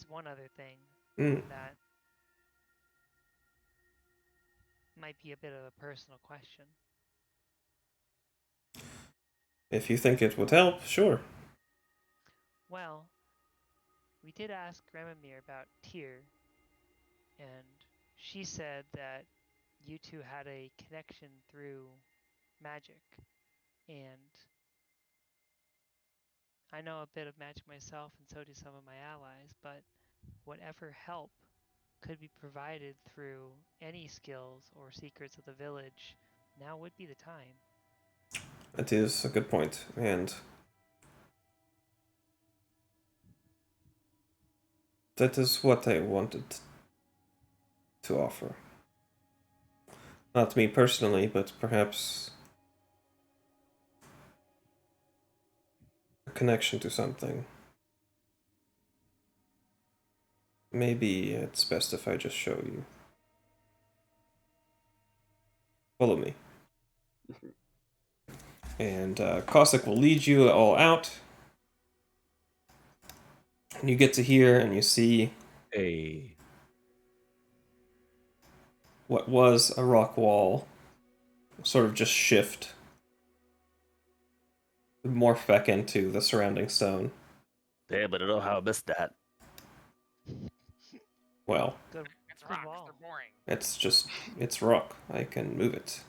one other thing Mm. that might be a bit of a personal question. If you think it would help, sure. Well, we did ask Ramamir about Tyr, and she said that you two had a connection through magic, and I know a bit of magic myself, and so do some of my allies, but whatever help could be provided through any skills or secrets of the village, now would be the time. That is a good point, and that is what I wanted to offer. Not me personally, but perhaps a connection to something. Maybe it's best if I just show you. Follow me. And Cossack will lead you all out. And you get to here and you see Hey. what was a rock wall sort of just shift, morph back into the surrounding stone. Yeah, but I don't know how I missed that. Well, Good, It's good rocks. wall. They're boring. it's rock. I can move it.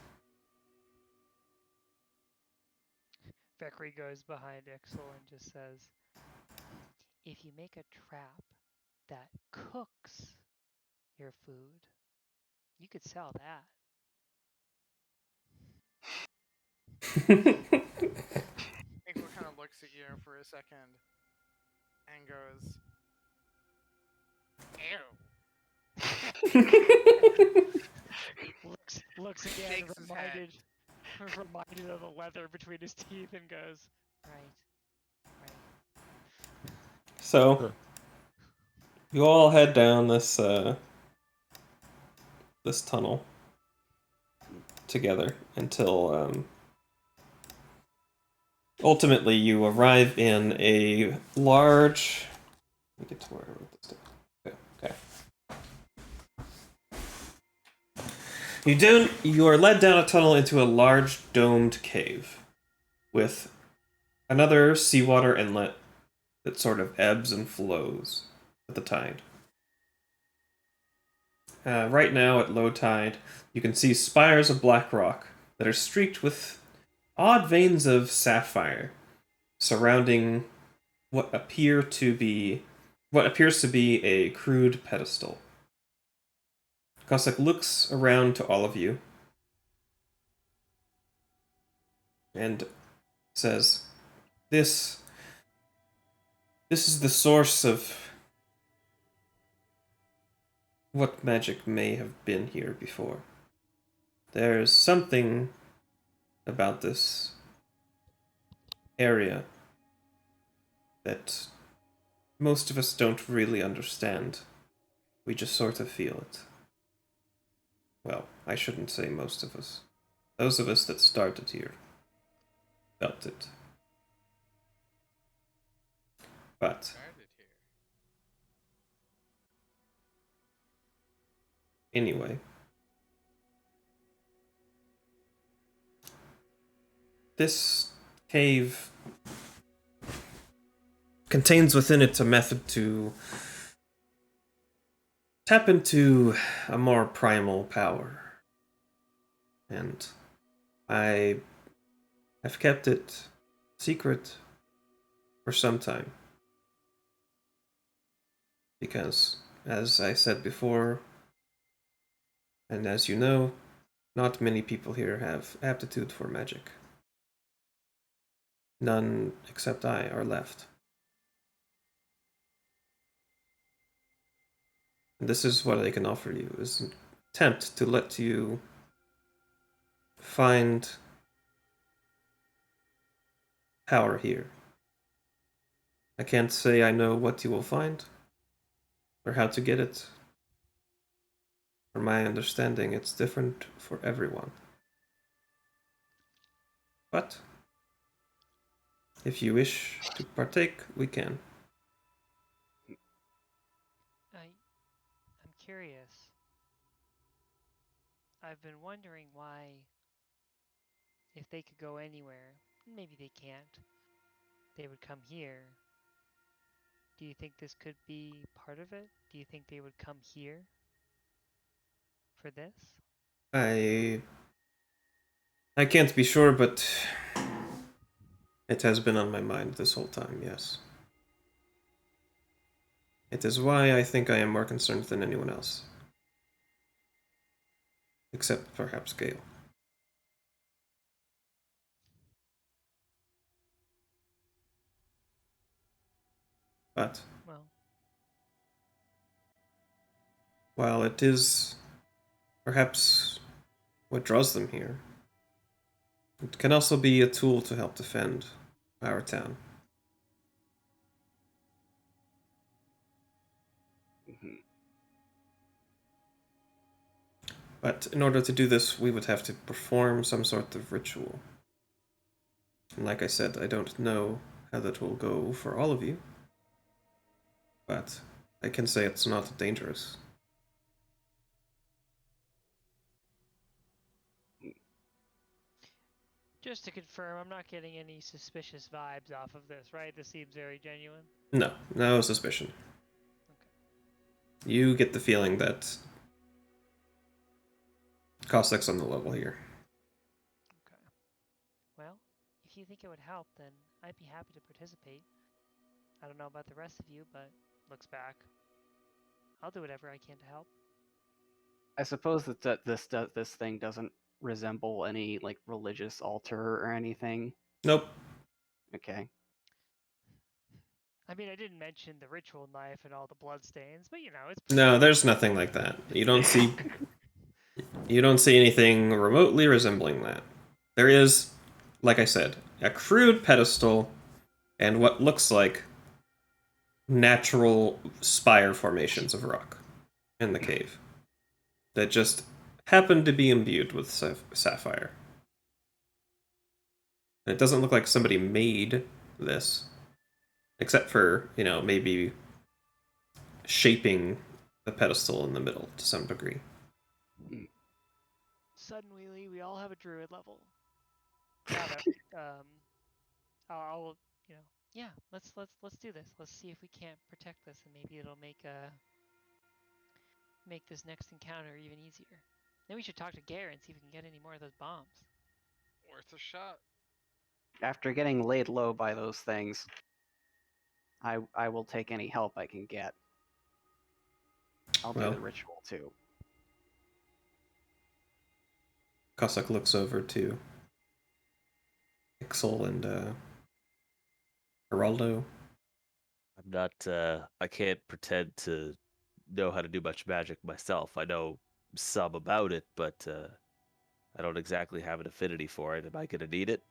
Vekri goes behind Ixel and just says, if you make a trap that cooks your food, you could sell that. Axel kind of looks at you for a second and goes, "Ew." looks again, Shakes his head. reminded of the leather between his teeth, and goes, right. So you all head down this this tunnel together until ultimately you arrive in a large. Let me get to where I wrote this down. Okay. You are led down a tunnel into a large domed cave with another seawater inlet that sort of ebbs and flows with the tide. Right now, at low tide, you can see spires of black rock that are streaked with odd veins of sapphire surrounding what appears to be a crude pedestal. Cossack looks around to all of you and says, This is the source of what magic may have been here before. There's something about this area that most of us don't really understand. We just sort of feel it. Well, I shouldn't say most of us. Those of us that started here felt it. But Started here. anyway, this cave contains within it a method to tap into a more primal power. And I have kept it secret for some time. Because, as I said before, and as you know, not many people here have aptitude for magic. None except I are left. And this is what I can offer you, is an attempt to let you find power here. I can't say I know what you will find, or how to get it. From my understanding, it's different for everyone. But if you wish to partake, we can. I'm curious. I've been wondering why, if they could go anywhere, maybe they can't, they would come here. Do you think this could be part of it? Do you think they would come here for this? I can't be sure, but it has been on my mind this whole time, yes. It is why I think I am more concerned than anyone else. Except perhaps Gale. But Well, while it is perhaps what draws them here, it can also be a tool to help defend our town. Mhm. But in order to do this, we would have to perform some sort of ritual. And like I said, I don't know how that will go for all of you. but I can say it's not dangerous. Just to confirm, I'm not getting any suspicious vibes off of this, right? This seems very genuine. No suspicion. Okay. You get the feeling that Cossack's on the level here. Okay. Well, if you think it would help, then I'd be happy to participate. I don't know about the rest of you, but looks back. I'll do whatever I can to help. I suppose that this thing doesn't resemble any like religious altar or anything. Nope. Okay. I mean, I didn't mention the ritual knife and all the bloodstains, but it's No, there's nothing like that. You don't see anything remotely resembling that. There is, like I said, a crude pedestal and what looks like natural spire formations of rock in the cave that just happen to be imbued with sapphire. And it doesn't look like somebody made this, except for, maybe shaping the pedestal in the middle to some degree. Suddenly, we all have a druid level. I'll yeah. Let's do this. Let's see if we can't protect this, and maybe it'll make this next encounter even easier. Then we should talk to Gare and see if we can get any more of those bombs. Worth a shot. After getting laid low by those things, I will take any help I can get. I'll do the ritual too. Cossack looks over to Ixel and Geraldo. I'm not. I can't pretend to know how to do much magic myself. I know some about it, but I don't exactly have an affinity for it. Am I gonna need it?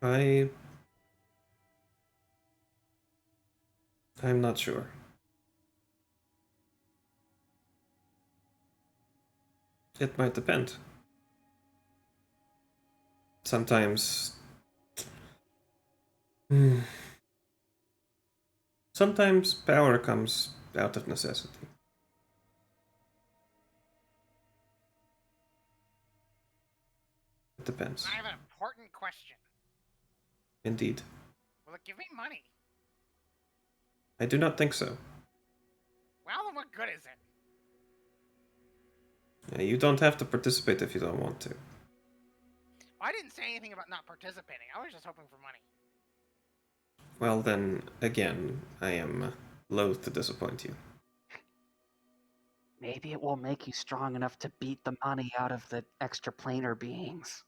I'm not sure. It might depend. Sometimes power comes out of necessity. It depends. I have an important question. Indeed. Will it give me money? I do not think so. Well, then what good is it? You don't have to participate if you don't want to. I didn't say anything about not participating. I was just hoping for money. Well, then, again, I am loath to disappoint you. Maybe it will make you strong enough to beat the money out of the extraplanar beings.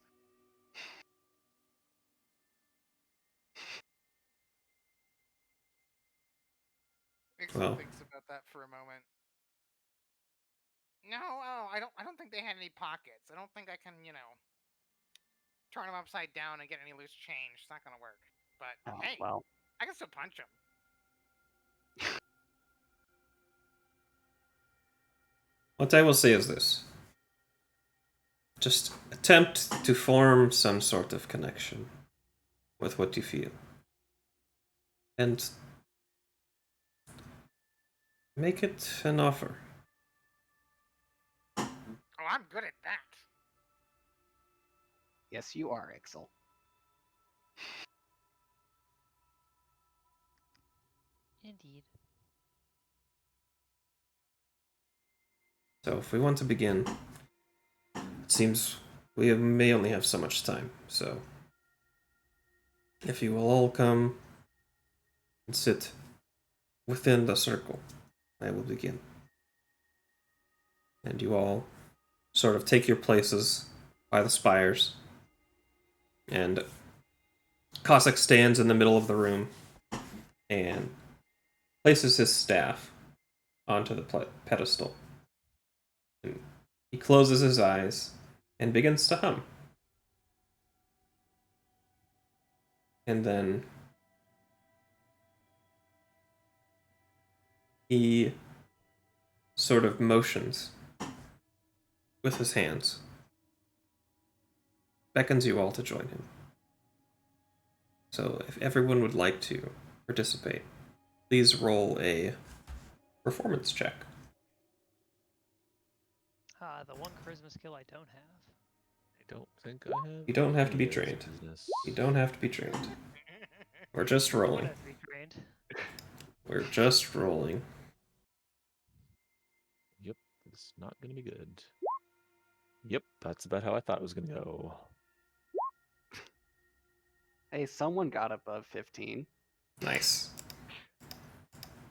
Ixel thinks about that for a moment. No, I don't think they had any pockets. I don't think I can, turn them upside down and get any loose change. It's not gonna work. But hey, well, I can still punch them. What I will say is this. Just attempt to form some sort of connection with what you feel. And make it an offer. Oh, I'm good at that. Yes, you are, Ixel. Indeed. So if we want to begin, it seems we may only have so much time. So if you will all come and sit within the circle, I will begin. And you all sort of take your places by the spires. And Cossack stands in the middle of the room and places his staff onto the pedestal. And he closes his eyes and begins to hum. And then he sort of motions with his hands, beckons you all to join him. So if everyone would like to participate, please roll a performance check. The one charisma skill I don't have. I don't think I have. You don't have to be any of this trained. business. You don't have to be trained. We're just I would rolling. have to be trained. We're just rolling. Yep, it's not gonna be good. Yep, that's about how I thought it was gonna go. Hey, someone got above 15. Nice.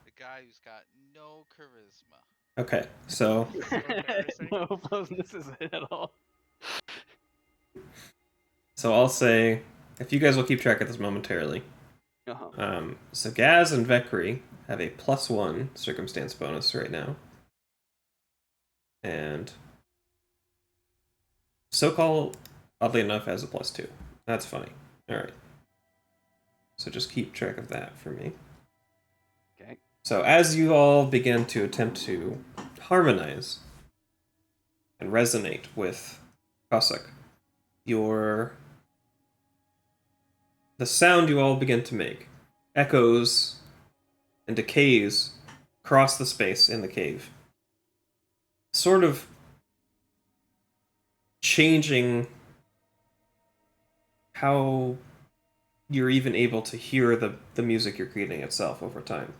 The guy who's got no charisma. Okay, so embarrassing. No closeness is it at all. I'll say, if you guys will keep track of this momentarily. So Gaz and Vekri have a +1 circumstance bonus right now. And Sokol, oddly enough, has a +2. That's funny. Alright. So just keep track of that for me. Okay. So as you all begin to attempt to harmonize and resonate with Cossack, the sound you all begin to make echoes and decays across the space in the cave, sort of changing how you're even able to hear the music you're creating itself over time.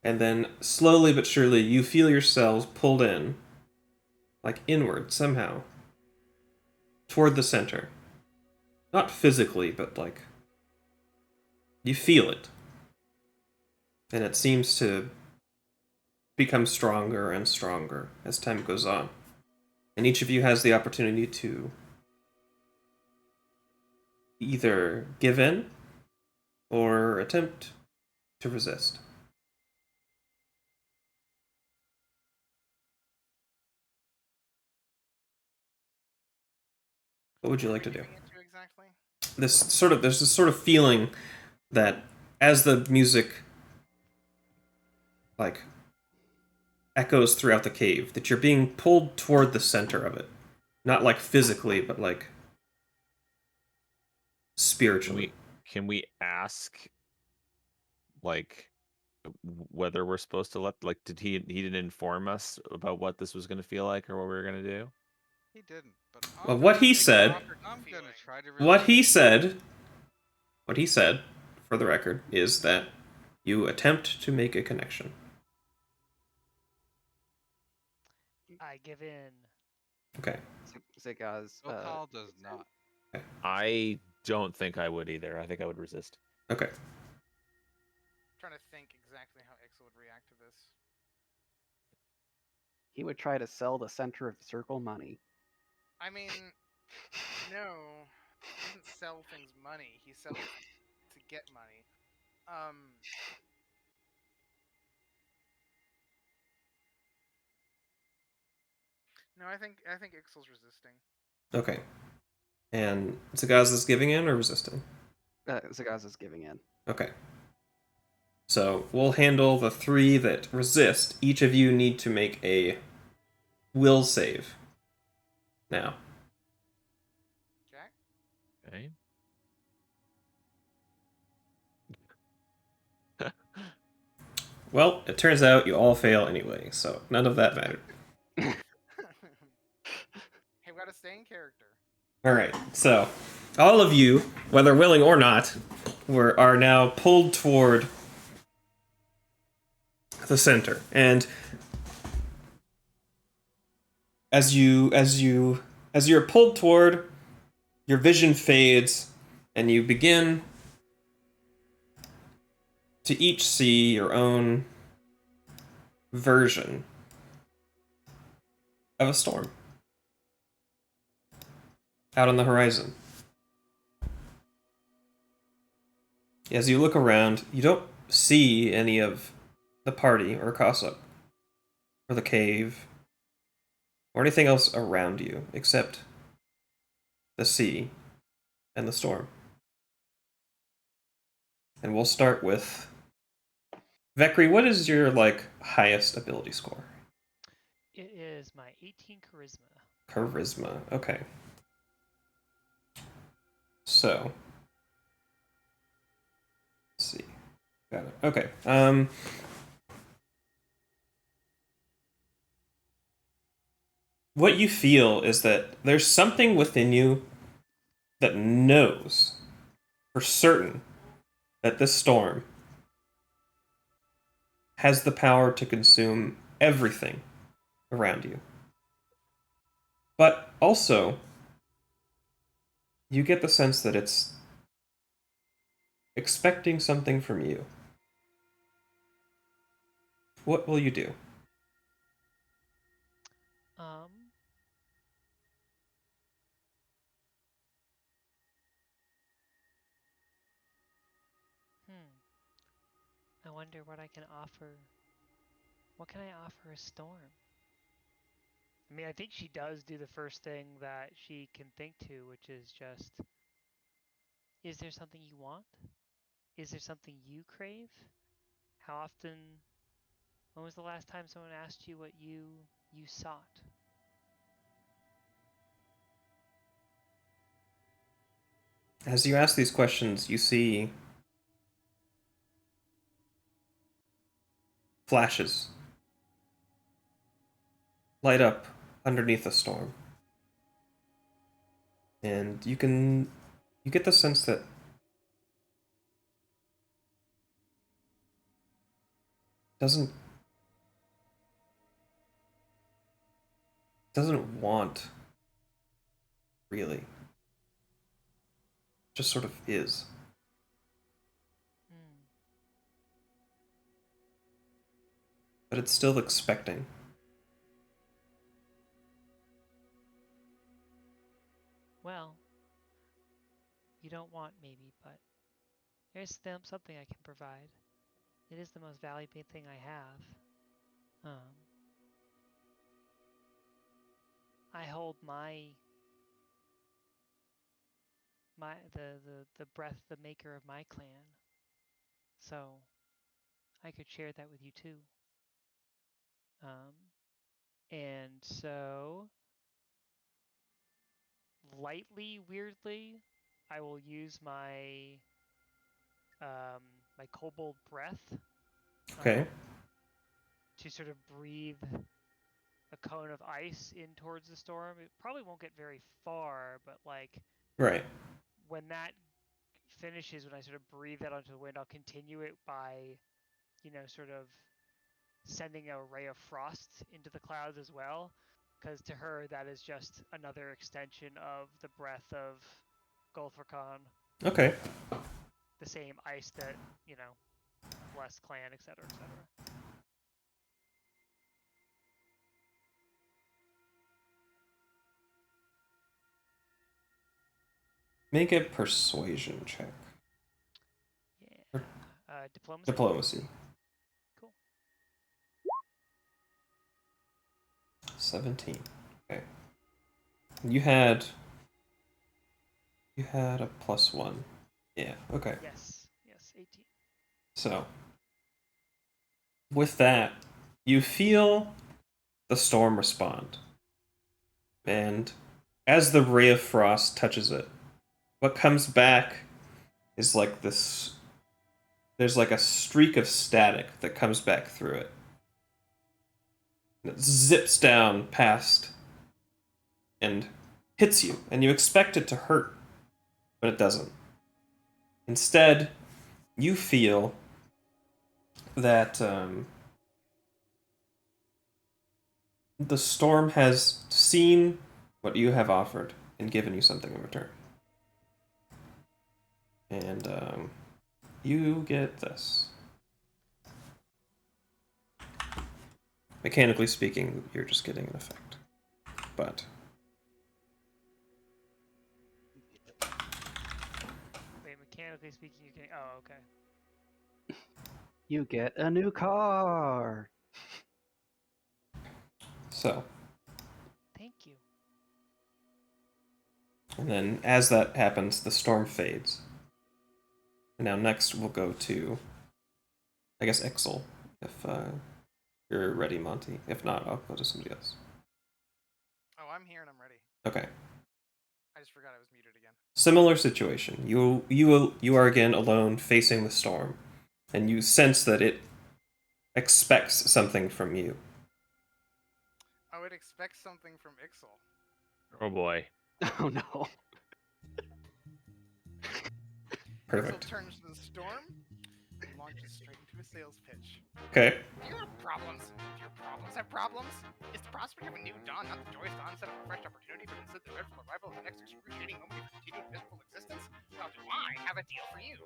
And then, slowly but surely, you feel yourselves pulled in, like inward somehow, toward the center. Not physically, but like, you feel it. And it seems to become stronger and stronger as time goes on. And each of you has the opportunity to either give in or attempt to resist. What would you like to do? Exactly. There's this sort of feeling that as the music like echoes throughout the cave, that you're being pulled toward the center of it. Not like physically, but like spiritually. Can we ask, like, whether we're supposed to did he didn't inform us about what this was going to feel like or what we were going to do? He didn't, but Well, I'm what gonna he take said- the offer. I'm gonna try to What he resist. said, for the record, is that you attempt to make a connection. I give in. Okay. Zigaz. Sokal does not. I don't think I would either. I think I would resist. Okay. Trying to think exactly how Ixel would react to this. He would try to sell the center of the circle money. I mean, no, he doesn't sell things money. He sells to get money. No, I think Ixel's resisting. Okay. And Zagaz is giving in or resisting? Zagaz is giving in. Okay. So we'll handle the 3 that resist. Each of you need to make a will save. Now. Okay. Okay. Well, it turns out you all fail anyway, so none of that mattered. Hey, we gotta stay in character. Alright, so all of you, whether willing or not, are now pulled toward the center. And as you're pulled toward, your vision fades, and you begin to each see your own version of a storm out on the horizon. As you look around, you don't see any of the party or Cossack or the cave or anything else around you except the sea and the storm. And we'll start with Vekri. What is your highest ability score? It is my 18 charisma. Charisma. Okay. So Got it. Okay. What you feel is that there's something within you that knows for certain that this storm has the power to consume everything around you. But also, you get the sense that it's expecting something from you. What will you do? Um. Hmm. I wonder what I can offer. What can I offer a storm? I mean, I think she does do the first thing that she can think to, which is just, is there something you want? Is there something you crave? How often, when was the last time someone asked you what you sought? As you ask these questions, you see flashes light up underneath the storm. And you get the sense that doesn't doesn't want really. Just sort of is. Hmm. But it's still expecting. Well, you don't want maybe, but there's something I can provide. It is the most valuable thing I have. I hold the breath, the maker of my clan. So I could share that with you too. Um, and so lightly, weirdly, I will use my kobold breath Okay. to sort of breathe a cone of ice in towards the storm. It probably won't get very far, but like Right. when that finishes, when I sort of breathe that onto the wind, I'll continue it by, sort of sending a ray of frost into the clouds as well, because to her that is just another extension of the breath of Gulthrakhan, Okay. the same ice that bless clan, etc., etc. Make a persuasion check. Yeah. Diplomacy. Diplomacy. Cool. 17. Okay. You had a +1. Yeah, okay. Yes. Yes. 18. So with that, you feel the storm respond. And as the ray of frost touches it, what comes back is like this. There's like a streak of static that comes back through it. And it zips down past and hits you, and you expect it to hurt, but it doesn't. Instead, you feel that the storm has seen what you have offered and given you something in return. And you get this. Mechanically speaking, you're just getting an effect. But Wait, mechanically speaking, you can. Oh, okay. You get a new car. so, Thank you. and then as that happens, the storm fades. And now next we'll go to, I guess, Exel, if you're ready, Monty. If not, I'll go to somebody else. Oh, I'm here and I'm ready. Okay. I just forgot I was muted again. Similar situation. You are again alone, facing the storm. and you sense that it expects something from you. I would expect something from Ixel. Oh boy. Oh no. Perfect. Ixel turns to the storm and launches straight into a sales pitch. Okay. Do you have problems? Do your problems have problems? Is the prospect of a new dawn not the joyous onset of a fresh opportunity, but instead the dreadful arrival of the next excruciating moment of your continued miserable existence? Well, do I have a deal for you?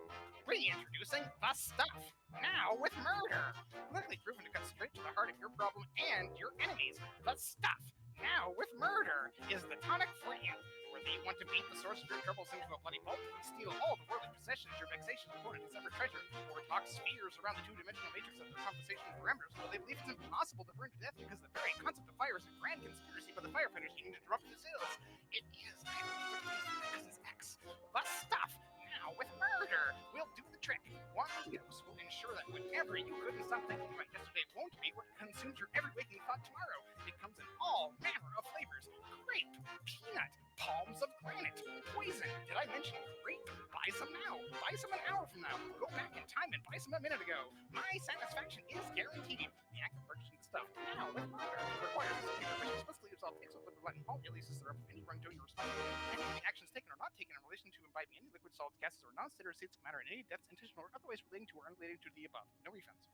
Reintroducing The Stuff, now with murder! Clinically proven to cut straight to the heart of your problem and your enemies. The Stuff, now with murder, is the tonic for you. Whether you want to beat the source of your troubles into a bloody pulp, steal all the worldly possessions your vexation opponent has ever treasured, or talk spheres around the two-dimensional matrix of their conversational parameters, well, they believe it's impossible to burn to death because the very concept of fire is a grand conspiracy by the firefighters needing to interrupt the sales. It is, I believe, Business X. The Stuff, now with murder, will do the trick. One dose will ensure that whatever you couldn't stop thinking about yesterday won't be what consumes your every waking thought tomorrow. It comes in all manner of flavors: grape, peanut, palms of granite, poison. Did I mention grape? Buy some now. Buy some an hour from now. Go back in time and buy some a minute ago. My satisfaction is guaranteed. The act of purchasing stuff now with murder requires a secure permission explicitly yourself takes with liquid Latin all aliases that are up to any wrongdoing or responsibility. Any of the actions taken or not taken in relation to imbibing any liquid, solids, gases, or non-stator states of matter in any depths, intentional or otherwise relating to or unrelated to the above. No refunds.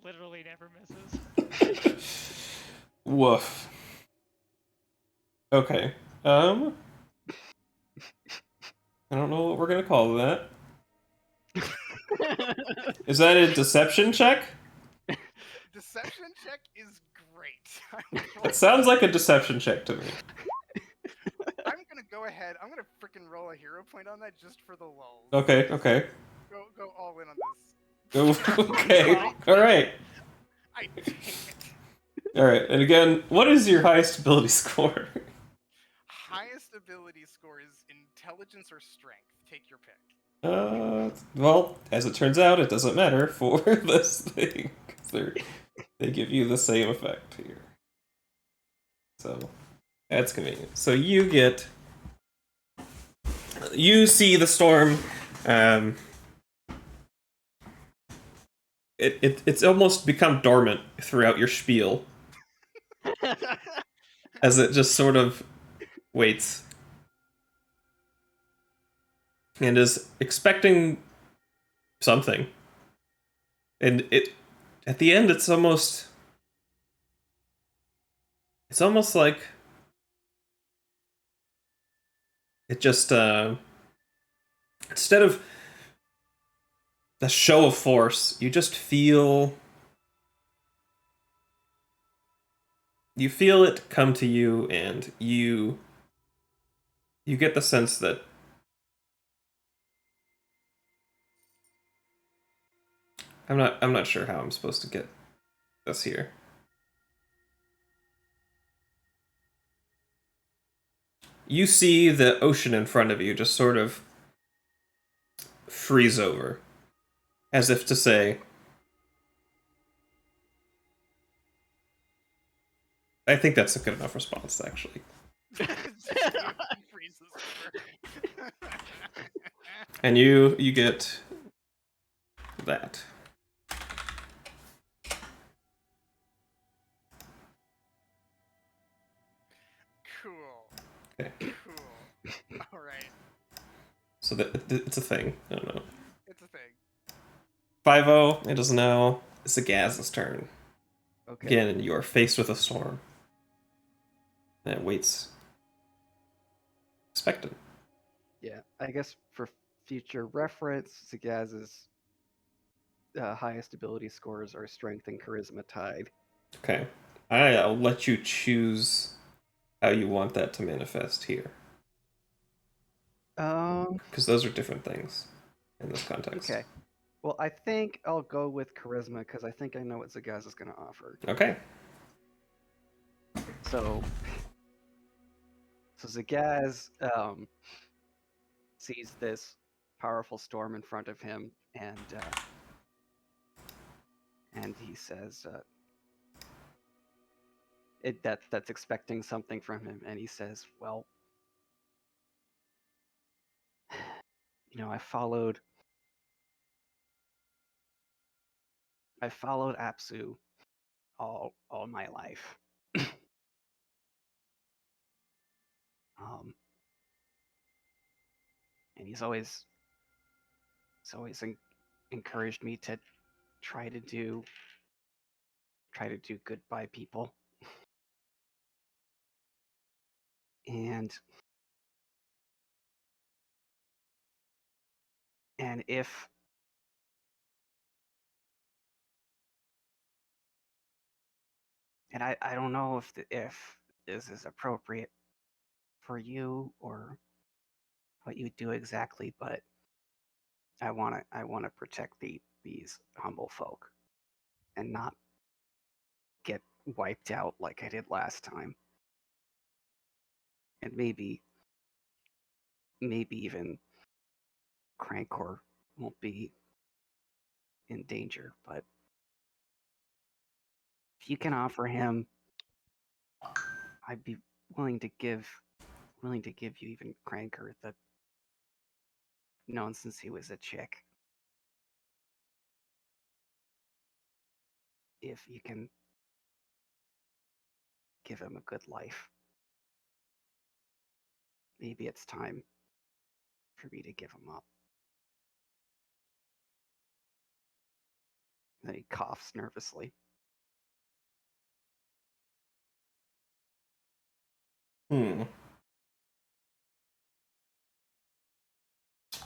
Literally never misses. Woof. Okay. I don't know what we're gonna call that. Is that a deception check? Deception check is great. It sounds like a deception check to me. I'm gonna go ahead. I'm gonna freaking roll a hero point on that just for the lulz. Okay, okay. Go all in on this. Okay. Alright. I dang it. Alright, and again, what is your highest ability score? Highest ability score is intelligence or strength. Take your pick. Well, as it turns out, it doesn't matter for this thing, because they give you the same effect here. So, that's convenient. So you see the storm, it's almost become dormant throughout your spiel, as it just sort of waits. And is expecting something. And at the end, it's almost like it just, instead of the show of force, you just feel it come to you, and you get the sense that I'm not sure how I'm supposed to get this here. You see the ocean in front of you just sort of freeze over, as if to say, I think that's a good enough response, actually. Freezes over. And you get that. Cool. Okay. Cool. All right. So it's a thing. I don't know. It's a thing. 5-0. It is now Zagaz's turn. Okay. Again, you are faced with a storm. And it waits. Expectant. Yeah, I guess for future reference, Zagaz's highest ability scores are Strength and Charisma tied. Okay. I'll let you choose how you want that to manifest here. Because those are different things in this context. Okay. Well, I think I'll go with Charisma because I think I know what Zagaz is going to offer. Okay. So Zagaz sees this powerful storm in front of him, and he says that's expecting something from him, and he says, "Well, I followed I followed Apsu all my life. And he's always encouraged me to try to do good by people. And if I don't know if this is appropriate for you or what you do exactly, but I want to protect these humble folk and not get wiped out like I did last time. And maybe even Crankor won't be in danger, but if you can offer him, I'd be willing to give you even Crankor the known since he was a chick. If you can give him a good life, maybe it's time for me to give him up. And then he coughs nervously.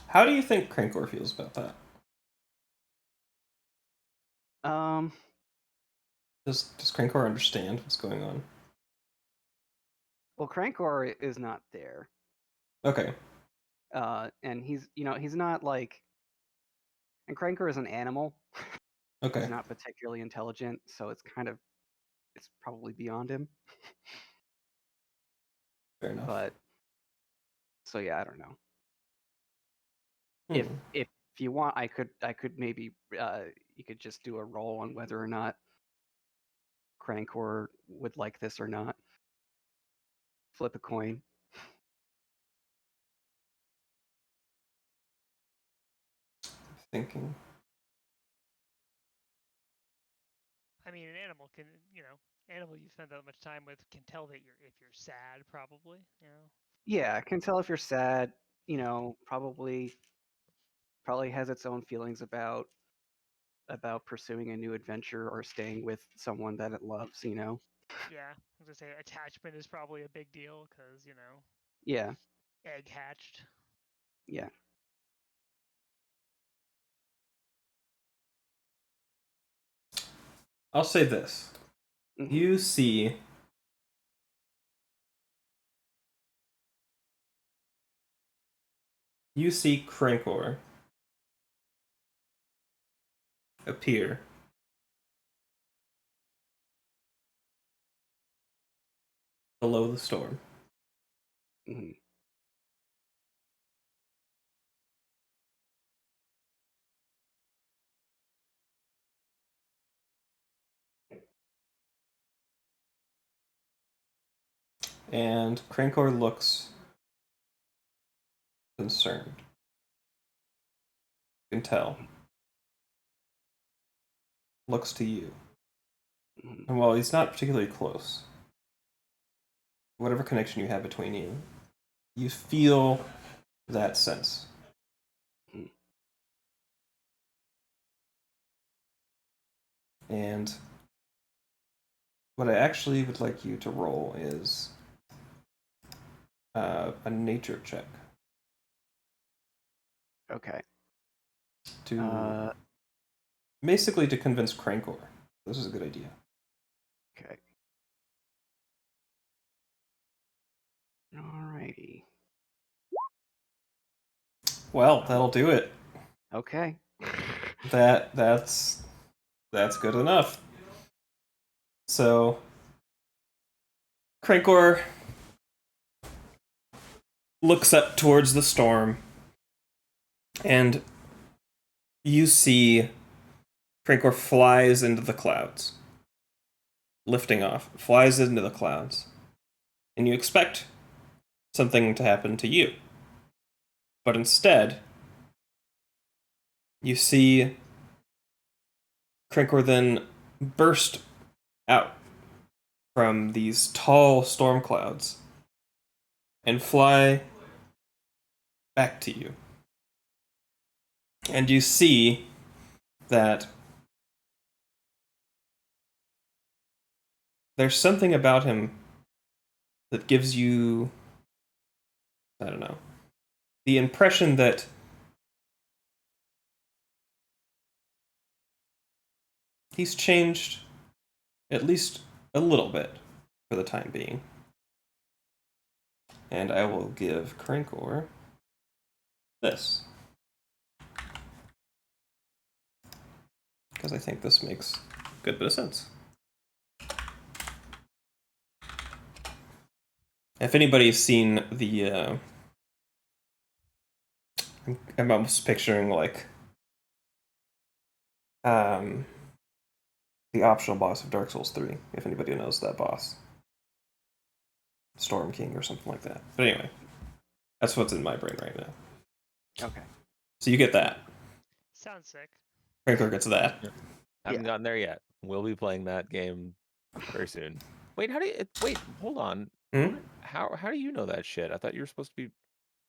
How do you think Crankor feels about that? Does Crankor understand what's going on? Well, Crankor is not there. Okay. And he's not like. And Crankor is an animal. Okay. He's not particularly intelligent, so it's probably beyond him. Fair enough. But so yeah, I don't know. If you want, I could maybe you could just do a roll on whether or not Crankor would like this or not. Flip a coin. Thinking. I mean, an animal can, animal you've spent that much time with can tell that if you're sad, probably, Yeah, I can tell if you're sad. Probably has its own feelings about pursuing a new adventure or staying with someone that it loves. Yeah, I was gonna say attachment is probably a big deal because Yeah. Egg hatched. Yeah. I'll say this. Mm-hmm. You see Crankor appear below the storm. Mm-hmm. And Crankor looks concerned. You can tell. Looks to you. Mm-hmm. And while he's not particularly close, whatever connection you have between you, you feel that sense. Mm-hmm. And what I actually would like you to roll is a nature check. Okay. To basically to convince Crankor this is a good idea. Okay. Alrighty. Well, that'll do it. Okay. That's good enough. So Crankor looks up towards the storm, and you see Crankor flies into the clouds. Lifting off, flies into the clouds. And you expect something to happen to you. But instead, you see Crinkor then burst out from these tall storm clouds and fly back to you. And you see that there's something about him that gives you, I don't know, the impression that he's changed at least a little bit for the time being. And I will give Crinkor this. Because I think this makes a good bit of sense. If anybody's seen the... I'm almost picturing, like... the optional boss of Dark Souls 3, if anybody knows that boss. Storm King or something like that. But anyway, that's what's in my brain right now. Okay. So you get that. Sounds sick. Crinkor gets that. Haven't gotten there yet. We'll be playing that game very soon. Wait, wait, hold on. Hmm? How do you know that shit? I thought you were supposed to be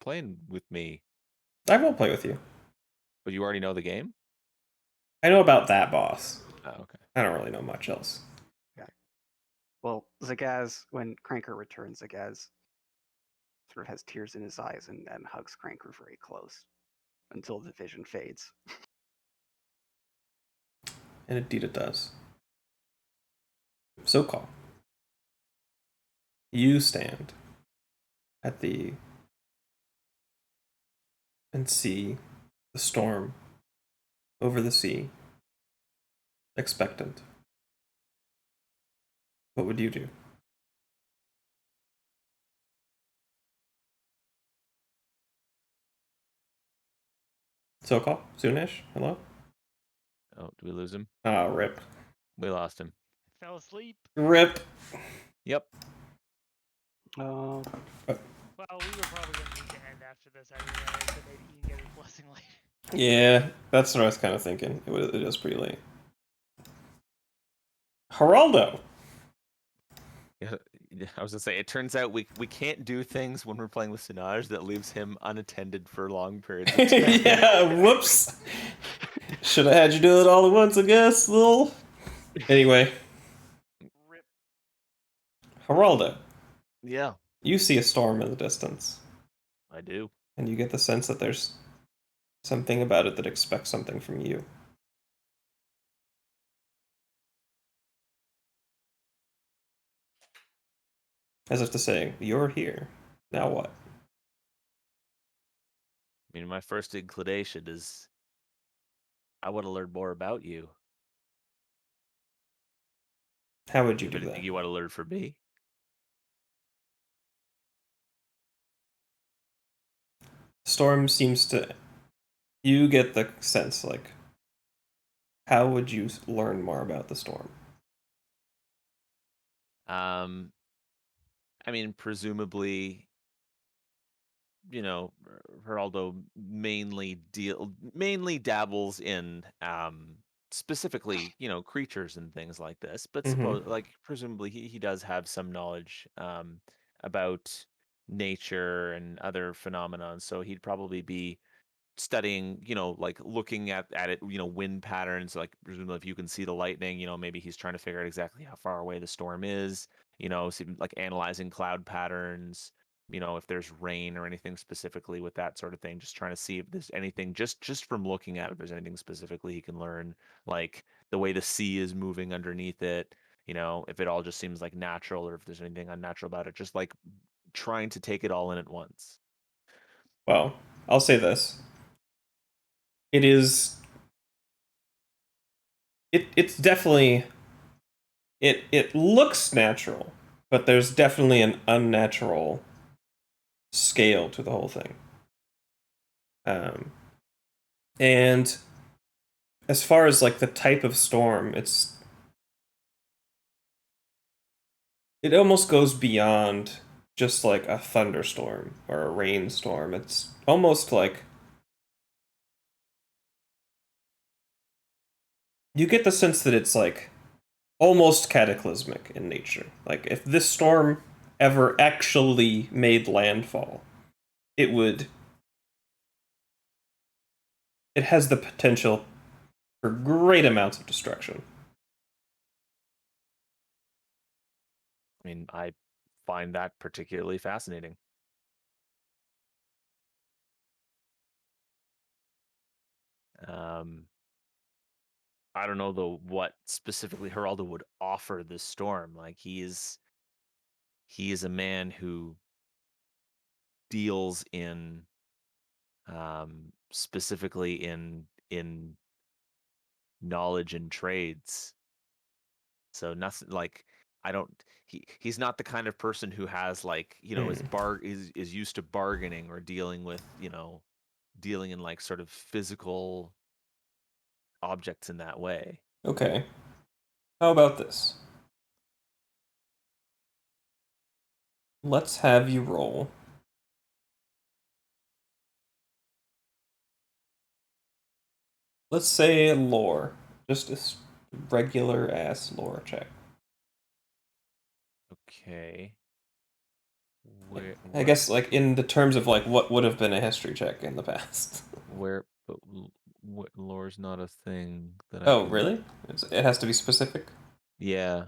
playing with me, I will play with you. but you already know the game? I know about that boss. Oh, okay. I don't really know much else. Well, Zagaz, when Cranker returns, Zagaz sort of has tears in his eyes and hugs Cranker very close until the vision fades. And indeed it does. So call. You stand at the... and see the storm over the sea, expectant. What would you do? So call? Soonish? Hello? Oh, do we lose him? Ah, rip. We lost him. Fell asleep. Rip. Yep. Oh, Well, we were probably going to need to end after this anyway, so maybe you can get his blessing later. Yeah, that's what I was kind of thinking. It is pretty late. Geraldo! Yeah, I was gonna say, it turns out we can't do things when we're playing with Sinaj that leaves him unattended for long periods of time. Yeah, whoops. Should have had you do it all at once, I guess, lol. Anyway, Rip. Geraldo, Yeah, you see a storm in the distance, I do. and you get the sense that there's something about it that expects something from you. As if to say, you're here. Now what? I mean, my first inclination is I want to learn more about you. How would you do Anything that? you want to learn from me? Storm seems to... You get the sense, like, how would you learn more about the storm? I mean, presumably, Geraldo mainly dabbles in specifically, creatures and things like this, but presumably he does have some knowledge about nature and other phenomena, so he'd probably be studying, like looking at it, wind patterns, like presumably if you can see the lightning, maybe he's trying to figure out exactly how far away the storm is, like analyzing cloud patterns, if there's rain or anything specifically with that sort of thing, just trying to see if there's anything just from looking at it, if there's anything specifically he can learn, like the way the sea is moving underneath it, if it all just seems like natural or if there's anything unnatural about it, just like trying to take it all in at once. Well, I'll say this. It is... It's definitely... It looks natural, but there's definitely an unnatural scale to the whole thing. And as far as like the type of storm, it almost goes beyond just like a thunderstorm or a rainstorm. It's almost like you get the sense that it's like almost cataclysmic in nature. Like if this storm ever actually made landfall, it has the potential for great amounts of destruction. I mean, I find that particularly fascinating. I don't know though what specifically Geraldo would offer this storm. Like he is a man who deals in specifically in knowledge and trades. So nothing like I don't he's not the kind of person who has like, is used to bargaining or dealing with, dealing in like sort of physical objects in that way. Okay. How about this? Let's have you roll. Let's say lore. Just a regular ass lore check. Okay. I guess like in the terms of like what would have been a history check in the past. but what lore's not a thing that I Oh, can... really? It has to be specific? Yeah.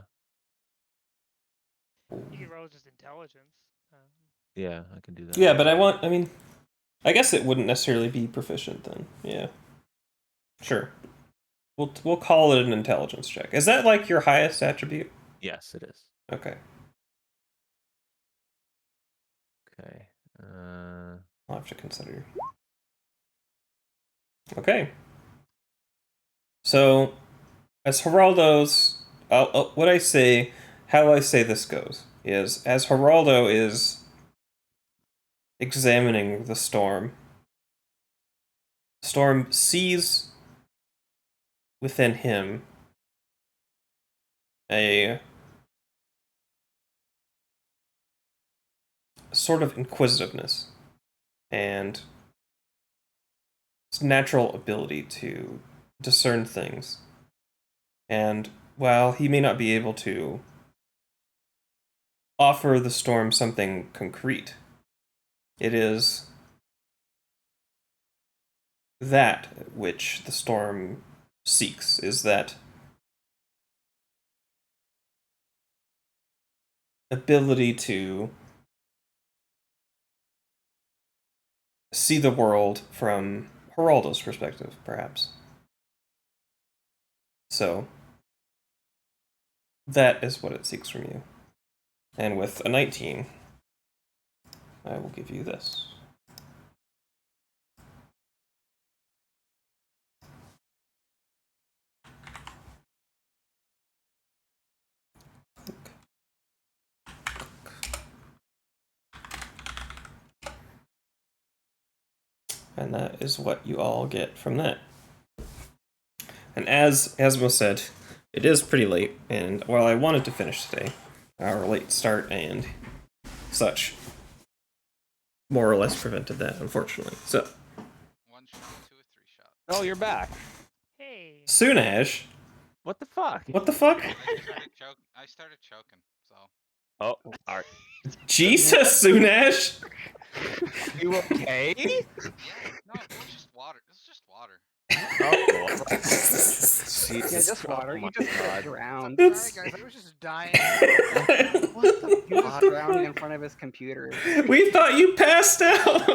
You can roll just intelligence. Yeah, I can do that. Yeah, but I guess it wouldn't necessarily be proficient then. Yeah. Sure. We'll call it an intelligence check. Is that like your highest attribute? Yes, it is. Okay. Okay. I'll have to consider. Okay. So, as Geraldo's, how I say this goes is, as Geraldo is examining the storm sees within him a sort of inquisitiveness and natural ability to discern things. And while he may not be able to offer the storm something concrete, it is that which the storm seeks, is that ability to see the world from Geraldo's perspective, perhaps. So, that is what it seeks from you. And with a 19, I will give you this. And that is what you all get from that. And as Asmo said, it is pretty late, and while I wanted to finish today, our late start and such more or less prevented that, unfortunately. So, 1 shot, 2 or 3 shot. Oh, you're back. Hey. Sunash, What the fuck? what the fuck? I started choking, so. Oh, all right. Jesus, Sunash! You okay? Yeah, no, it's just water. It's just water. Oh, Yeah, just water. You just get drowned. Sorry guys, I was just dying. What the? You're just drowning in front of his computer. We thought you passed out! I love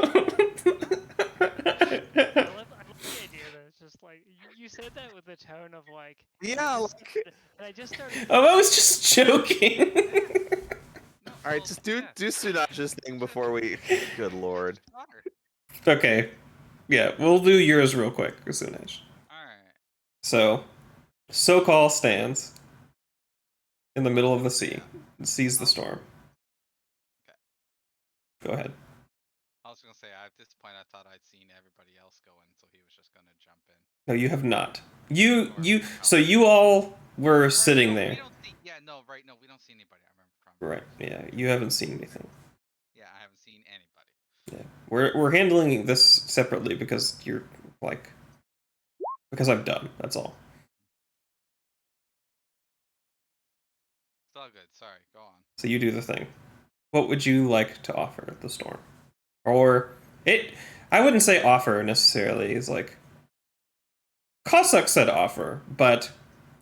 the idea that it's just like you said that with the tone of like. Yeah, And I just started. Oh, I was just joking. No, all right, just do Sunash's thing before we. Good lord. Water. Okay. Yeah, we'll do yours real quick, Sunash. Alright. So, Sokal stands in the middle of the sea and sees the storm. Okay. Go ahead. I was gonna say, at this point, I thought I'd seen everybody else go in, so he was just gonna jump in. No, you have not. So you all were Right, sitting no, there. We don't see, no, we don't see anybody. I remember from. Right, yeah, you haven't seen anything. Yeah, I haven't seen anybody. Yeah. We're handling this separately because you're like, because I'm dumb, that's all. all good. Sorry, go on. So you do the thing. What would you like to offer the storm? Or it? I wouldn't say offer necessarily. Is like Cossack said offer, but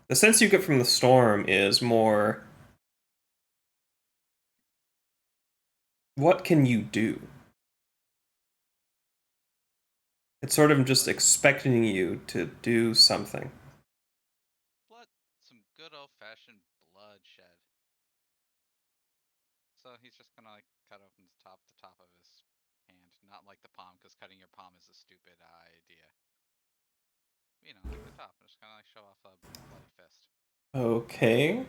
the sense you get from the storm is more. What can you do? It's sort of just expecting you to do something. Some good old-fashioned bloodshed. So he's just gonna like cut open the top of his hand, not like the palm, because cutting your palm is a stupid idea. You know, like the top. I'm just gonna like show off a bloody fist. Okay.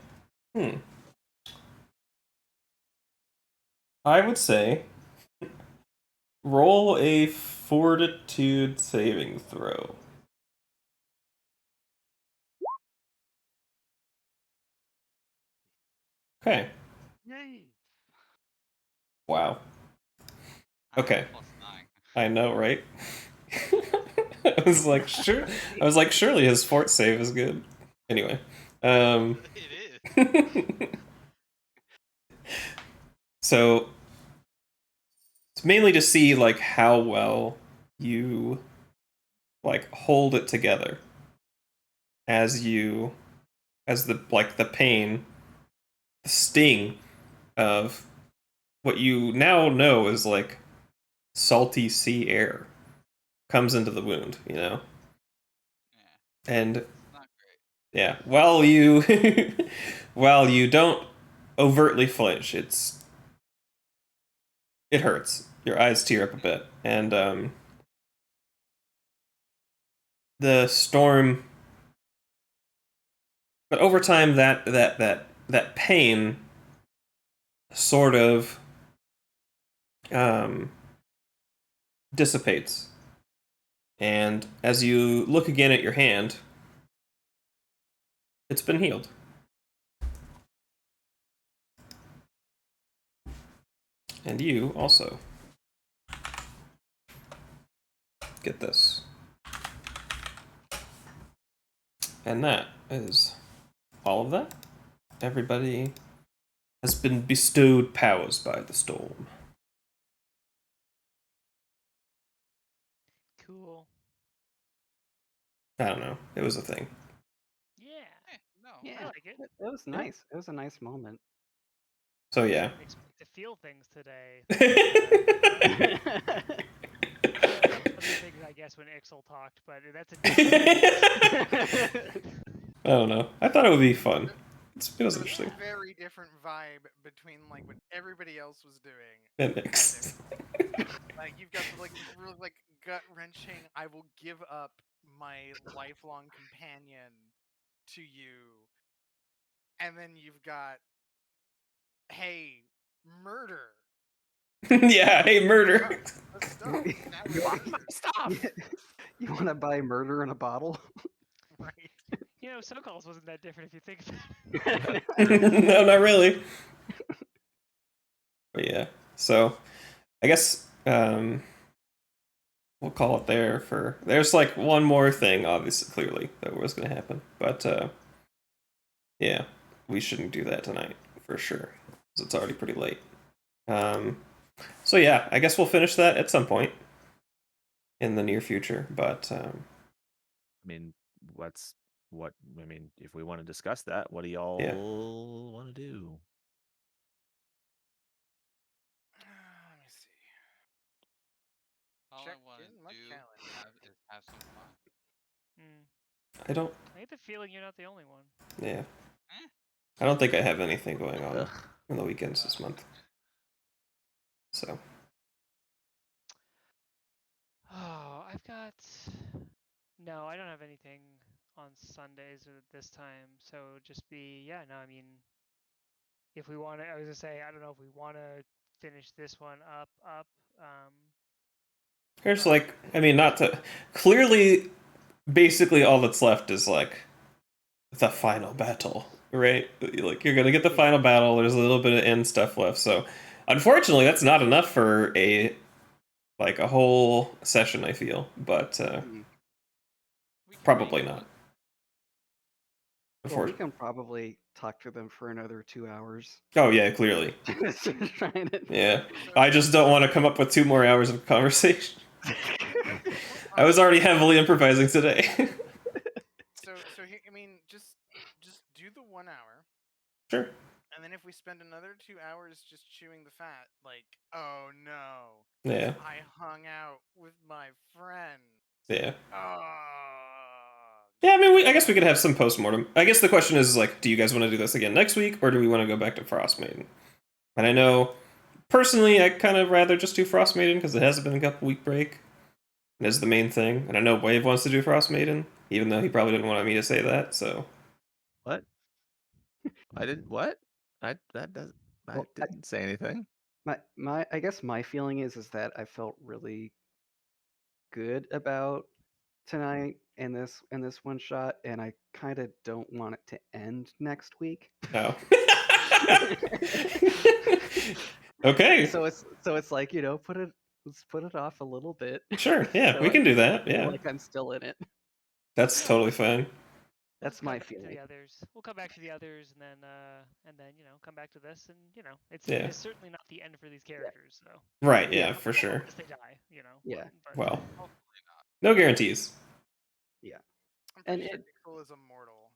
I would say roll a fortitude saving throw. Okay. Yay! Wow. Okay. I know, right? I was like, sure. I was like, surely his fort save is good. Anyway, It is. So it's mainly to see like how well you like hold it together as the pain, the sting of what you now know is like salty sea air comes into the wound, you know? Yeah. And It's not great. yeah, while you while you don't overtly flinch, it hurts. Your eyes tear up a bit. And the storm, but over time that pain sort of dissipates. And as you look again at your hand, it's been healed. And you also get this. And that is all of that. Everybody has been bestowed powers by the storm. Cool. I don't know. It was a thing. Yeah. No. Yeah, I like it. it was nice. It was a nice moment. So yeah. Didn't expect to feel things today. Other things, I guess, when Ixel talked, but that's a different. I don't know. I thought it would be fun. It was There interesting. a very different vibe between like what everybody else was doing And Nix. like you've got the, like this really like gut wrenching. I will give up my lifelong companion to you, and then you've got hey murder. Yeah, hey, murder. Stop. You want to buy murder in a bottle? Right. You know, SoCalls wasn't that different if you think about it. No, not really. But yeah, so I guess we'll call it there for. There's like one more thing, obviously, clearly that was going to happen, but yeah, we shouldn't do that tonight for sure because it's already pretty late. So yeah, I guess we'll finish that at some point in the near future. But I mean, if we want to discuss that, what do y'all want to do? Let me see. All Check I want to in my do calendar. is have some fun. I don't. I get the feeling you're not the only one. Yeah, Eh? I don't think I have anything going on Ugh. on the weekends this month. So Oh, I've got. No, I don't have anything on Sundays at this time. So just be, yeah, no, I mean, if we want to, I was gonna say, I don't know if we want to finish this one up. there's like, I mean, not to clearly, basically all that's left is like the final battle, right? Like you're gonna get the final battle. There's a little bit of end stuff left. So unfortunately, that's not enough for a whole session. I feel, but We can probably make not. Well, we can probably talk to them for another 2 hours. Oh yeah, clearly. Trying to... Yeah. I just don't want to come up with 2 more hours of conversation. I was already heavily improvising today. So I mean, just do the 1 hour, Sure. and then if we spend another 2 hours just chewing the fat, like, oh no, Yeah. I hung out with my friend. Yeah. Oh. Yeah, I mean, I guess we could have some postmortem. I guess the question is, like, do you guys want to do this again next week, or do we want to go back to Frost Maiden? And I know, personally, I kind of rather just do Frost Maiden because it has been a couple week break. And is the main thing. And I know Wave wants to do Frost Maiden, even though he probably didn't want me to say that, so. What? I didn't. What? I didn't say anything. I guess my feeling is that I felt really good about tonight and this one shot, and I kind of don't want it to end next week. Oh. Okay. So it's like, you know, let's put it off a little bit. Sure. Yeah, So we I can do feel that. Yeah, like I'm still in it. that's totally fine. That's We'll my come back to feeling. the others. We'll come back to the others, and then you know, come back to this, and you know, it's Yeah. certainly not the end for these characters. So Right. Yeah, Yeah. for sure. unless they die, you know. Yeah. But Well, Hopefully not. no guarantees. I'm And pretty sure Ixal is immortal.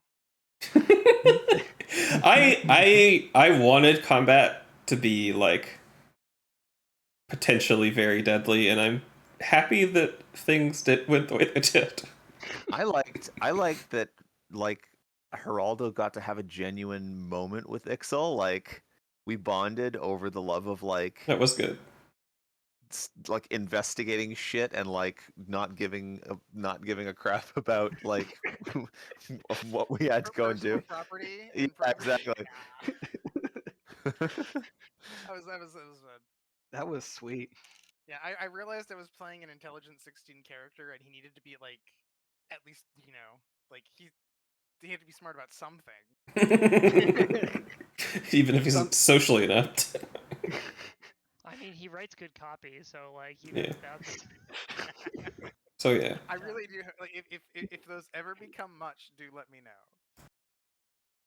I wanted combat to be like potentially very deadly, and I'm happy that things went the way they did. I liked that, like, Geraldo got to have a genuine moment with Ixal. Like, we bonded over the love of like That was good. like investigating shit and like not giving a crap about like what we had to go and do. Property. Yeah, And privacy. exactly. That was that was sweet. Yeah, I realized I was playing an intelligent 16 character, and he needed to be like, at least, you know, like he had to be smart about something. Even if he's socially inept. I mean, he writes good copy, so like Yeah. that's. So yeah. I really do. Like, if those ever become much, do let me know.